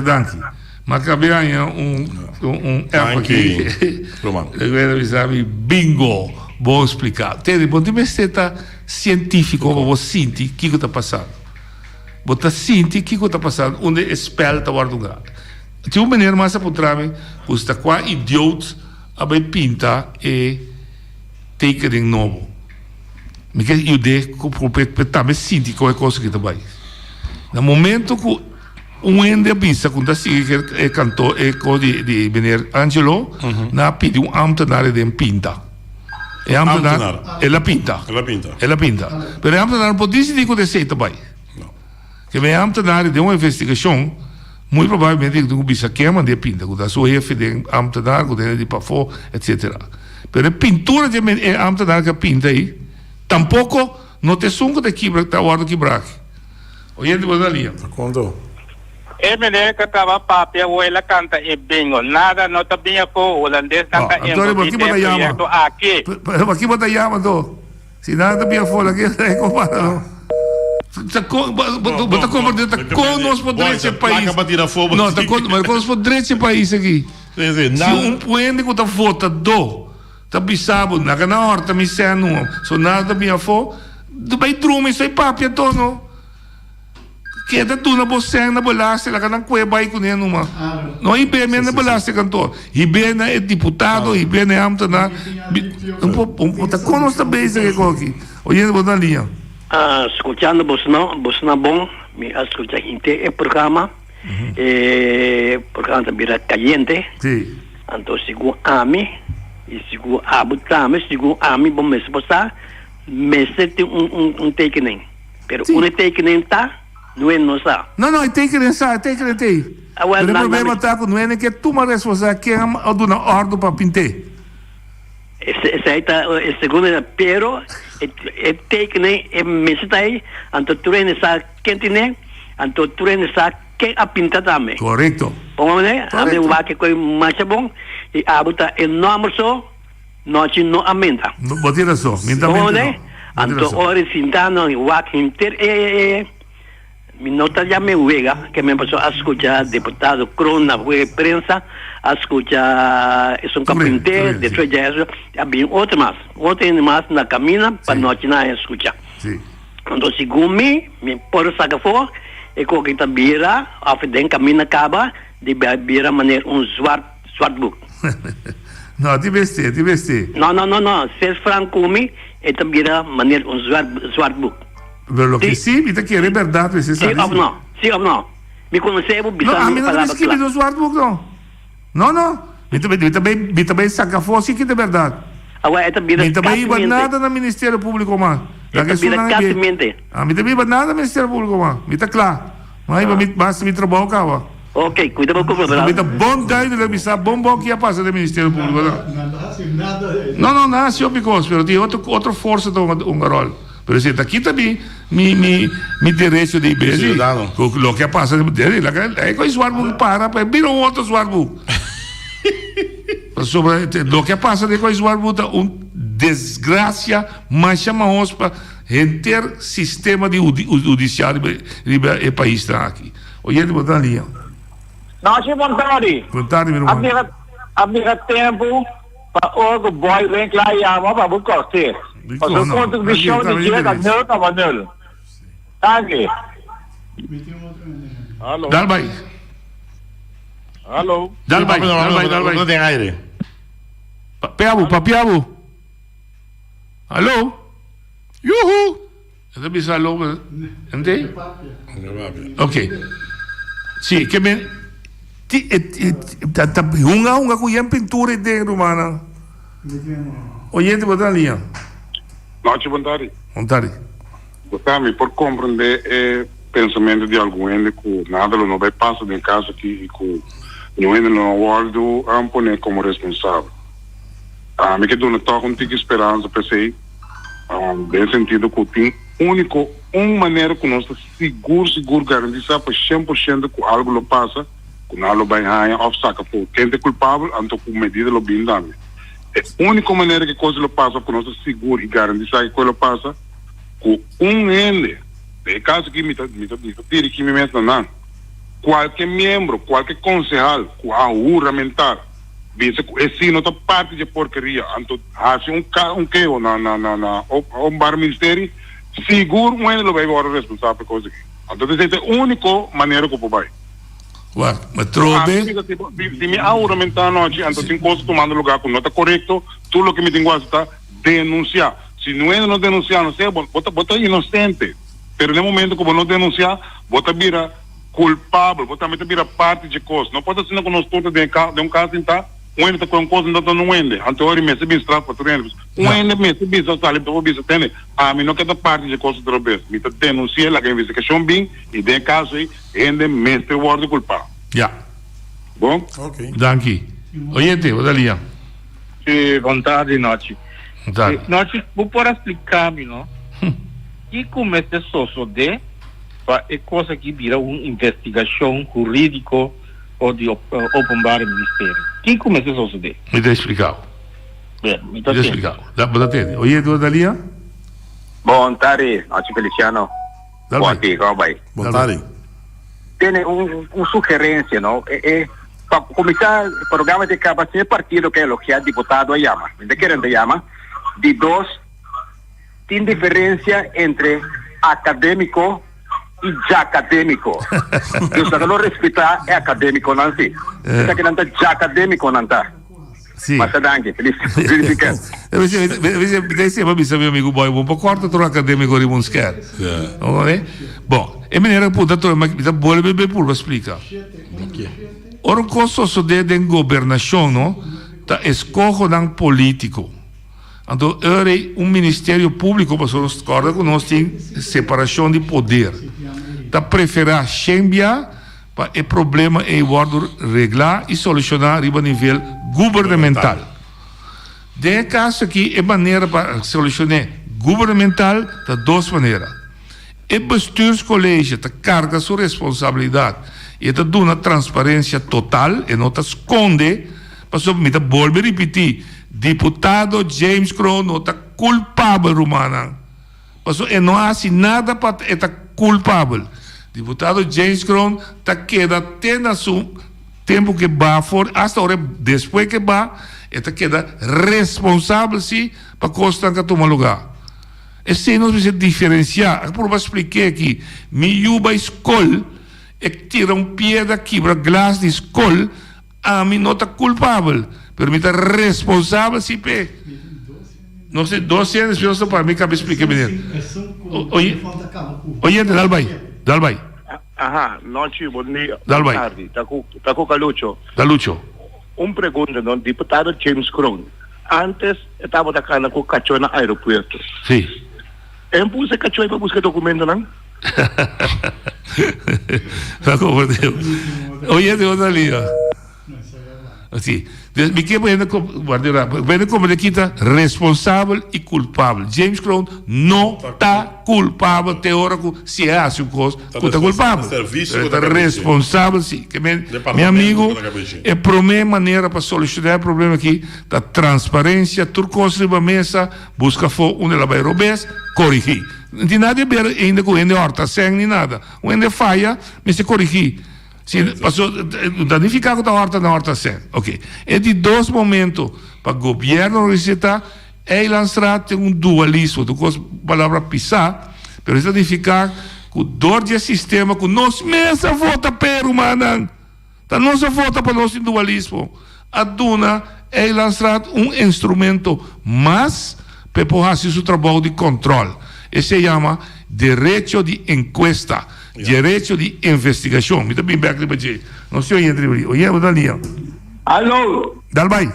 [SPEAKER 16] acabei aí app aqui. Eu avisar bingo, vou explicar. Tem ponto de vista científico, você sente o que está passando. Você sente o que está passando, onde o spell está guardado. Tinha uma maneira mais para trás, você está quase idiota, a pinta e tekening novo. Me quer ideia que também sente qualquer coisa que está bem. No momento que ende avisa quando assim que cantor de venir Angelo na pediu ambtenaar de pinta. E ambtenaar ela pinta. Ela pinta. Pero ambtenaar pode decidir que sei também. Que me ambtenaar de uma investigação muito provavelmente que bisa queima de pinta, que da sua chefe de ambtenaar, que de pafo, etc. Pero a pintura de ambtenaar que pinta aí, tampouco não te sungo de quebra que tá hora de quebrar. Oyente vos da linha.
[SPEAKER 7] Quando
[SPEAKER 17] menino que estava papi, a abuela canta e bingo. Nada, não está bem o holandês canta e bingo. Aqui.
[SPEAKER 16] Aqui bota llama, do. Se nada bem fora aqui, é comparado. Bota como dentro, conosco direito país. Não, mas conosco direito país aqui. Se puente que tá vota do, tá bisabo, na horta me sendo, so nada bem fora, do bem drume, isso é papi, então. Queda tu na boseng na balaste, la kanang kuwebay ko niya numa. No, IBM na balaste kanto. IBM na é deputado, IBM na amta na. Konos na base que aqui. Oyendo vos na linha.
[SPEAKER 18] Escuchando vos na bom, me escucha gente é programa. Programa vira caliente.
[SPEAKER 16] Sim.
[SPEAKER 18] Então sigo ami, e sigo abutame, sigo ami bom mes postar, mes tem tekening. Pero tekening tá não é nossa.
[SPEAKER 16] Não, tem que pensar, tem que ter. O problema está com não é que tu uma responsabilidade que é uma ordem para pintar.
[SPEAKER 18] Essa aí tá, segundo, pero tem que nem mesita aí, então tu nessa quente nem, então tu nessa que a pintar também.
[SPEAKER 16] Correto.
[SPEAKER 18] Bom, né? A meu vai que coi mais bom e abuta enorme só, noite não aumenta.
[SPEAKER 16] Vou tirar só,
[SPEAKER 18] bom, né? Então hora sentando e vai que mi nota ya me juega, que me empezó a escuchar deputado Crona, fue prensa, a escuchar, es un carpintero, después ya eso, había otro más na camina, para no tener escuchar. Entonces, según mi por sacar fora, e com que vira, a frente camina acaba, de vira maneira zwart book.
[SPEAKER 16] Não, te veste.
[SPEAKER 18] Não, se é franco mi, e vira maneira zwart book.
[SPEAKER 16] Lo que sí, viste que é verdade, você sabe.
[SPEAKER 18] Sim ou não? Me conheceu,
[SPEAKER 16] não, a mim não escreve no Swardbook, não. Não. Me também saca fosse que é verdade. Me também iba nada no Ministério Público, mano. Me também iba nada no Ministério Público, mano. Me tá claro. Mas me trabalho, cara.
[SPEAKER 18] Ok, cuida com o problema.
[SPEAKER 16] Me tá bom daí, me sabe bom que ia passar no Ministério Público, não. Não, nada, senhor Picos, mas tem outra força do garol. Por exemplo, aqui também me direito de IBM. O que passa dele, é que o Swardbook para, vira outro Swardbook. O que passa de com o Swardbook desgraça, mas chamamos para enter sistema de judiciário do país está aqui. Oyente, botar na linha.
[SPEAKER 19] Nós vontade.
[SPEAKER 16] Vontade, meu irmão.
[SPEAKER 19] Abrir tempo para o boy vem lá e ama para o corte. Mas o contribuição de dia da nele estava nele. Tangue.
[SPEAKER 7] Alô.
[SPEAKER 16] Dalbai.
[SPEAKER 7] Alô.
[SPEAKER 16] Dalbai.
[SPEAKER 1] Não tem aire.
[SPEAKER 16] Papiabo. Alô? Yuhu! Ito bisa alô? Hindi? Okay. Si, kami hunga ko yan pintura de Romana. Oyente, botar na linha.
[SPEAKER 7] Noite, vontade.
[SPEAKER 16] Vontade.
[SPEAKER 7] Gostava por compreender pensamento de alguém que nada não vai passar em caso que não ainda não guardo a pôr como responsável. Me que dou toque um tique esperança para sei, bem sentido que tem uma maneira que nós seguro garantir para 100% que algo lo passa, que algo vai ganhar ou saca por quem é culpável, então com medida lo bem dá. É a única maneira que coisa lo passa que nós seguro e garantir que coisa lo passa, que ele, é caso que me tire que me meta não, qualquer membro, qualquer concejal, que a juramentar Bisa esse não tá parte de porcaria, então hace um que na bar ministério seguro ele não vai agora responsável por coisa aqui. Então essa é a única maneira que eu vai.
[SPEAKER 16] Ué, mas trobe.
[SPEAKER 7] Se me aumentar noite, então tem coisa tomando lugar que não está correto, tudo o que me tem que está denunciar. Se não denunciar, não sei, bota inocente. Pero no momento que não denunciar, bota vira culpável, bota vira parte de coisa. Não pode ser que nós todos de um caso então ele está com coisa então não ende. Então ele me se estraga para treinos. Ele me se bisa sabe para bisa tem. A mim não quer parte de coisa outra vez. Me tá denunciar lá que investigação bem e de caso aí ele me se guarda culpável.
[SPEAKER 16] Já.
[SPEAKER 7] Bom?
[SPEAKER 16] Ok. Danke. Oyente, vou dar linha.
[SPEAKER 20] Vontade, noite.
[SPEAKER 16] Vontade.
[SPEAKER 20] Noite, vou poder explicar-me, não? E como é que só de para é coisa que vira uma investigação jurídica ou de open bar ministério. Quem começa a de?
[SPEAKER 16] Me dá explicar.
[SPEAKER 20] Bem,
[SPEAKER 16] me dá explicar. Dá atende. Oye, tu da linha?
[SPEAKER 21] Bom tarde, noite Feliciano. Bom dia, como vai?
[SPEAKER 1] Bom tarde.
[SPEAKER 21] Tem uma sugerência, não? Para começar o programa de capacidade partido que é o que a deputado chama. De que ele chama? De dois, tem diferença entre acadêmico e já acadêmico. Eu só não respeitar é acadêmico não sei. Está que não está já acadêmico não está.
[SPEAKER 16] Sim.
[SPEAKER 21] Mas danke, verificando.
[SPEAKER 16] Deve meu amigo boy, um pouco corto troca acadêmico de Munsker. Não é? Bom, é maneira puta troca, mas me dá boa bem por explicar. Ora coso so de governação, não? Tá escolho não político. Então, é ministério público, mas nós discordamos que nós temos separação de poder. Da preferir chambiar para o problema é reglar e solucionar a nível governamental. De caso aqui, é maneira para solucionar governamental de duas maneiras. O bestuurscollege carga sua responsabilidade e dá uma transparência total e não esconde, para submeter, volver a repetir. Deputado James Crow não está culpável, Romana. Ele não faz nada para estar culpável. Deputado James Crow está queda tendo seu tempo que vai for, hasta hora depois que vai, está queda responsável sim para coisa que toma lugar. Esse não precisa diferenciar. Por explicar aqui, miúba escola é que tira pedra quebra glass de escola, a mim não está culpável. Pero me está responsável se pe. Não sei, 12 anos eu para mim cabe explicar menino. Oye, Dalbai.
[SPEAKER 21] Ajá, noite, bom dia.
[SPEAKER 16] Dalbai.
[SPEAKER 21] Tá com Calucho.
[SPEAKER 16] Calucho.
[SPEAKER 21] Pergunta do deputado James Crown. Antes estava da cana com cachorro no aeroporto.
[SPEAKER 16] Sim.
[SPEAKER 21] Puse cachorro para buscar documento não?
[SPEAKER 16] Tá com Deus. Oye, de outra linha. Assim, me que vem como de quita responsável e culpável. James Crown não está culpável teórico se é assim coisa, está culpável. Está responsável, sim. Que meu amigo, é a primeira maneira para solucionar o problema aqui da transparência, tu construir mesa, busca onde ela vai roubar, corrigir. Não tem nada a ver ainda com o horta sem nem nada. O ende falha, mas se corrigir. Se passou danificado da horta sem. Ok. É de dois momentos para o governo recetar, Eilandsraad tem dualismo, tu com a palavra pisar, mas isso significa que o dor de sistema, que nós mesmos vota peru, manan. Então, nós vota para nosso dualismo. A Duna, Eilandsraad, instrumento mais para poder fazer seu trabalho de controle. Isso se chama direito de encuesta. Direito de investigação. Me também back de não sei onde o Daniel.
[SPEAKER 21] Alô.
[SPEAKER 16] Dalbai.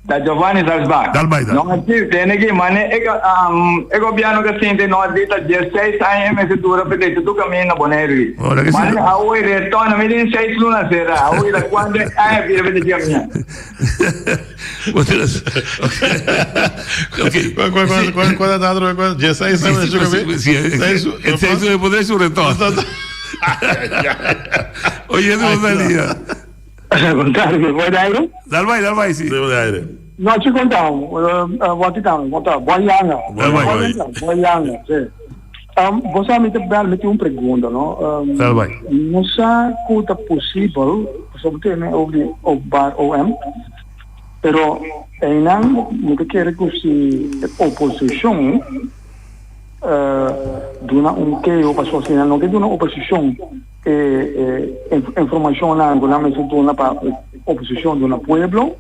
[SPEAKER 21] Da Giovanni Salzbar.
[SPEAKER 16] Dalbai.
[SPEAKER 21] Não aqui tem aqui, mano. É governo que sente nós dita 16 anos de dura para tu caminha na Bonaire. Mas a oi retorna me tem 6 lunas será. A oi da quando é vir de caminha.
[SPEAKER 1] Ok. Quando é dado 16 anos de caminha.
[SPEAKER 16] Sim, isso é poder sur retorno. Oye, Rosalía.
[SPEAKER 5] Contarme, ¿voy de aire?
[SPEAKER 16] Dalbai, sí.
[SPEAKER 1] Debo de aire.
[SPEAKER 5] No, sí contamos. Boiana, sí. Você me tem uma pergunta, não? Não sei como é possível, sobretudo o bar OM, pero ainda não quer que a oposição dona que eu passo assim, não que dona oposição informação na dona para oposição do pueblo,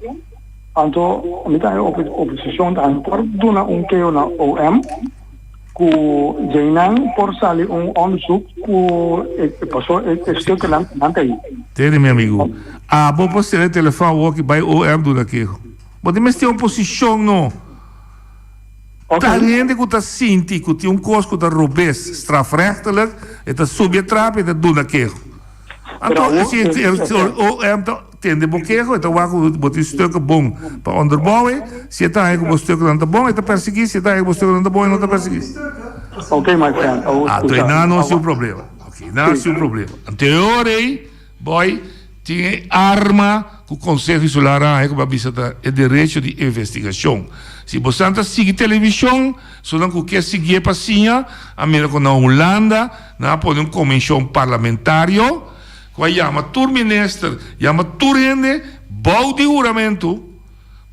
[SPEAKER 5] então a oposição por dona que na OM que Jainan por salir onderzoek que passou este que lá aí.
[SPEAKER 16] Tem meu amigo. Vou postar o telefone que vai OM do daqui. Mas tem uma posição não. Tá gente que está sinti que tem coisa que está roubes strafrechtelijk, está subir trap e está do daqui. Então se OM tem de boqueiro, então vai botar stuk bom para onderbouwen. Se está aí com stuk não tá bom, está perseguir. Se está aí com stuk não tá bom, não está perseguir.
[SPEAKER 5] Ok, my friend.
[SPEAKER 16] Então não é o problema. Ok, não é o problema. Anterior boy tinha arma que o Conselho Insular aí com a visita é direito de investigação. Se você anda seguir televisão, só não quer seguir passinha, a mesma que na Holanda, na pode uma comissão parlamentária, que chama tur minister, chama tur rende, bau de juramento,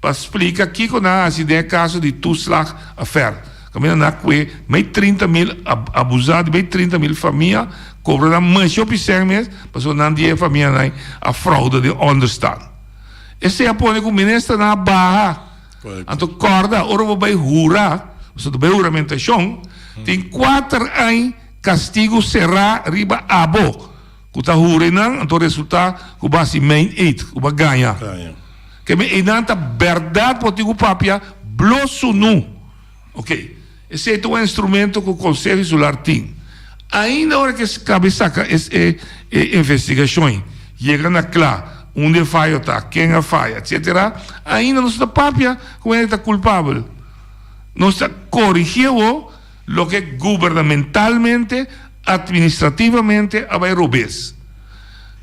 [SPEAKER 16] para explicar aqui que na acidente caso de toeslag affair. Caminha na que mais 30.000 abusados, mais 30.000 famílias cobram mais de 100 meses, para não ter família a fraude de understand. Esse é a põe que o ministro na barra. Então, corda, ora vai jurar, você vai juramentação, tem 4 anos castigo será riba abo. Que está jurando, então resulta que vai se main 8, que vai ganhar. Que me inanta verdade para o papia, blosso nu. Ok. Esse é o instrumento que o Conselho Insular tem. Ainda hora que cabe sacar essa investigação, chega na clara. Onde falha está, quem a falha, etc. Ainda não está papia como ele está culpável. Não está corrigindo o que governamentalmente, administrativamente, vai roubar.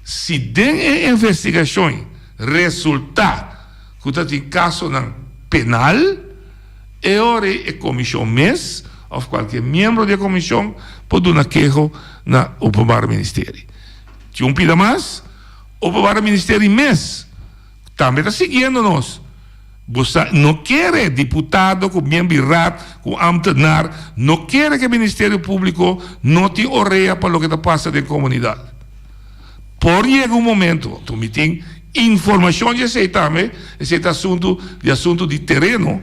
[SPEAKER 16] Se de investigação resultar que está em caso penal, é hora a comissão MES, ou qualquer membro da comissão, pode dar queixa no primeiro ministério. Se pida mais, o primeiro ministério MES também está seguindo nós. Você não quer deputado com membro com ambtenaar, não quer que o Ministério Público não te orreia para o que está passando na comunidade. Por chega um momento, tu me tem informação de esse também, esse assunto de terreno.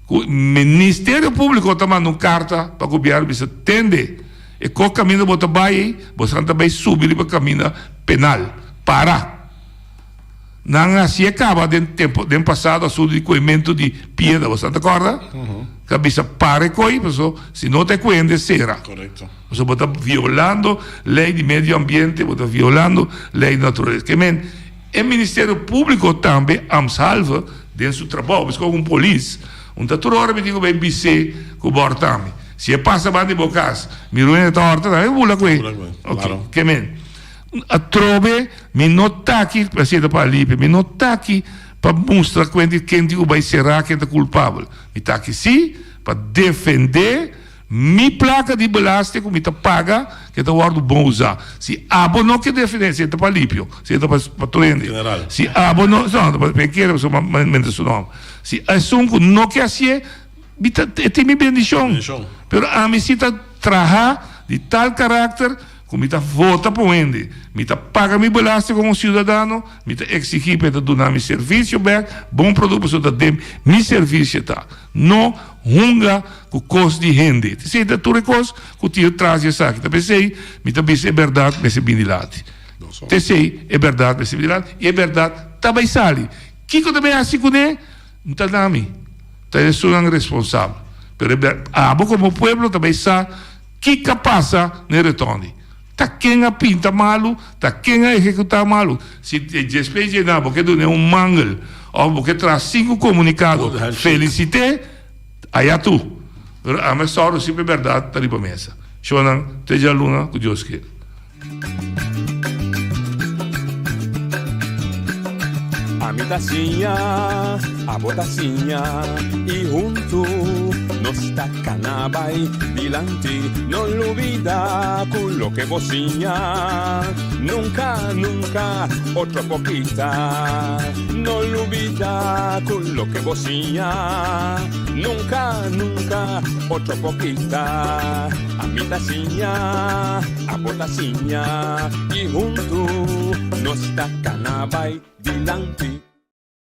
[SPEAKER 16] O Ministério Público está mandando carta para o governo, você entende? E com o caminho você vai subir para o caminho penal. Para. Não assim acaba do passado assunto de coimento de piedra, você acorda? Cabeça para coi, se não te coende, será.
[SPEAKER 1] Correto.
[SPEAKER 16] Você está violando lei de meio ambiente, você está violando lei de natureza. Que O Ministério Público também, salva dentro do trabalho, mas com polícia, toda hora me digo bem BC com o bord também. Se passa bem de bocas, me ruim está horta, eu vou lá com ele. Ok, que men. A trobe, me nota aqui, para ser para ali, me nota aqui para mostrar quem digo vai ser quem é culpável. Me está aqui sim, para defender minha placa de belasting, como me paga, que está guardo bom usar. Se abo não que defender, se é para lípio, se é para trende. Se abo não, para pequeno, mente seu nome. Se assunto não que assim, tem minha bendição. Pero a mim se está trabalhar de tal caráter, como me está vota por ele, me está paga minha belasting como cidadão, me está exigir para dar meu serviço bem, bom produto para dar meu serviço tá. Não hunga com custo de rende. Se é tudo coisa que o tio traz essa aqui, também sei, me também é verdade, mas é bindilate. Te sei, é verdade, mas é bindilate, e é verdade, também sale. Que também é assim com ele, não está nami, está é responsável. Pero como pueblo também sabe que passa no retorno. Tá quem a pinta malo, tá quem a executar malo. Se despeje não, porque não é mangal, ou porque traz 5 comunicados, felicite, aí é tu. A minha história sempre é verdade, tá ali para mesa. Shonan, teja luna, que Deus quer.
[SPEAKER 15] A mi tacinha, a botacinha, e junto nos tacanabay, dilante, no olvida con lo que vocinha. Nunca, nunca, otra poquita, no olvida con lo que vocinha. Nunca, nunca, otra poquita, a mi tacinha, a botacinha, y junto nos tacanabay, dilante.